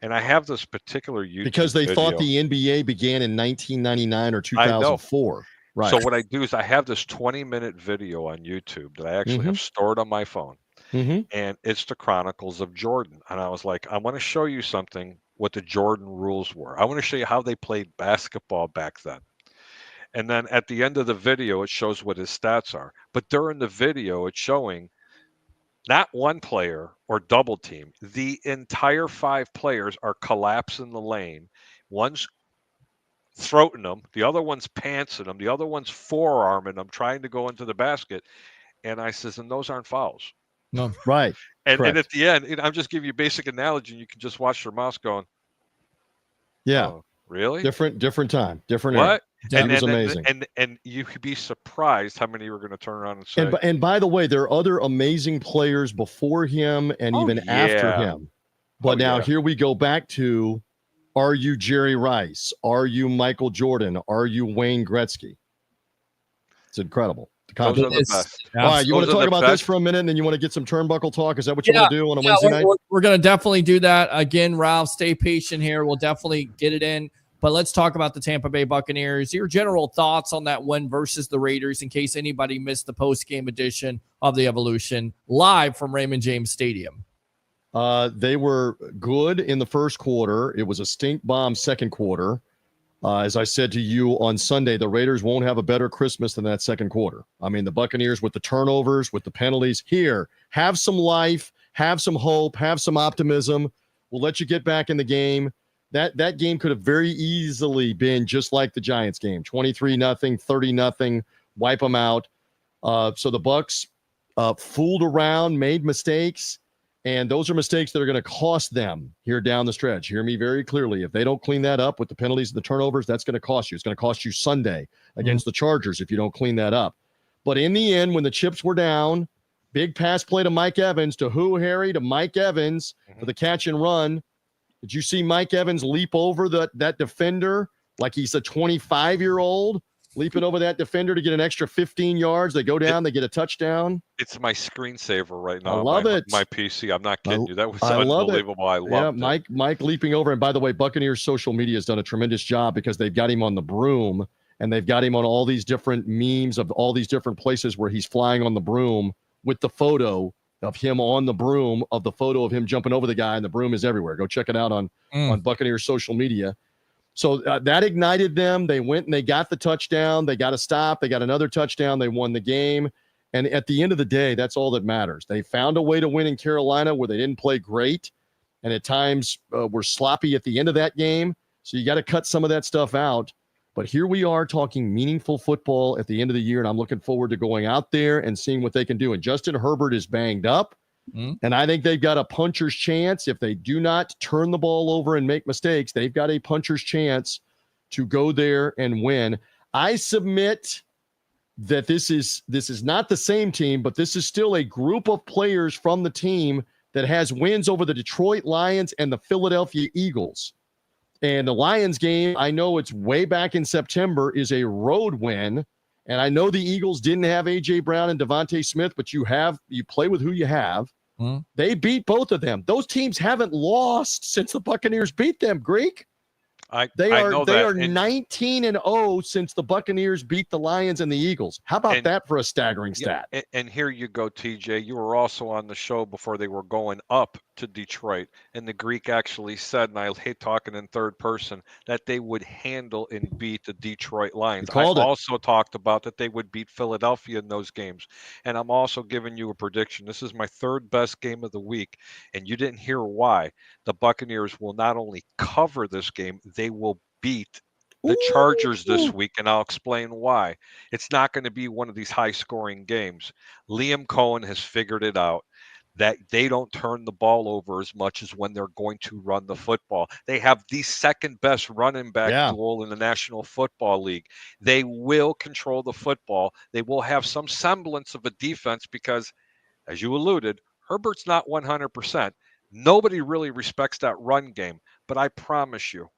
And I have this particular YouTube because they video. thought the NBA began in 1999 or 2004. Right. So what I do is I have this 20-minute video on YouTube that I actually have stored on my phone. And it's the Chronicles of Jordan. And I was like, I want to show you something, what the Jordan rules were. I want to show you how they played basketball back then. And then at the end of the video, it shows what his stats are. But during the video, it's showing not one player or double team. The entire 5 players are collapsing the lane. One's throating them. The other one's pantsing them. The other one's forearming them, trying to go into the basket. And I says, and those aren't fouls. No. Right. And at the end, I'm just giving you a basic analogy, and you can just watch their mouths going, Yeah. oh, really? Different time. Different era. What? That was amazing. And you could be surprised how many were going to turn around and say. And by the way, there are other amazing players before him and even after him. But now here we go back to, are you Jerry Rice? Are you Michael Jordan? Are you Wayne Gretzky? It's incredible. Those are the best. All right, you want to talk about this for a minute, and then you want to get some turnbuckle talk? Is that what you want to do on a Wednesday night? We're going to definitely do that. Again, Ralph, stay patient here. We'll definitely get it in. But let's talk about the Tampa Bay Buccaneers. Your general thoughts on that win versus the Raiders, in case anybody missed the post-game edition of the Evolution, live from Raymond James Stadium. They were good in the first quarter. It was a stink bomb second quarter. As I said to you on Sunday, the Raiders won't have a better Christmas than that second quarter. I mean, the Buccaneers with the turnovers, with the penalties. Here, have some life, have some hope, have some optimism. We'll let you get back in the game. That game could have very easily been just like the Giants game, 23-0, 30-0, wipe them out. So the Bucs fooled around, made mistakes. And those are mistakes that are going to cost them here down the stretch. Hear me very clearly. If they don't clean that up with the penalties and the turnovers, that's going to cost you. It's going to cost you Sunday against the Chargers if you don't clean that up. But in the end, when the chips were down, big pass play to Mike Evans. To who, Harry? To Mike Evans for the catch and run. Did you see Mike Evans leap over that defender like he's a 25-year-old? Leaping over that defender to get an extra 15 yards. They go down, they get a touchdown. It's my screensaver right now. I love it. My PC. I'm not kidding you. That was unbelievable. I love it. Mike leaping over. And by the way, Buccaneers social media has done a tremendous job because they've got him on the broom and they've got him on all these different memes of all these different places where he's flying on the broom with the photo of him on the broom, of the photo of him jumping over the guy, and the broom is everywhere. Go check it out on Buccaneers social media. So that ignited them. They went and they got the touchdown. They got a stop. They got another touchdown. They won the game. And at the end of the day, that's all that matters. They found a way to win in Carolina where they didn't play great and at times were sloppy at the end of that game. So you got to cut some of that stuff out. But here we are talking meaningful football at the end of the year, and I'm looking forward to going out there and seeing what they can do. And Justin Herbert is banged up. And I think they've got a puncher's chance. If they do not turn the ball over and make mistakes, they've got a puncher's chance to go there and win. I submit that this is not the same team, but this is still a group of players from the team that has wins over the Detroit Lions and the Philadelphia Eagles. And the Lions game, I know it's way back in September, is a road win. And I know the Eagles didn't have A.J. Brown and Devontae Smith, but you play with who you have. They beat both of them. Those teams haven't lost since the Buccaneers beat them, Greek. They are 19-0 since the Buccaneers beat the Lions and the Eagles. How about that for a staggering stat? And here you go, TJ. You were also on the show before they were going up to Detroit, and the Greek actually said, and I hate talking in third person, that they would handle and beat the Detroit Lions. I also talked about that they would beat Philadelphia in those games, and I'm also giving you a prediction. This is my third best game of the week, and you didn't hear why. The Buccaneers will not only cover this game, they will beat the Chargers this week, and I'll explain why. It's not going to be one of these high-scoring games. Liam Cohen has figured it out, that they don't turn the ball over as much as when they're going to run the football. They have the second best running back duel in the National Football League. They will control the football. They will have some semblance of a defense because, as you alluded, Herbert's not 100%. Nobody really respects that run game. But I promise you,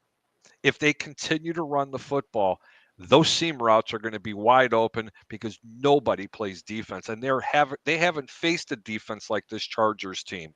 if they continue to run the football, those seam routes are going to be wide open because nobody plays defense. And they haven't faced a defense like this Chargers team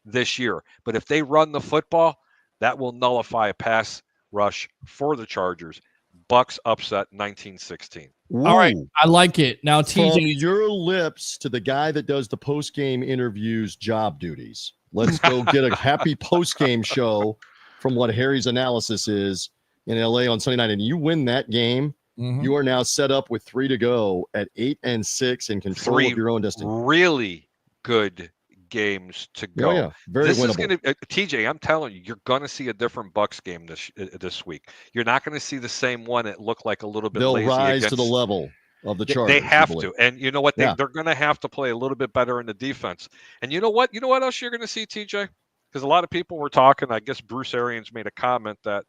this year. But if they run the football, that will nullify a pass rush for the Chargers. Bucks upset 19-16. All right. I like it. Now, TJ. From your lips to the guy that does the post-game interviews job duties. Let's go get a happy post-game show from what Harry's analysis is in LA on Sunday night, and you win that game, you are now set up with 3 to go at 8-6 in control of your own destiny. Really good games to go. Oh, yeah. Very This is winnable. going to TJ. I'm telling you, you're going to see a different Bucks game this week. You're not going to see the same one that looked like a little bit They'll lazy rise to the against. level of the They Chargers. they you have believe. to, and you know what? Yeah. They're going to have to play a little bit better in the defense. And you know what? You know what else you're going to see, TJ? Because a lot of people were talking. I guess Bruce Arians made a comment that,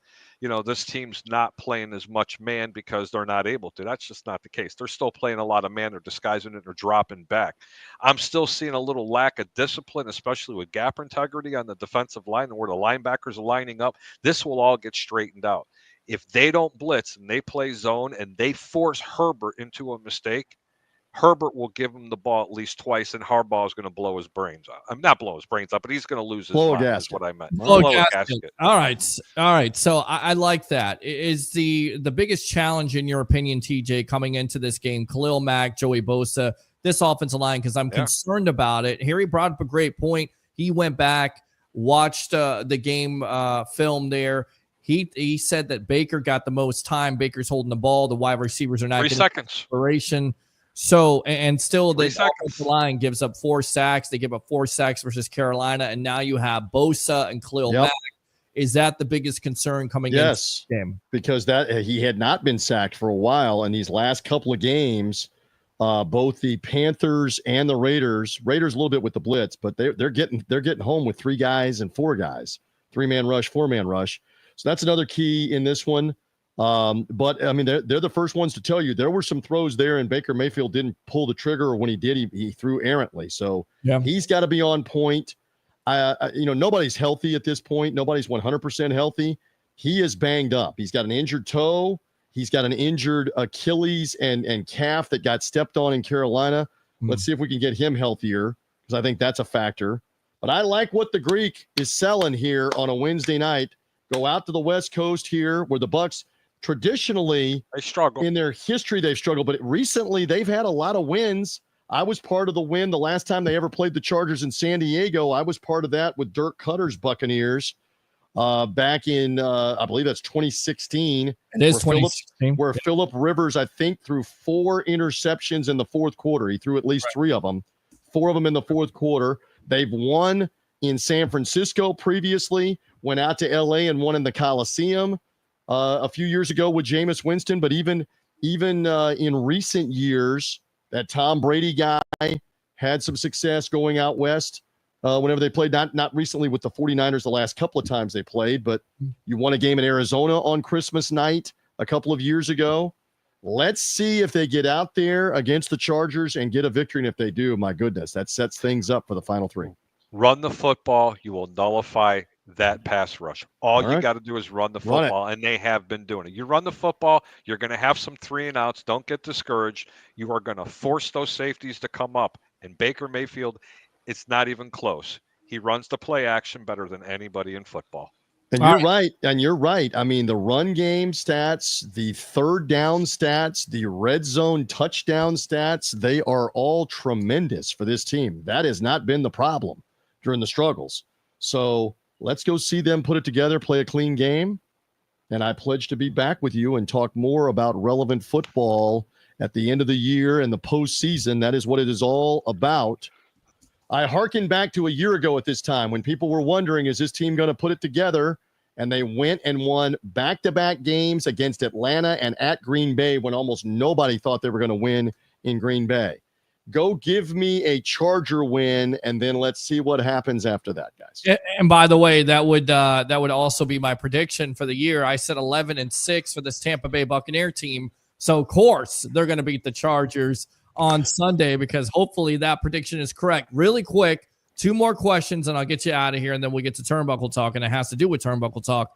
this team's not playing as much man because they're not able to. That's just not the case. They're still playing a lot of man. They're disguising it. They're dropping back. I'm still seeing a little lack of discipline, especially with gap integrity on the defensive line and where the linebackers are lining up. This will all get straightened out. If they don't blitz and they play zone and they force Herbert into a mistake, Herbert will give him the ball at least twice, and Harbaugh is going to blow his brains out. I'm not blow his brains out, but he's going to lose his Blow a mind, is gasket. what I meant. Blow Blow a gasket. gasket. All right. So I like that. Is the biggest challenge in your opinion, TJ, coming into this game? Khalil Mack, Joey Bosa, this offensive line, because I'm concerned about it. Harry brought up a great point. He went back, watched the game film there. He said that Baker got the most time. Baker's holding the ball. The wide receivers are not 3 getting seconds. inspiration. So, and still the 3 seconds. offensive line gives up 4 sacks. They give up 4 sacks versus Carolina. And now you have Bosa and Khalil Mack. Is that the biggest concern coming into this game? Because that he had not been sacked for a while. And these last couple of games, both the Panthers and the Raiders a little bit with the blitz, but they're getting home with 3 guys and 4 guys, 3-man rush, 4-man rush. So that's another key in this one. But I mean, they're the first ones to tell you there were some throws there, and Baker Mayfield didn't pull the trigger, or when he did, he threw errantly. So he's got to be on point. Nobody's healthy at this point. Nobody's 100% healthy. He is banged up. He's got an injured toe. He's got an injured Achilles and calf that got stepped on in Carolina. Let's see if we can get him healthier, because I think that's a factor. But I like what the Greek is selling here on a Wednesday night. Go out to the West Coast here, where the Bucks traditionally, they struggle. In their history, they've struggled, but recently they've had a lot of wins. I was part of the win the last time they ever played the Chargers in San Diego. I was part of that with Dirk Cutter's Buccaneers back in, I believe that's 2016. It is 2016. Where Phillip Rivers, I think, threw 4 interceptions in the fourth quarter. He threw at least 3 of them, 4 of them in the fourth quarter. They've won in San Francisco previously, went out to L.A. and won in the Coliseum a few years ago with Jameis Winston. But even in recent years, that Tom Brady guy had some success going out west whenever they played. Not recently with the 49ers the last couple of times they played, but you won a game in Arizona on Christmas night a couple of years ago. Let's see if they get out there against the Chargers and get a victory. And if they do, my goodness, that sets things up for the final 3. Run the football. You will nullify that pass rush. All you got to do is run the football, and they have been doing it. You run the football, you're going to have some 3 and outs. Don't get discouraged. You are going to force those safeties to come up. And Baker Mayfield, it's not even close. He runs the play action better than anybody in football. And you're right. I mean, the run game stats, the third down stats, the red zone touchdown stats, they are all tremendous for this team. That has not been the problem during the struggles. So let's go see them put it together, play a clean game. And I pledge to be back with you and talk more about relevant football at the end of the year and the postseason. That is what it is all about. I hearken back to a year ago at this time when people were wondering, is this team going to put it together? And they went and won back-to-back games against Atlanta and at Green Bay when almost nobody thought they were going to win in Green Bay. Go give me a Charger win, and then let's see what happens after that, guys. And by the way, that would also be my prediction for the year. I said 11-6 for this Tampa Bay Buccaneer team. So, of course, they're going to beat the Chargers on Sunday, because hopefully that prediction is correct. Really quick, 2 more questions, and I'll get you out of here, and then we'll get to Turnbuckle Talk, and it has to do with Turnbuckle Talk.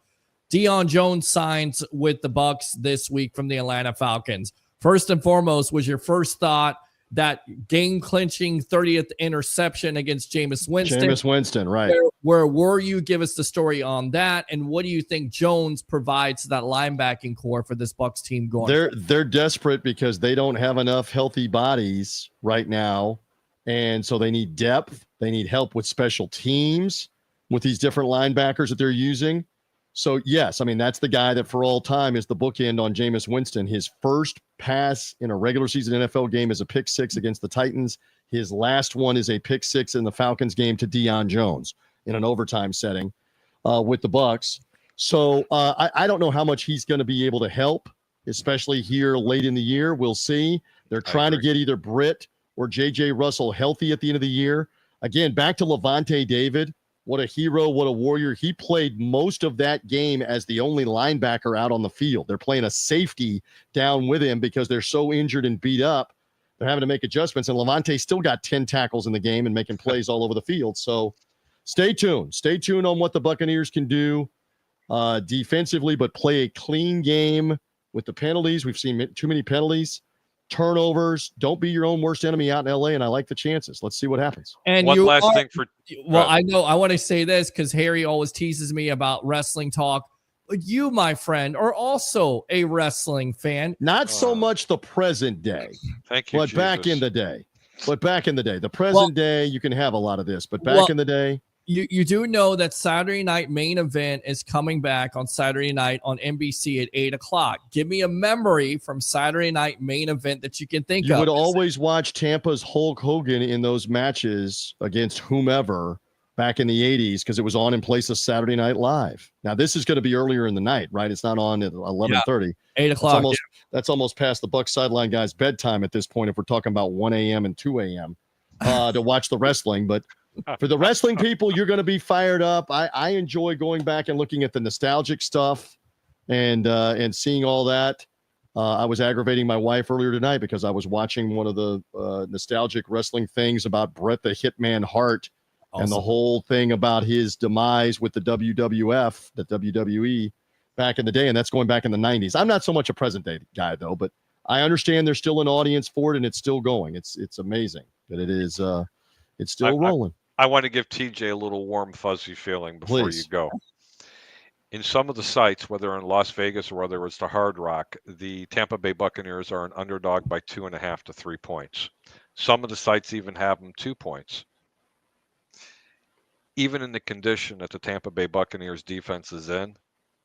Deion Jones signs with the Bucs this week from the Atlanta Falcons. First and foremost, was your first thought that game-clinching 30th interception against Jameis Winston? Jameis Winston, right. Where were you? Give us the story on that. And what do you think Jones provides to that linebacking core for this Bucs team going? They're desperate because they don't have enough healthy bodies right now. And so they need depth. They need help with special teams with these different linebackers that they're using. So, yes, I mean, that's the guy that for all time is the bookend on Jameis Winston. His first pass in a regular season NFL game is a pick 6 against the Titans. His last one is a pick six in the Falcons game to Deion Jones in an overtime setting with the Bucs. So I don't know how much he's going to be able to help, especially here late in the year. We'll see. They're trying to get either Britt or J.J. Russell healthy at the end of the year. Again, back to Levante David. What a hero, what a warrior. He played most of that game as the only linebacker out on the field. They're playing a safety down with him because they're so injured and beat up. They're having to make adjustments, and Levante still got 10 tackles in the game and making plays all over the field. So stay tuned. Stay tuned on what the Buccaneers can do defensively, but play a clean game with the penalties. We've seen too many penalties. Turnovers. Don't be your own worst enemy out in LA, and I like the chances. Let's see what happens. And one last thing for I know I want to say this because Harry always teases me about wrestling talk. But you, my friend, are also a wrestling fan. Not so much the present day. Thank you, but Jesus. back in the day. The present day, you can have a lot of this, but back in the day. You do know that Saturday Night Main Event is coming back on Saturday night on NBC at 8 o'clock. Give me a memory from Saturday Night Main Event that you can think of. You would always watch Tampa's Hulk Hogan in those matches against whomever back in the 80s because it was on in place of Saturday Night Live. Now, this is going to be earlier in the night, right? It's not on at 11:30. 8 o'clock. That's almost past the Bucs sideline guys' bedtime at this point if we're talking about 1 a.m. and 2 a.m. To watch the wrestling. But for the wrestling people, you're going to be fired up. I enjoy going back and looking at the nostalgic stuff and seeing all that. I was aggravating my wife earlier tonight because I was watching one of the nostalgic wrestling things about Bret the Hitman Hart and the whole thing about his demise with the WWF, the WWE back in the day. And that's going back in the 90s. I'm not so much a present day guy, though, but I understand there's still an audience for it and it's still going. It's amazing that it is. It's still rolling. I want to give TJ a little warm, fuzzy feeling before you go. In some of the sites, whether in Las Vegas or whether it's the Hard Rock, the Tampa Bay Buccaneers are an underdog by 2.5 to 3 points. Some of the sites even have them 2 points. Even in the condition that the Tampa Bay Buccaneers defense is in,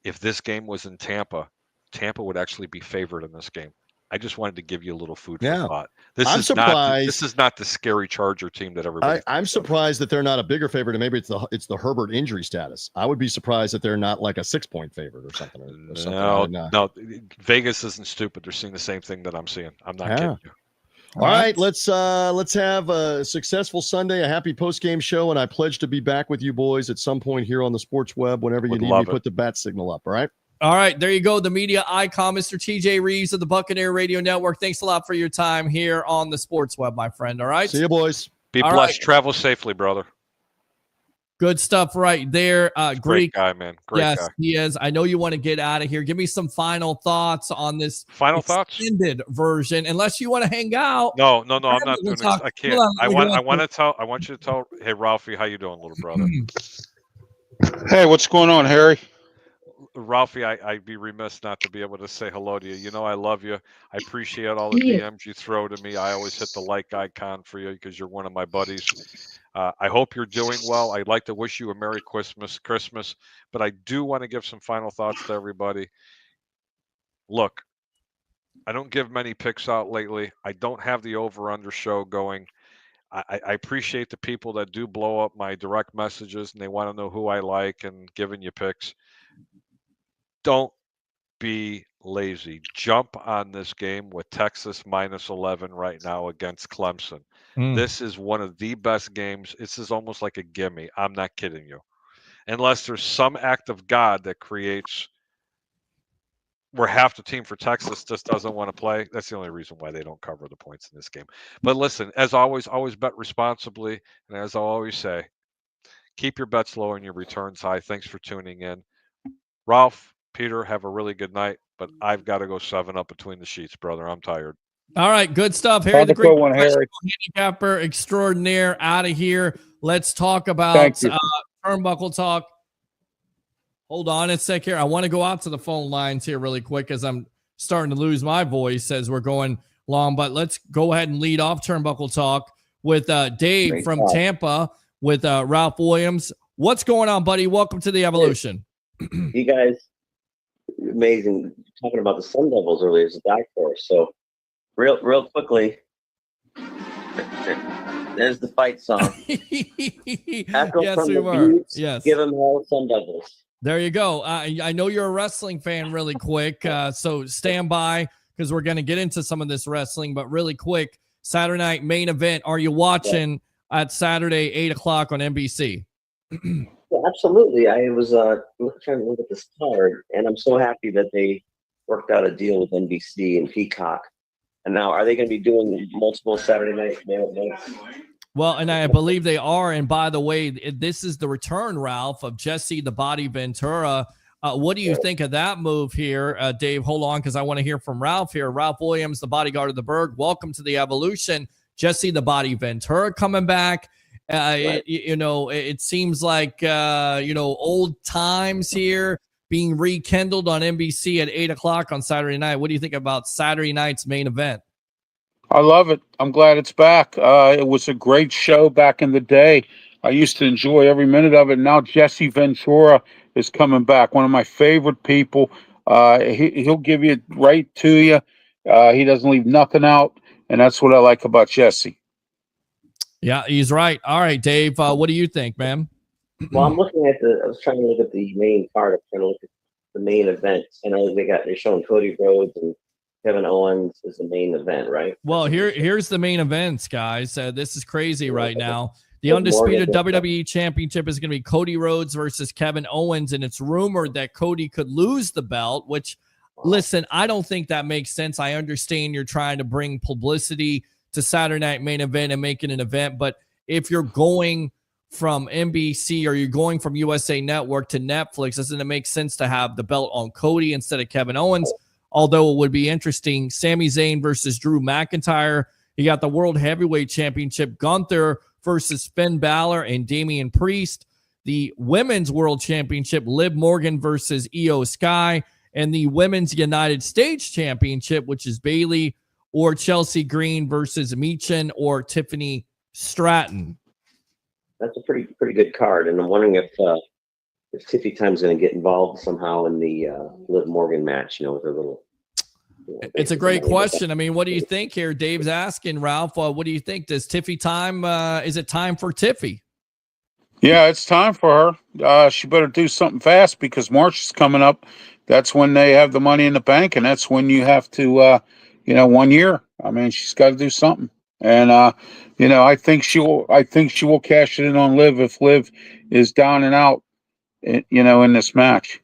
if this game was in Tampa, Tampa would actually be favored in this game. I just wanted to give you a little food for thought. I'm surprised. This is not the scary Charger team that everybody. I'm surprised that they're not a bigger favorite, and maybe it's the Herbert injury status. I would be surprised that they're not like a 6-point favorite or something. Or something. No, Vegas isn't stupid. They're seeing the same thing that I'm seeing. I'm not kidding you. All right, let's have a successful Sunday, a happy post-game show, and I pledge to be back with you boys at some point here on the Sports Web whenever you need me. Put the bat signal up, all right? All right, there you go. The media icon, Mr. TJ Rives of the Buccaneer Radio Network. Thanks a lot for your time here on the Sports Web, my friend. All right? See you, boys. Be blessed. Right. Travel safely, brother. Good stuff right there. Great guy, man. Great guy. He is. I know you want to get out of here. Give me some final thoughts on this extended version, unless you want to hang out. No, I'm not doing this. I can't. I want you to tell, hey, Ralphie, how you doing, little brother? Hey, what's going on, Harry? Ralphie, I'd be remiss not to be able to say hello to you. You know I love you. I appreciate all the DMs you throw to me. I always hit the like icon for you because you're one of my buddies. I hope you're doing well. I'd like to wish you a Merry Christmas, but I do want to give some final thoughts to everybody. Look, I don't give many picks out lately. I don't have the over-under show going. I appreciate the people that do blow up my direct messages and they want to know who I like and giving you picks. Don't be lazy. Jump on this game with Texas -11 right now against Clemson. This is one of the best games. This is almost like a gimme. I'm not kidding you. Unless there's some act of God that creates where half the team for Texas just doesn't want to play. That's the only reason why they don't cover the points in this game. But listen, as always bet responsibly. And as I always say, keep your bets low and your returns high. Thanks for tuning in. Ralph, Peter, have a really good night, but I've got to go 7 up between the sheets, brother. I'm tired. All right, good stuff. Harry, the great handicapper extraordinaire, out of here. Let's talk about Turnbuckle talk. Hold on a sec here. I want to go out to the phone lines here really quick as I'm starting to lose my voice as we're going long, but let's go ahead and lead off Turnbuckle talk with Dave from Tampa with Ralph Williams. What's going on, buddy? Welcome to the Evolution. You guys, amazing. Talking about the Sun Devils earlier as a dark horse. So real quickly, There's the fight song. Echo Yes, from we the were. Buttes, Yes. Give him hell, Turnbuckle. There you go. I know you're a wrestling fan really quick. So stand by because we're going to get into some of this wrestling. But really quick, Saturday night main event. Are you watching at Saturday, 8 o'clock on NBC? Yeah, absolutely. I was trying to look at this card, and I'm so happy that they worked out a deal with NBC and Peacock. And now, are they going to be doing multiple Saturday night main events? Well, and I believe they are. And by the way, this is the return, Ralph, of Jesse the Body Ventura. What do you think of that move here, Dave? Hold on, because I want to hear from Ralph here. Ralph Williams, the bodyguard of the Berg. Welcome to the Evolution. Jesse the Body Ventura coming back. It seems like old times here being rekindled on NBC at 8 o'clock on Saturday night. What do you think about Saturday night's main event? I love it. I'm glad it's back. It was a great show back in the day. I used to enjoy every minute of it. Now Jesse Ventura is coming back. One of my favorite people. He'll give you right to you. He doesn't leave nothing out, and that's what I like about Jesse. Yeah, he's right. All right, Dave. What do you think, man? Well, I was trying to look at the main card. I'm trying to look at the main events. I know they're showing Cody Rhodes and Kevin Owens is the main event, right? Well, here's the main events, guys. This is crazy right now. The undisputed WWE Championship is going to be Cody Rhodes versus Kevin Owens, and it's rumored that Cody could lose the belt, which, listen, I don't think that makes sense. I understand you're trying to bring publicity to Saturday Night Main Event and make it an event, but if you're going from NBC or you're going from USA Network to Netflix, doesn't it make sense to have the belt on Cody instead of Kevin Owens? Although it would be interesting, Sami Zayn versus Drew McIntyre. You got the World Heavyweight Championship, Gunther versus Finn Balor and Damian Priest. The Women's World Championship, Liv Morgan versus Io Sky. And the Women's United States Championship, which is Bayley or Chelsea Green versus Michin or Tiffany Stratton. That's a pretty good card. And I'm wondering if Tiffy Time's going to get involved somehow in the Liv Morgan match, with her little. It's a great question. I mean, what do you think here? Dave's asking, Ralph, what do you think? Does Tiffy Time, is it time for Tiffy? Yeah, it's time for her. She better do something fast because March is coming up. That's when they have the Money in the Bank, and that's when you have to, 1 year. I mean, she's got to do something. And I think she will cash it in on Liv if Liv is down and out, in this match.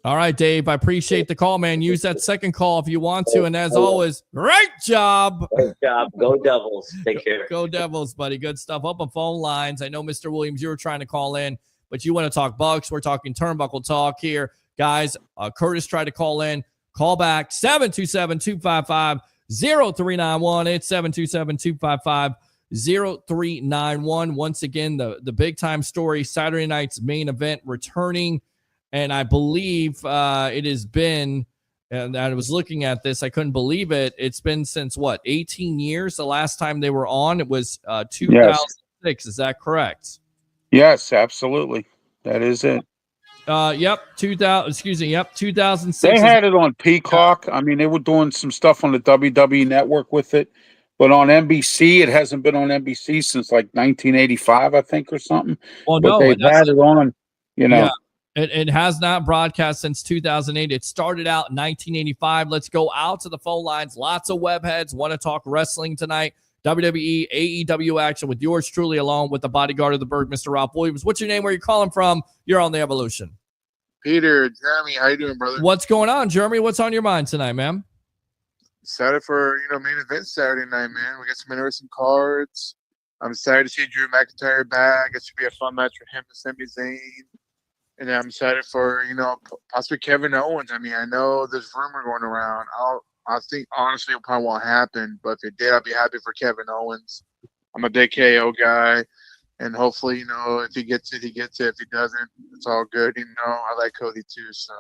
All right, Dave, I appreciate the call, man. Use that second call if you want to. And as always, great job. Great job. Go Devils. Take care. Go Devils, buddy. Good stuff. Up on phone lines. I know, Mr. Williams, you were trying to call in, but you want to talk Bucks. We're talking Turnbuckle talk here. Guys, Curtis tried to call in. Call back 727-255-0391. It's 727-255-0391. Once again, the big time story, Saturday night's main event returning. And I believe it has been, and I was looking at this, I couldn't believe it. It's been since 18 years? The last time they were on, it was 2006. Yes. Is that correct? Yes, absolutely. That is it. Yep, 2006. They had it on Peacock. I mean, they were doing some stuff on the WWE Network with it, but on NBC, it hasn't been on NBC since like 1985, I think, or something. Well, but they've had it on, Yeah. It has not broadcast since 2008. It started out in 1985. Let's go out to the phone lines. Lots of web heads want to talk wrestling tonight. WWE, AEW action with yours truly, along with the bodyguard of the Berg, Mr. Ralph Williams. What's your name? Where you calling from? You're on the Evolution. Peter, Jeremy, how you doing, brother? What's going on, Jeremy? What's on your mind tonight, man? Excited for main event Saturday night, man. We got some interesting cards. I'm excited to see Drew McIntyre back. It should be a fun match for him and Sami Zayn. And I'm excited for, possibly Kevin Owens. I mean, I know there's rumor going around. I think, honestly, it probably won't happen. But if it did, I'd be happy for Kevin Owens. I'm a big KO guy. And hopefully, if he gets it, he gets it. If he doesn't, it's all good. I like Cody too. So,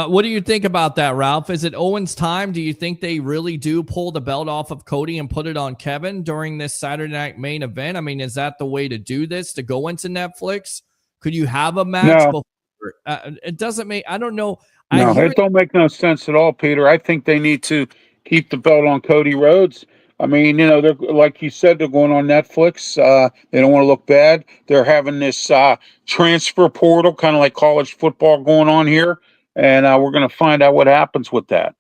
what do you think about that, Ralph? Is it Owens' time? Do you think they really do pull the belt off of Cody and put it on Kevin during this Saturday night main event? I mean, is that the way to do this, to go into Netflix? Could you have a match before? It doesn't make – I don't know. No, it don't make no sense at all, Peter. I think they need to keep the belt on Cody Rhodes. I mean, they're like you said, they're going on Netflix. They don't want to look bad. They're having this transfer portal, kind of like college football, going on here, and we're going to find out what happens with that.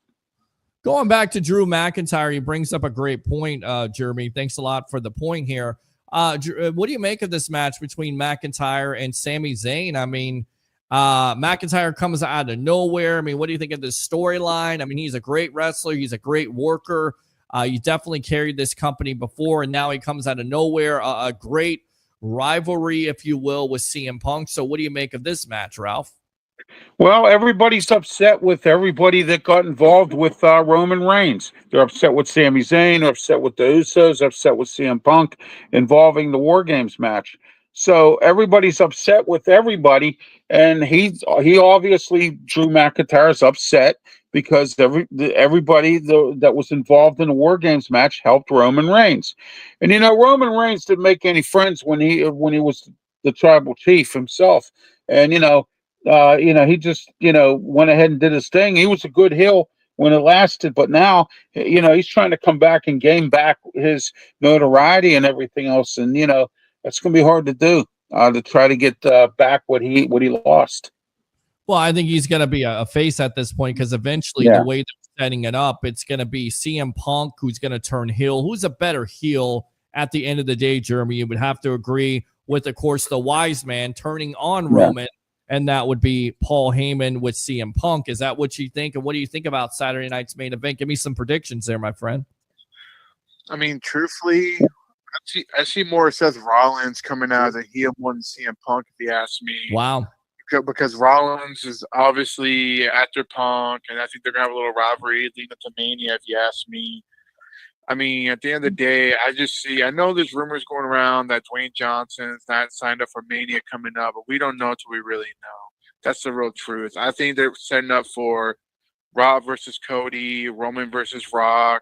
Going back to Drew McIntyre, he brings up a great point, Jeremy. Thanks a lot for the point here. What do you make of this match between McIntyre and Sami Zayn? I mean, McIntyre comes out of nowhere. I mean, what do you think of this storyline? I mean, he's a great wrestler. He's a great worker. He definitely carried this company before, and now he comes out of nowhere. A great rivalry, if you will, with CM Punk. So what do you make of this match, Ralph? Well, everybody's upset with everybody that got involved with Roman Reigns. They're upset with Sami Zayn. They're upset with the Usos. They're upset with CM Punk involving the War Games match. So everybody's upset with everybody, and he obviously, Drew McIntyre's upset because everybody that was involved in the War Games match helped Roman Reigns. And Roman Reigns didn't make any friends when he was the tribal chief himself. And he just went ahead and did his thing. He was a good heel when it lasted, but now he's trying to come back and gain back his notoriety and everything else. And that's going to be hard to do, to try to get back what he lost. Well, I think he's going to be a face at this point because eventually the way they're setting it up, it's going to be CM Punk who's going to turn heel. Who's a better heel at the end of the day, Jeremy? You would have to agree with, of course, the wise man turning on Roman, and that would be Paul Heyman with CM Punk. Is that what you think? And what do you think about Saturday night's main event? Give me some predictions there, my friend. I mean, truthfully, I see more Seth Rollins coming out as a heel more than CM Punk, if you ask me. Wow. Because Rollins is obviously after Punk, and I think they're going to have a little rivalry leading up to Mania, if you ask me. I mean, at the end of the day, I know there's rumors going around that Dwayne Johnson's not signed up for Mania coming up, but we don't know until we really know. That's the real truth. I think they're setting up for Rock versus Cody, Roman versus Rock.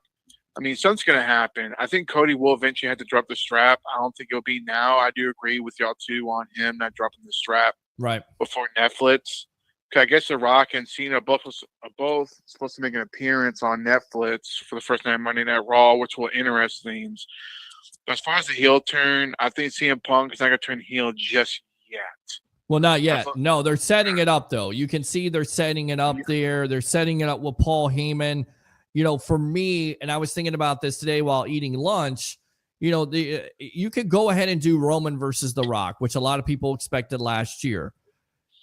I mean, something's going to happen. I think Cody will eventually have to drop the strap. I don't think it'll be now. I do agree with y'all, too, on him not dropping the strap before Netflix. Because I guess The Rock and Cena are both supposed to make an appearance on Netflix for the first night of Monday Night Raw, which will interest things. But as far as the heel turn, I think CM Punk is not going to turn heel just yet. Well, not yet. No, they're setting it up, though. You can see they're setting it up there. They're setting it up with Paul Heyman. For me, and I was thinking about this today while eating lunch, you could go ahead and do Roman versus The Rock, which a lot of people expected last year.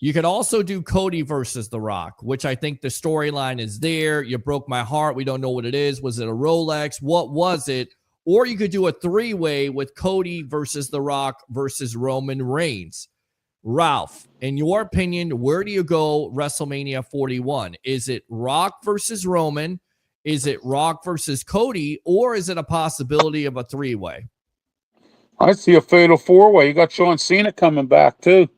You could also do Cody versus The Rock, which I think the storyline is there. You broke my heart. We don't know what it is. Was it a Rolex? What was it? Or you could do a three-way with Cody versus The Rock versus Roman Reigns. Ralph, in your opinion, where do you go WrestleMania 41? Is it Rock versus Roman? Is it Rock versus Cody? Or is it a possibility of a three-way? I see a fatal four-way. You got John Cena coming back, too.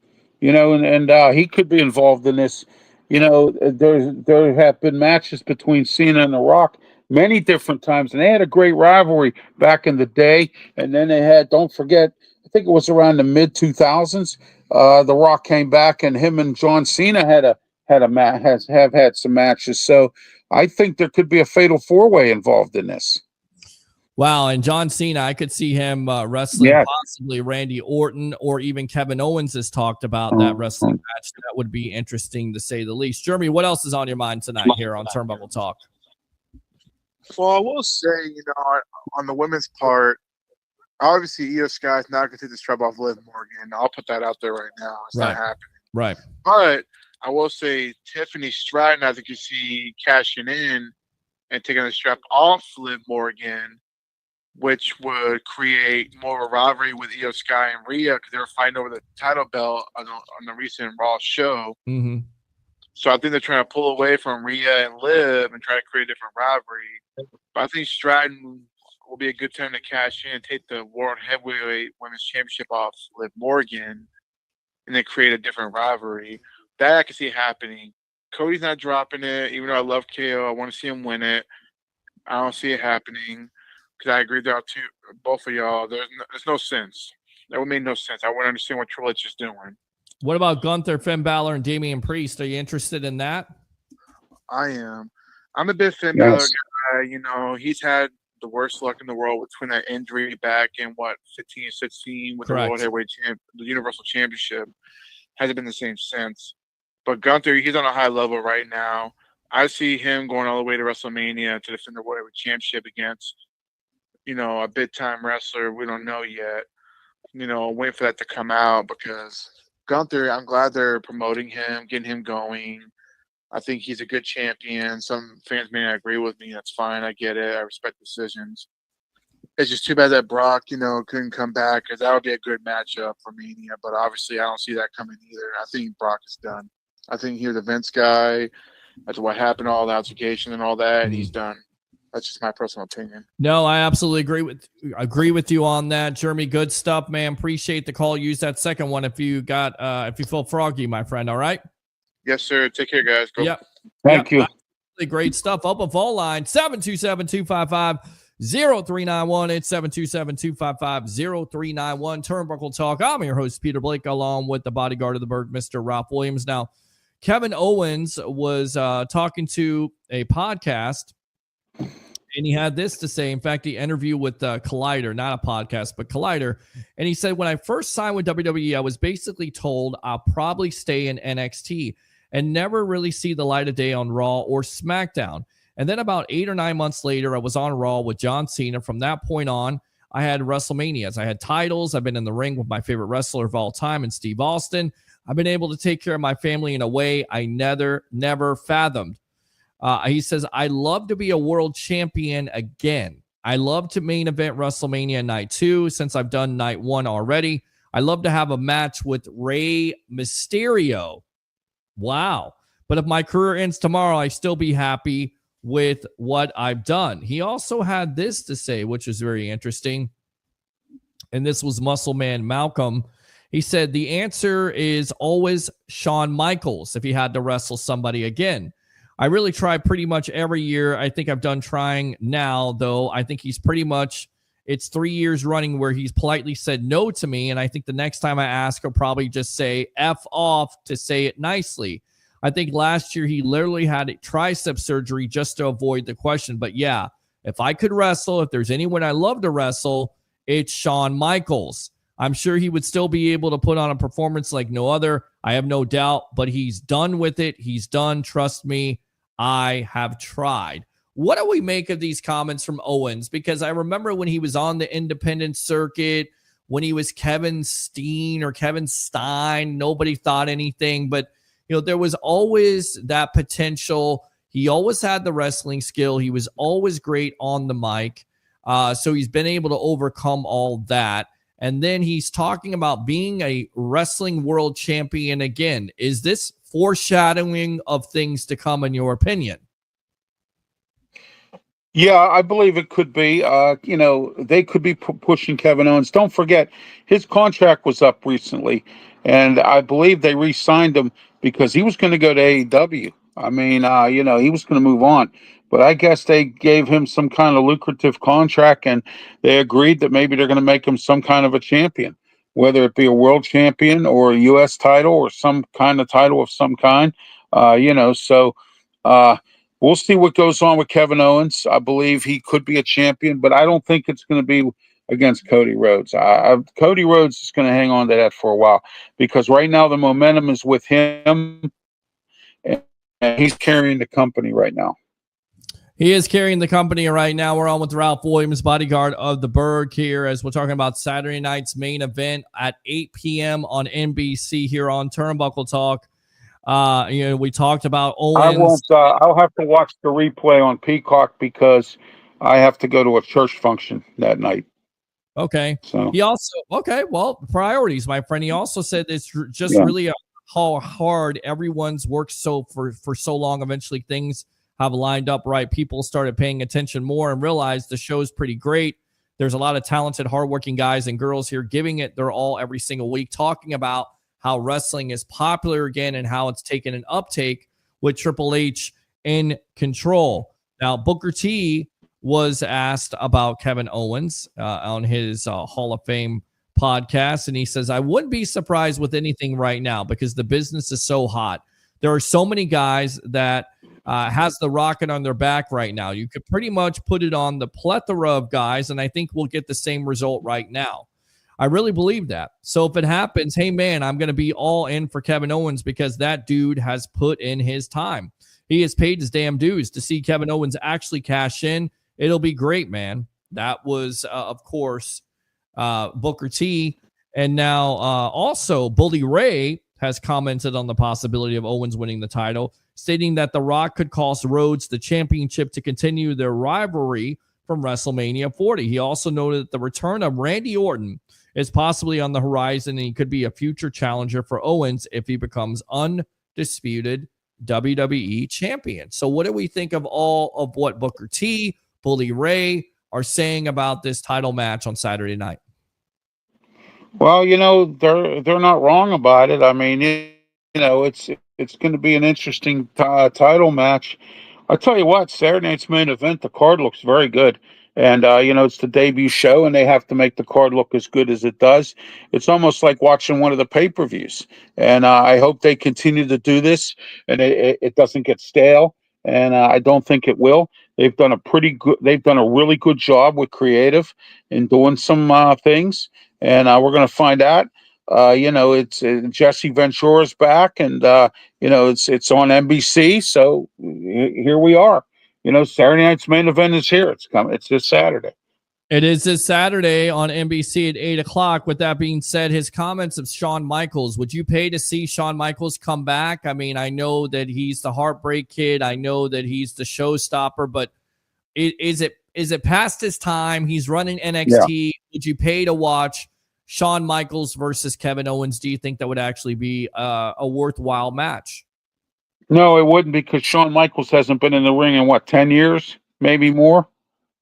And he could be involved in this. There have been matches between Cena and The Rock many different times, and they had a great rivalry back in the day. And then they had, don't forget, I think it was around the mid-2000s, The Rock came back, and him and John Cena have had some matches. So I think there could be a fatal four-way involved in this. Wow, and John Cena, I could see him wrestling possibly Randy Orton, or even Kevin Owens has talked about that wrestling match. That would be interesting, to say the least. Jeremy, what else is on your mind tonight here on Turnbuckle Talk? Well, I will say, on the women's part, obviously Io Sky's not going to take this trouble off Liv Morgan. I'll put that out there right now. It's not happening. Right. But I will say Tiffany Stratton, I think you see cashing in and taking the strap off Liv Morgan, which would create more of a rivalry with Io Sky and Rhea, because they were fighting over the title belt on the recent Raw show. Mm-hmm. So I think they're trying to pull away from Rhea and Liv and try to create a different rivalry. But I think Stratton will be a good time to cash in, take the World Heavyweight Women's Championship off Liv Morgan, and then create a different rivalry. That I can see happening. Cody's not dropping it, even though I love KO. I want to see him win it. I don't see it happening. Because I agree with both of y'all. There's no sense. That would make no sense. I wouldn't understand what Triple H is doing. What about Gunther, Finn Balor, and Damian Priest? Are you interested in that? I am. I'm a big Finn Balor guy. He's had the worst luck in the world between that injury back in 15, 16 with Correct. the World Heavyweight the Universal Championship. Hasn't been the same since. But Gunther, he's on a high level right now. I see him going all the way to WrestleMania to defend the World Heavyweight Championship against, a big time wrestler. We don't know yet. Wait for that to come out because Gunther, I'm glad they're promoting him, getting him going. I think he's a good champion. Some fans may not agree with me. That's fine. I get it. I respect decisions. It's just too bad that Brock, couldn't come back because that would be a good matchup for Mania. But obviously, I don't see that coming either. I think Brock is done. I think he's the Vince guy. That's what happened, all the altercation and all that. And he's done. That's just my personal opinion. No, I absolutely agree with you on that, Jeremy. Good stuff, man. Appreciate the call. Use that second one if you feel froggy, my friend. All right. Yes, sir. Take care, guys. Go. Yep. Thank you. Absolutely great stuff. Open phone line 727-255-0391. It's 727-255-0391. Turnbuckle Talk. I'm your host, Peter Blake, along with the bodyguard of the Berg, Mr. Ralph Williams. Now, Kevin Owens was talking to a podcast, and he had this to say. In fact, he interviewed with Collider, not a podcast, but Collider. And he said, when I first signed with WWE, I was basically told I'll probably stay in NXT and never really see the light of day on Raw or SmackDown. And then about 8 or 9 months later, I was on Raw with John Cena. From that point on, I had WrestleManias. I had titles. I've been in the ring with my favorite wrestler of all time, and Steve Austin. I've been able to take care of my family in a way I never fathomed. He says, I love to be a world champion again. I love to main event WrestleMania Night 2 since I've done Night 1 already. I love to have a match with Rey Mysterio. Wow. But if my career ends tomorrow, I still be happy with what I've done. He also had this to say, which is very interesting. And this was Muscle Man Malcolm. He said, the answer is always Shawn Michaels if he had to wrestle somebody again. I really try pretty much every year. I think I've done trying now, though. I think it's 3 years running where he's politely said no to me. And I think the next time I ask, he'll probably just say F off to say it nicely. I think last year he literally had tricep surgery just to avoid the question. But yeah, if I could wrestle, if there's anyone I love to wrestle, it's Shawn Michaels. I'm sure he would still be able to put on a performance like no other. I have no doubt, but he's done with it. He's done. Trust me, I have tried. What do we make of these comments from Owens? Because I remember when he was on the independent circuit, when he was Kevin Steen or Kevin Stein, nobody thought anything, but there was always that potential. He always had the wrestling skill. He was always great on the mic. So he's been able to overcome all that. And then he's talking about being a wrestling world champion again. Is this foreshadowing of things to come, in your opinion? Yeah, I believe it could be. They could be pushing Kevin Owens. Don't forget, his contract was up recently, and I believe they re-signed him because he was going to go to AEW. I mean, he was going to move on. But I guess they gave him some kind of lucrative contract, and they agreed that maybe they're going to make him some kind of a champion, whether it be a world champion or a U.S. title or some kind of title of some kind. We'll see what goes on with Kevin Owens. I believe he could be a champion, but I don't think it's going to be against Cody Rhodes. Cody Rhodes is going to hang on to that for a while because right now the momentum is with him, and he's carrying the company right now. He is carrying the company right now. We're on with Ralph Williams, bodyguard of the Berg, here as we're talking about Saturday night's main event at 8 p.m. on NBC here on Turnbuckle Talk. We talked about Owens. I'll have to watch the replay on Peacock because I have to go to a church function that night. Okay. So he also, priorities, my friend. He also said it's just really how hard everyone's worked for so long. Eventually things have lined up right. People started paying attention more and realized the show's pretty great. There's a lot of talented, hardworking guys and girls here giving it their all every single week, talking about how wrestling is popular again and how it's taken an uptake with Triple H in control. Now, Booker T was asked about Kevin Owens on his Hall of Fame podcast, and he says, I wouldn't be surprised with anything right now because the business is so hot. There are so many guys that has the rocket on their back right now. You could pretty much put it on the plethora of guys, and I think we'll get the same result right now. I really believe that. So if it happens, hey, man, I'm going to be all in for Kevin Owens because that dude has put in his time. He has paid his damn dues to see Kevin Owens actually cash in. It'll be great, man. That was, of course, Booker T. And now also Bully Ray has commented on the possibility of Owens winning the title, stating that The Rock could cost Rhodes the championship to continue their rivalry from WrestleMania 40. He also noted that the return of Randy Orton is possibly on the horizon, and he could be a future challenger for Owens if he becomes undisputed WWE champion. So what do we think of all of what Booker T, Bully Ray are saying about this title match on Saturday night? Well, they're not wrong about it. I mean, it's going to be an interesting title match. I tell you what, Saturday night's main event, the card looks very good. And, it's the debut show, and they have to make the card look as good as it does. It's almost like watching one of the pay-per-views. And I hope they continue to do this, and it doesn't get stale. And I don't think it will. They've done a really good job with creative in doing some things. And we're going to find out. It's Jesse Ventura's back, and it's on NBC. So here we are. Saturday night's main event is here. It's coming. It's this Saturday. It is this Saturday on NBC at 8:00. With that being said, his comments of Shawn Michaels. Would you pay to see Shawn Michaels come back? I mean, I know that he's the Heartbreak Kid. I know that he's the showstopper, but is it past his time? He's running NXT. Yeah. Would you pay to watch Shawn Michaels versus Kevin Owens? Do you think that would actually be a worthwhile match? No, it wouldn't, because Shawn Michaels hasn't been in the ring in 10 years, maybe more.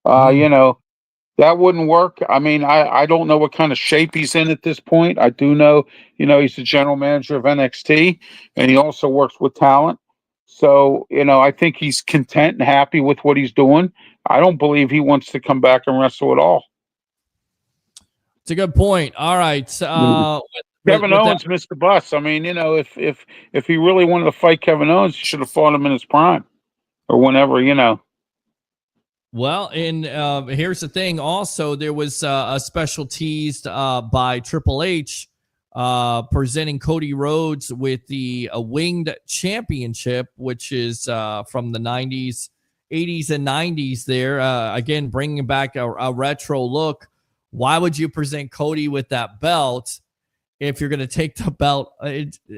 That wouldn't work. I mean, I don't know what kind of shape he's in at this point. I do know, he's the general manager of NXT, and he also works with talent. So, I think he's content and happy with what he's doing. I don't believe he wants to come back and wrestle at all. It's a good point. All right. Kevin Owens missed the bus. I mean, if he really wanted to fight Kevin Owens, he should have fought him in his prime or whenever, Well, and here's the thing. Also, there was a special teased by Triple H presenting Cody Rhodes with the Winged Championship, which is from the 90s, 80s, and 90s there. Again, bringing back a retro look. Why would you present Cody with that belt if you're going to take the belt?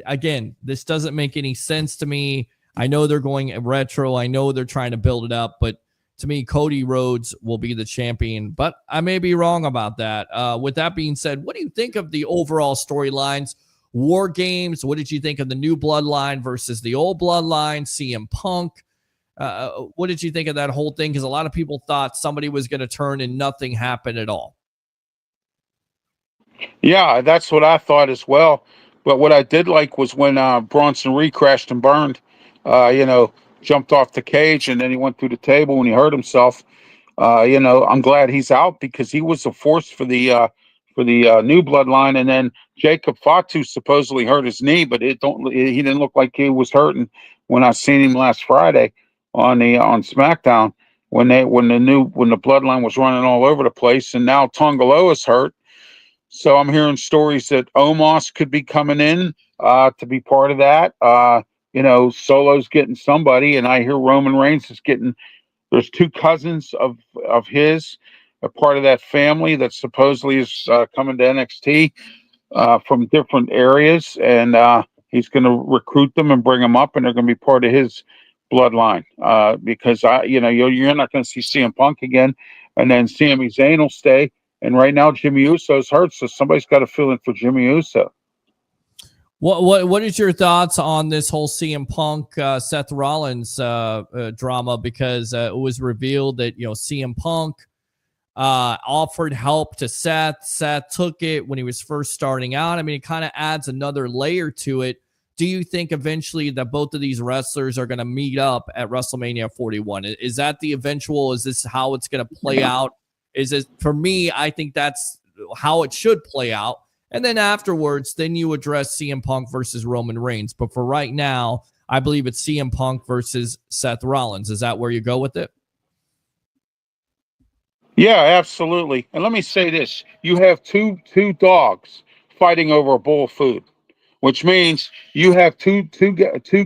Again, this doesn't make any sense to me. I know they're going retro. I know they're trying to build it up, but to me, Cody Rhodes will be the champion, but I may be wrong about that. With that being said, what do you think of the overall storylines? War Games, what did you think of the new bloodline versus the old bloodline? CM Punk, what did you think of that whole thing? Because a lot of people thought somebody was going to turn and nothing happened at all. Yeah, that's what I thought as well. But what I did like was when Bronson Reed crashed and burned, jumped off the cage, and then he went through the table and he hurt himself. I'm glad he's out, because he was a force for the new bloodline. And then Jacob Fatu supposedly hurt his knee, but he didn't look like he was hurting when I seen him last Friday on SmackDown when the bloodline was running all over the place. And now Tongaloa's hurt. So I'm hearing stories that Omos could be coming in to be part of that. Solo's getting somebody, and I hear Roman Reigns is getting. There's two cousins of his, a part of that family that supposedly is coming to NXT from different areas, and he's going to recruit them and bring them up, and they're going to be part of his bloodline. Because you're not going to see CM Punk again, and then Sami Zayn will stay. And right now, Jimmy Uso's hurt, so somebody's got to fill in for Jimmy Uso. What is your thoughts on this whole CM Punk Seth Rollins drama? Because it was revealed that CM Punk offered help to Seth. Seth took it when he was first starting out. I mean, it kind of adds another layer to it. Do you think eventually that both of these wrestlers are going to meet up at WrestleMania 41? Is that the eventual? Is this how it's going to play out? Is it, for me, I think that's how it should play out. And then afterwards, then you address CM Punk versus Roman Reigns. But for right now, I believe it's CM Punk versus Seth Rollins. Is that where you go with it? Yeah, absolutely. And let me say this: you have two dogs fighting over a bowl of food, which means you have two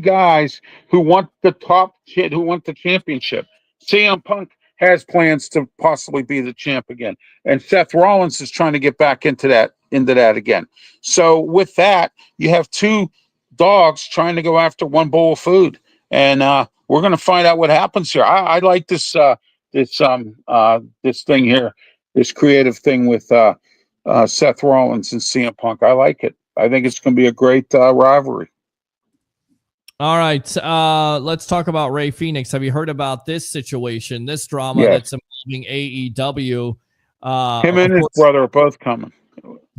guys who want who want the championship. CM Punk has plans to possibly be the champ again, and Seth Rollins is trying to get back into that again. So with that, you have two dogs trying to go after one bowl of food, and we're going to find out what happens here. I like this this thing here, this creative thing with Seth Rollins and CM Punk. I like it. I think it's going to be a great rivalry. All right, let's talk about Rey Fenix. Have you heard about this situation, this drama Yes. that's involving AEW? Him and his brother are both coming.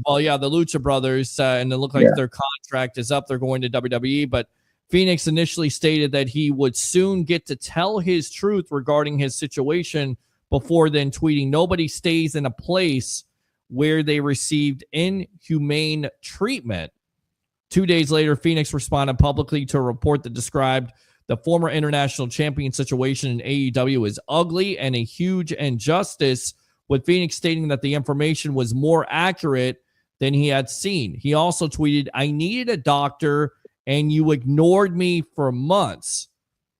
Well, yeah, the Lucha Brothers, and it looked like their contract is up. They're going to WWE, but Phoenix initially stated that he would soon get to tell his truth regarding his situation before then tweeting, "Nobody stays in a place where they received inhumane treatment." 2 days later, Phoenix responded publicly to a report that described the former international champion situation in AEW as ugly and a huge injustice, with Phoenix stating that the information was more accurate than he had seen. He also tweeted, "I needed a doctor and you ignored me for months."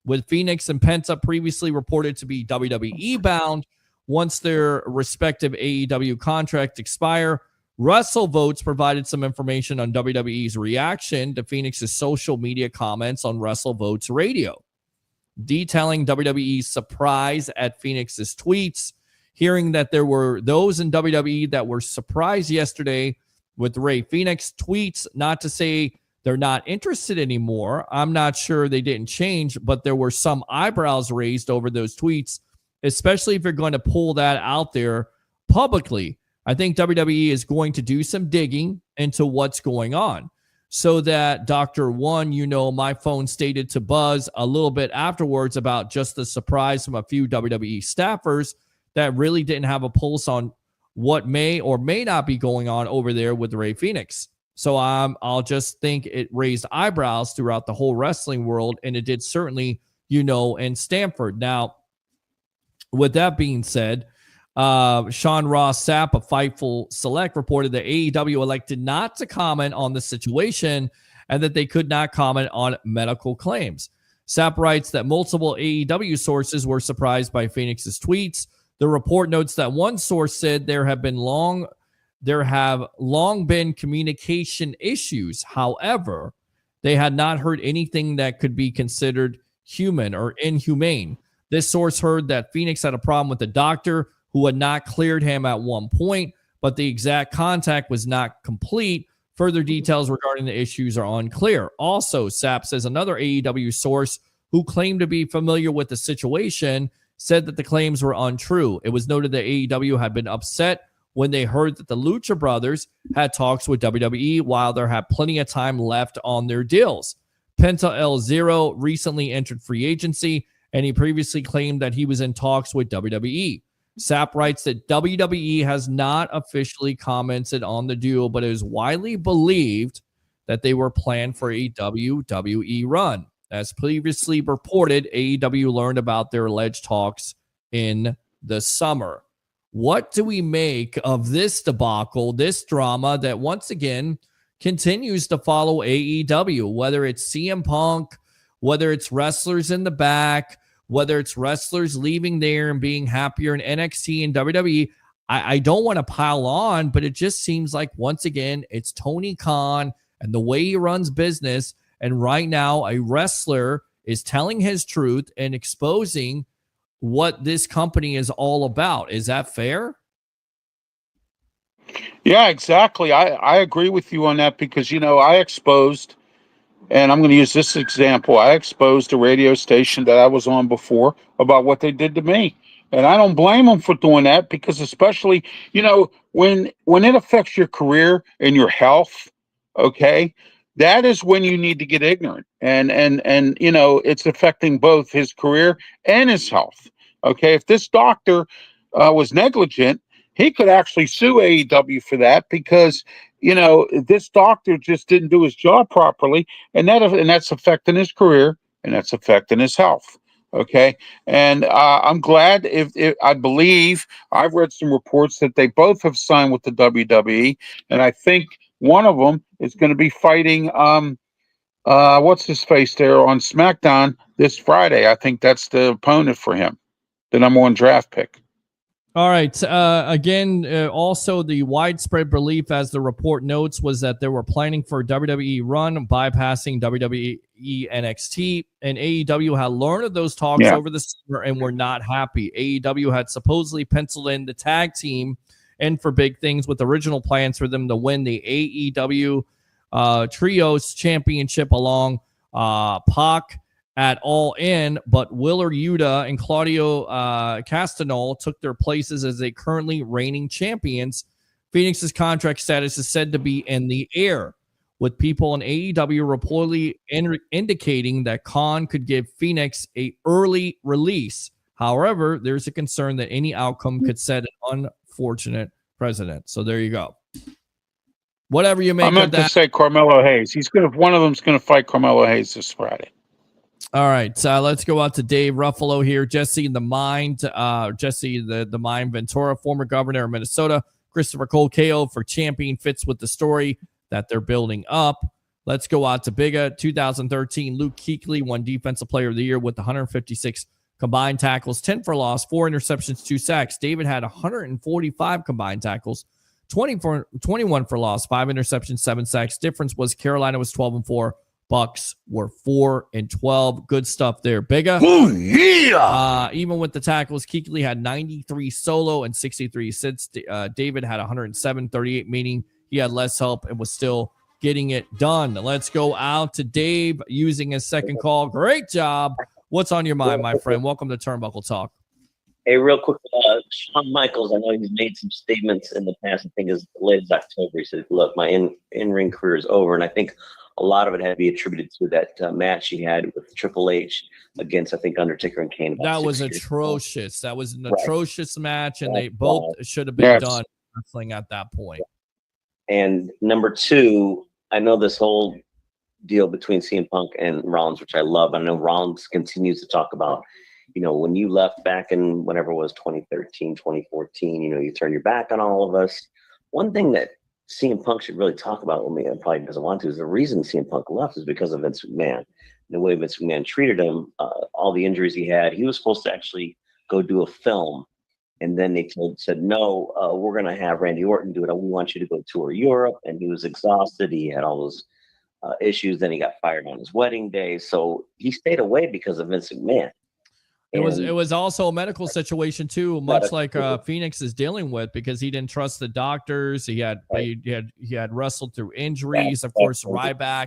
With Phoenix and Penta previously reported to be WWE bound once their respective AEW contracts expire, WrestleVotes provided some information on WWE's reaction to Phoenix's social media comments on WrestleVotes Radio, detailing WWE's surprise at Phoenix's tweets, hearing that there were those in WWE that were surprised yesterday with Rey Fenix tweets, not to say they're not interested anymore. I'm not sure they didn't change, but there were some eyebrows raised over those tweets, especially if you're going to pull that out there publicly. I think WWE is going to do some digging into what's going on so that Dr. One, my phone stated to buzz a little bit afterwards about just the surprise from a few WWE staffers that really didn't have a pulse on what may or may not be going on over there with Rey Fenix. So I'll just think it raised eyebrows throughout the whole wrestling world, and it did certainly, in Stamford. Now, with that being said, Sean Ross Sapp of Fightful Select reported that AEW elected not to comment on the situation and that they could not comment on medical claims. Sapp writes that multiple AEW sources were surprised by Phoenix's tweets. The report notes that one source said there have long been communication issues. However, they had not heard anything that could be considered human or inhumane. This source heard that Phoenix had a problem with the doctor who had not cleared him at one point, but the exact contact was not complete. Further details regarding the issues are unclear. Also, Sapp says another AEW source who claimed to be familiar with the situation said that the claims were untrue. It was noted that AEW had been upset when they heard that the Lucha Brothers had talks with WWE while there had plenty of time left on their deals. Penta El Zero recently entered free agency, and he previously claimed that he was in talks with WWE. Sapp writes that WWE has not officially commented on the deal, but it is widely believed that they were planned for a WWE run. As previously reported, AEW learned about their alleged talks in the summer. What do we make of this debacle, this drama that once again continues to follow AEW, whether it's CM Punk, whether it's wrestlers in the back, whether it's wrestlers leaving there and being happier in NXT and WWE? I don't want to pile on, but it just seems like once again, it's Tony Khan and the way he runs business. And right now, a wrestler is telling his truth and exposing what this company is all about. Is that fair? Yeah, exactly. I agree with you on that because, I exposed, and I'm going to use this example. I exposed a radio station that I was on before about what they did to me. And I don't blame them for doing that because especially, when it affects your career and your health, okay, that is when you need to get ignorant. And it's affecting both his career and his health. Okay, if this doctor was negligent, he could actually sue AEW for that because this doctor just didn't do his job properly, and that's affecting his career, and that's affecting his health. Okay, and I'm glad if I believe I've read some reports that they both have signed with the WWE, and I think one of them is going to be fighting what's his face there on SmackDown this Friday. I think that's the opponent for him, the number 1 draft pick. All right. Again, also the widespread belief, as the report notes, was that they were planning for a WWE run, bypassing WWE NXT, and AEW had learned of those talks over the summer and were not happy. AEW had supposedly penciled in the tag team and for big things, with original plans for them to win the AEW Trios Championship along Pac at All In, but Willer Yuta and Claudio Castagnoli took their places as they currently reigning champions. Phoenix's contract status is said to be in the air, with people in AEW reportedly indicating that Khan could give Phoenix a early release. However, there's a concern that any outcome could set an unfortunate precedent. So there you go. Whatever you make I meant of that. to say Carmelo Hayes. One of them's going to fight Carmelo Hayes this Friday. All right, let's go out to Dave Ruffalo here. Jesse the Mind Ventura, former governor of Minnesota. Christopher Cole KO for champion fits with the story that they're building up. Let's go out to Bigga. 2013, Luke Kuechly won Defensive Player of the Year with 156 combined tackles, 10 for loss, 4 interceptions, 2 sacks. David had 145 combined tackles, 21 for loss, 5 interceptions, 7 sacks. Difference was Carolina was 12-4. Bucks were 4-12. Good stuff there. Bigga. Oh, yeah. Even with the tackles, Kuechly had 93 solo and 63 assists. David had 107, 38, meaning he had less help and was still getting it done. Let's go out to Dave using his second call. Great job. What's on your mind, my friend? Welcome to Turnbuckle Talk. Hey, real quick, Shawn Michaels, I know he's made some statements in the past. I think as late as October, he said, look, my in-ring career is over. And I think a lot of it had to be attributed to that match he had with Triple H against, I think, Undertaker and Kane. That was atrocious. That was an atrocious match, and they both should have been done wrestling at that point. And number 2, I know this whole deal between CM Punk and Rollins, which I love. I know Rollins continues to talk about, when you left back in whenever it was 2013, 2014, you turned your back on all of us. One thing that CM Punk should really talk about with me, and probably doesn't want to, is the reason CM Punk left is because of Vince McMahon. The way Vince McMahon treated him, all the injuries he had. He was supposed to actually go do a film, and then they said, no, we're going to have Randy Orton do it. We want you to go tour Europe. And he was exhausted. He had all those issues. Then he got fired on his wedding day. So he stayed away because of Vince McMahon. It was also a medical situation too, much like Phoenix is dealing with, because he didn't trust the doctors. He had wrestled through injuries. Of course, Ryback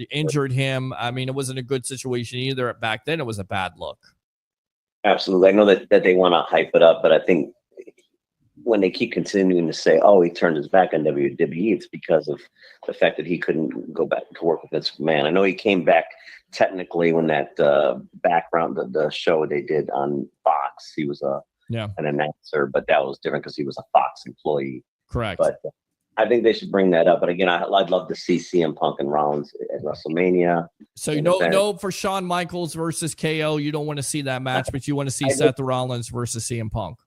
injured him. I mean, it wasn't a good situation either. Back then, it was a bad look. Absolutely, I know that they want to hype it up, but I think when they keep continuing to say, "Oh, he turned his back on WWE," it's because of the fact that he couldn't go back to work with Vince McMahon. I know he came back technically when that background, the show they did on Fox, he was an announcer, but that was different because he was a Fox employee. Correct. But I think they should bring that up. But again, I'd love to see CM Punk and Rollins at WrestleMania. So no, for Shawn Michaels versus KO, you don't want to see that match, but you want to see Seth Rollins versus CM Punk.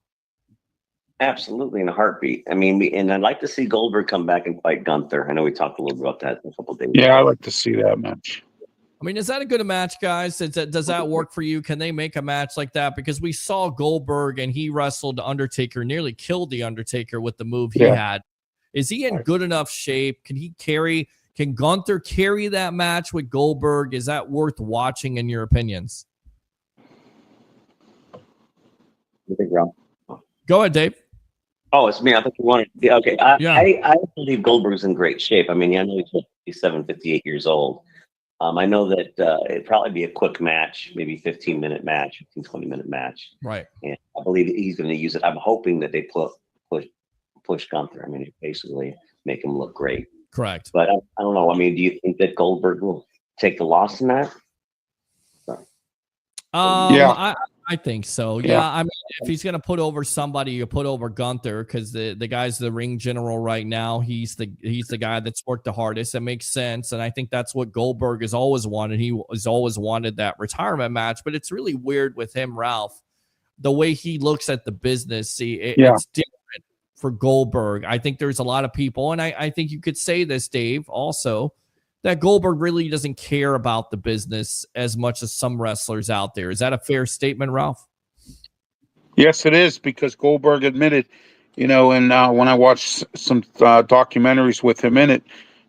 Absolutely, in a heartbeat. I mean, and I'd like to see Goldberg come back and fight Gunther. I know we talked a little bit about that a couple of days ago. Yeah, I'd like to see that match. I mean, is that a good match, guys? Does that work for you? Can they make a match like that? Because we saw Goldberg and he wrestled the Undertaker, nearly killed the Undertaker with the move he had. Is he in good enough shape? Can Gunther carry that match with Goldberg? Is that worth watching in your opinions? You think, Rob? Go ahead, Dave. Oh, it's me. I think you wanted. Yeah, okay. I believe Goldberg's in great shape. I mean, I know he's 57, 58 years old. I know that it'd probably be a quick match, maybe 15-minute match, 15, 20-minute match. Right. And I believe he's going to use it. I'm hoping that they push Gunther. I mean, basically make him look great. Correct. But I don't know. I mean, do you think that Goldberg will take the loss in that? I think so. Yeah. Yeah. I mean, if he's going to put over somebody, you put over Gunther because the guy's the ring general right now. He's the guy that's worked the hardest. It makes sense. And I think that's what Goldberg has always wanted. He has always wanted that retirement match. But it's really weird with him, Ralph, the way he looks at the business. See, it's different for Goldberg. I think there's a lot of people, and I think you could say this, Dave, also, that Goldberg really doesn't care about the business as much as some wrestlers out there. Is that a fair statement, Ralph? Yes, it is, because Goldberg admitted, and when I watched some documentaries with him in it,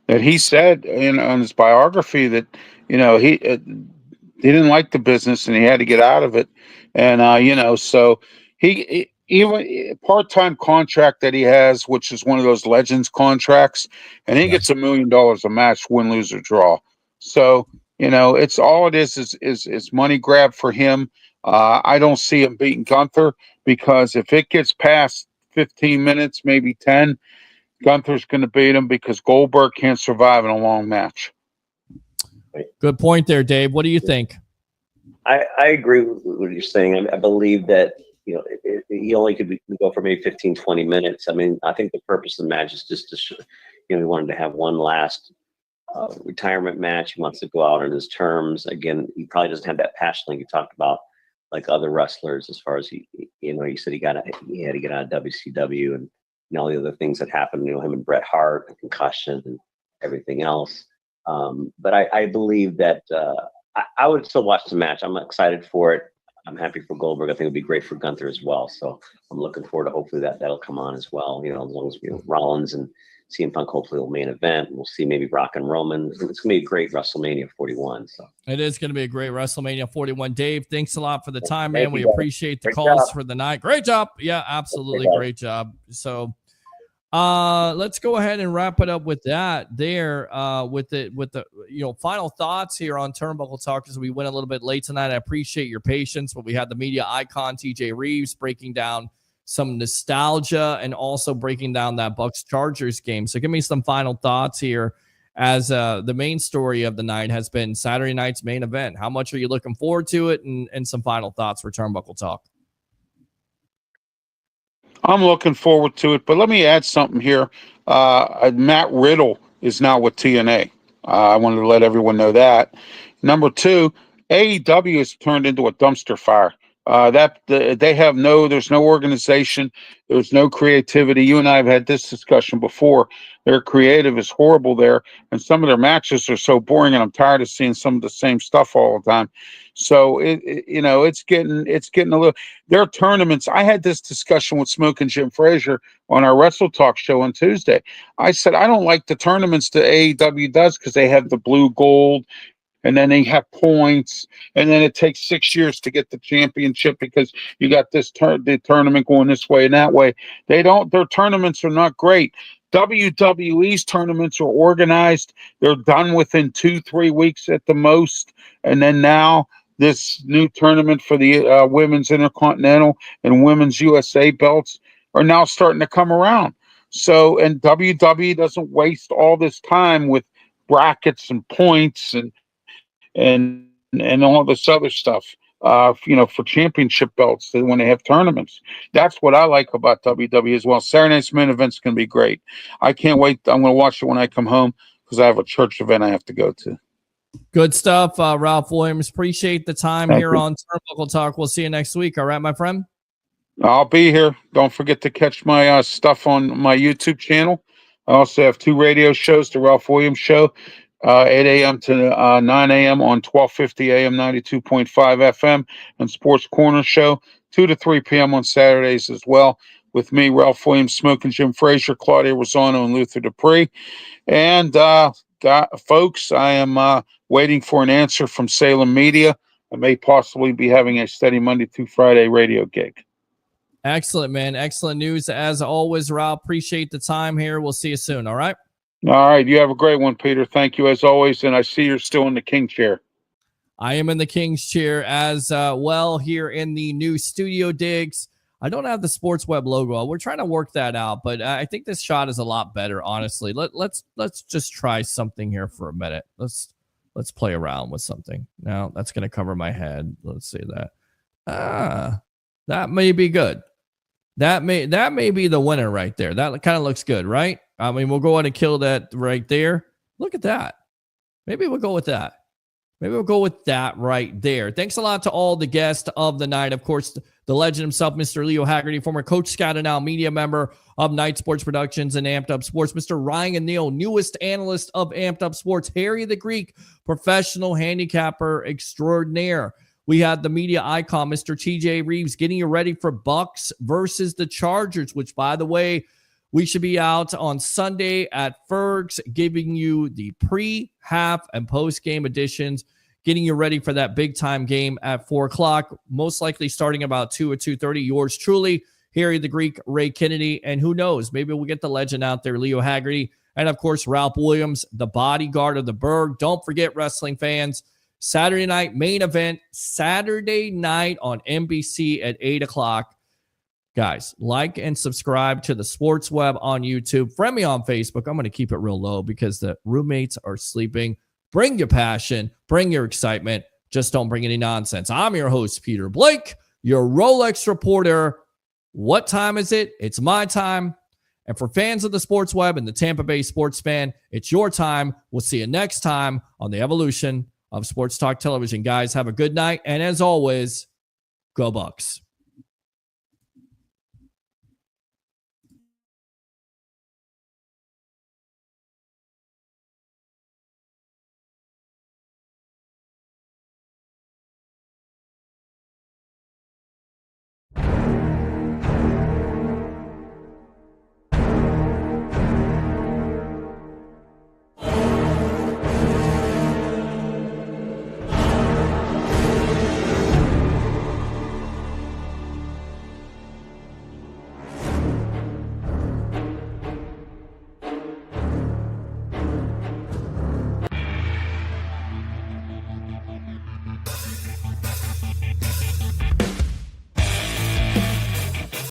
that he said in on his biography that he didn't like the business and he had to get out of it, and so he even part-time contract that he has, which is one of those legends contracts, and he gets $1 million a match, win, lose, or draw. So it's all it is money grab for him. I don't see him beating Gunther, because if it gets past 15 minutes, maybe 10, Gunther's going to beat him, because Goldberg can't survive in a long match. Good point there, Dave. What do you think? I agree with what you're saying. I believe that he only could go for maybe 15, 20 minutes. I mean, I think the purpose of the match is just to show, he wanted to have one last retirement match. He wants to go out on his terms. Again, he probably doesn't have that passion like you talked about, like other wrestlers, as far as he said he had to get out of WCW and all the other things that happened, him and Bret Hart, the concussion and everything else. But I believe that I would still watch the match. I'm excited for it. I'm happy for Goldberg. I think it'd be great for Gunther as well. So I'm looking forward to hopefully that'll come on as well. As long as Rollins and CM Punk hopefully will main event. We'll see maybe Rock and Roman. It's going to be a great WrestleMania 41. So it is going to be a great WrestleMania 41. Dave, thanks a lot for the time, man. Thank We you, guys. appreciate the Great calls job. for the night. Great job. Yeah, absolutely. Great job. So let's go ahead and wrap it up with that there with the final thoughts here on Turnbuckle Talk, as we went a little bit late tonight. I appreciate your patience, but we had the media icon TJ Rives breaking down some nostalgia and also breaking down that Bucks Chargers game. So give me some final thoughts here, as the main story of the night has been Saturday night's main event. How much are you looking forward to it, and some final thoughts for Turnbuckle Talk? I'm looking forward to it, but let me add something here. Matt Riddle is now with TNA. I wanted to let everyone know that. Number two, AEW has turned into a dumpster fire. There's no organization, there's no creativity. You and I have had this discussion before. Their creative is horrible there, and some of their matches are so boring, and I'm tired of seeing some of the same stuff all the time. So it's getting a little. Their tournaments. I had this discussion with Smoke and Jim Frazier on our Wrestle Talk show on Tuesday. I said I don't like the tournaments that AEW does, because they have the blue gold, and then they have points, and then it takes 6 years to get the championship, because you got the tournament going this way and that way. Their tournaments are not great. WWE's tournaments are organized. They're done within 2-3 weeks at the most. And then now this new tournament for the women's Intercontinental and women's USA belts are now starting to come around. So, and WWE doesn't waste all this time with brackets and points and all this other stuff, for championship belts when they have tournaments. That's what I like about WWE as well. Saturday night's main event's going to be great. I can't wait. I'm going to watch it when I come home, because I have a church event I have to go to. Good stuff, Ralph Williams. Appreciate the time Thank here you. on Turnbuckle Talk. We'll see you next week. All right, my friend? I'll be here. Don't forget to catch my stuff on my YouTube channel. I also have 2 radio shows, the Ralph Williams Show, 8 a.m. to 9 a.m. on 1250 a.m. 92.5 FM, and Sports Corner Show, 2 to 3 p.m. on Saturdays as well, with me, Ralph Williams, Smoke and Jim Frazier, Claudia Rosano, and Luther Dupree. And folks, I am waiting for an answer from Salem Media. I may possibly be having a steady Monday through Friday radio gig. Excellent, man. Excellent news. As always, Ralph, appreciate the time here. We'll see you soon. All right. All right. You have a great one, Peter. Thank you as always. And I see you're still in the king chair. I am in the King's chair as well here in the new studio digs. I don't have the Sports Web logo. We're trying to work that out, but I think this shot is a lot better, honestly. Let's just try something here for a minute. Let's play around with something. Now that's going to cover my head. Let's see that. That may be good. That may be the winner right there. That kind of looks good, right? I mean, we'll go ahead and kill that right there. Look at that. Maybe we'll go with that. Maybe we'll go with that right there. Thanks a lot to all the guests of the night. Of course, the legend himself, Mr. Leo Haggerty, former Coach Scout and now media member of Night Sports Productions and Amped Up Sports. Mr. Ryan Neal, newest analyst of Amped Up Sports. Harry the Greek, professional handicapper extraordinaire. We had the media icon, Mr. TJ Rives, getting you ready for Bucks versus the Chargers, which, by the way, we should be out on Sunday at Ferg's, giving you the pre, half, and post-game editions, getting you ready for that big-time game at 4 o'clock, most likely starting about 2 or 2:30. Yours truly, Harry the Greek, Ray Kennedy, and who knows, maybe we'll get the legend out there, Leo Haggerty, and, of course, Ralph Williams, the bodyguard of the Berg. Don't forget, wrestling fans, Saturday night main event, Saturday night on NBC at 8 o'clock. Guys, like and subscribe to the Sports Web on YouTube. Friend me on Facebook. I'm going to keep it real low because the roommates are sleeping. Bring your passion. Bring your excitement. Just don't bring any nonsense. I'm your host, Peter Blake, your Rolex reporter. What time is it? It's my time. And for fans of the Sports Web and the Tampa Bay Sports Fan, it's your time. We'll see you next time on the evolution of Sports Talk Television. Guys, have a good night. And as always, go Bucks.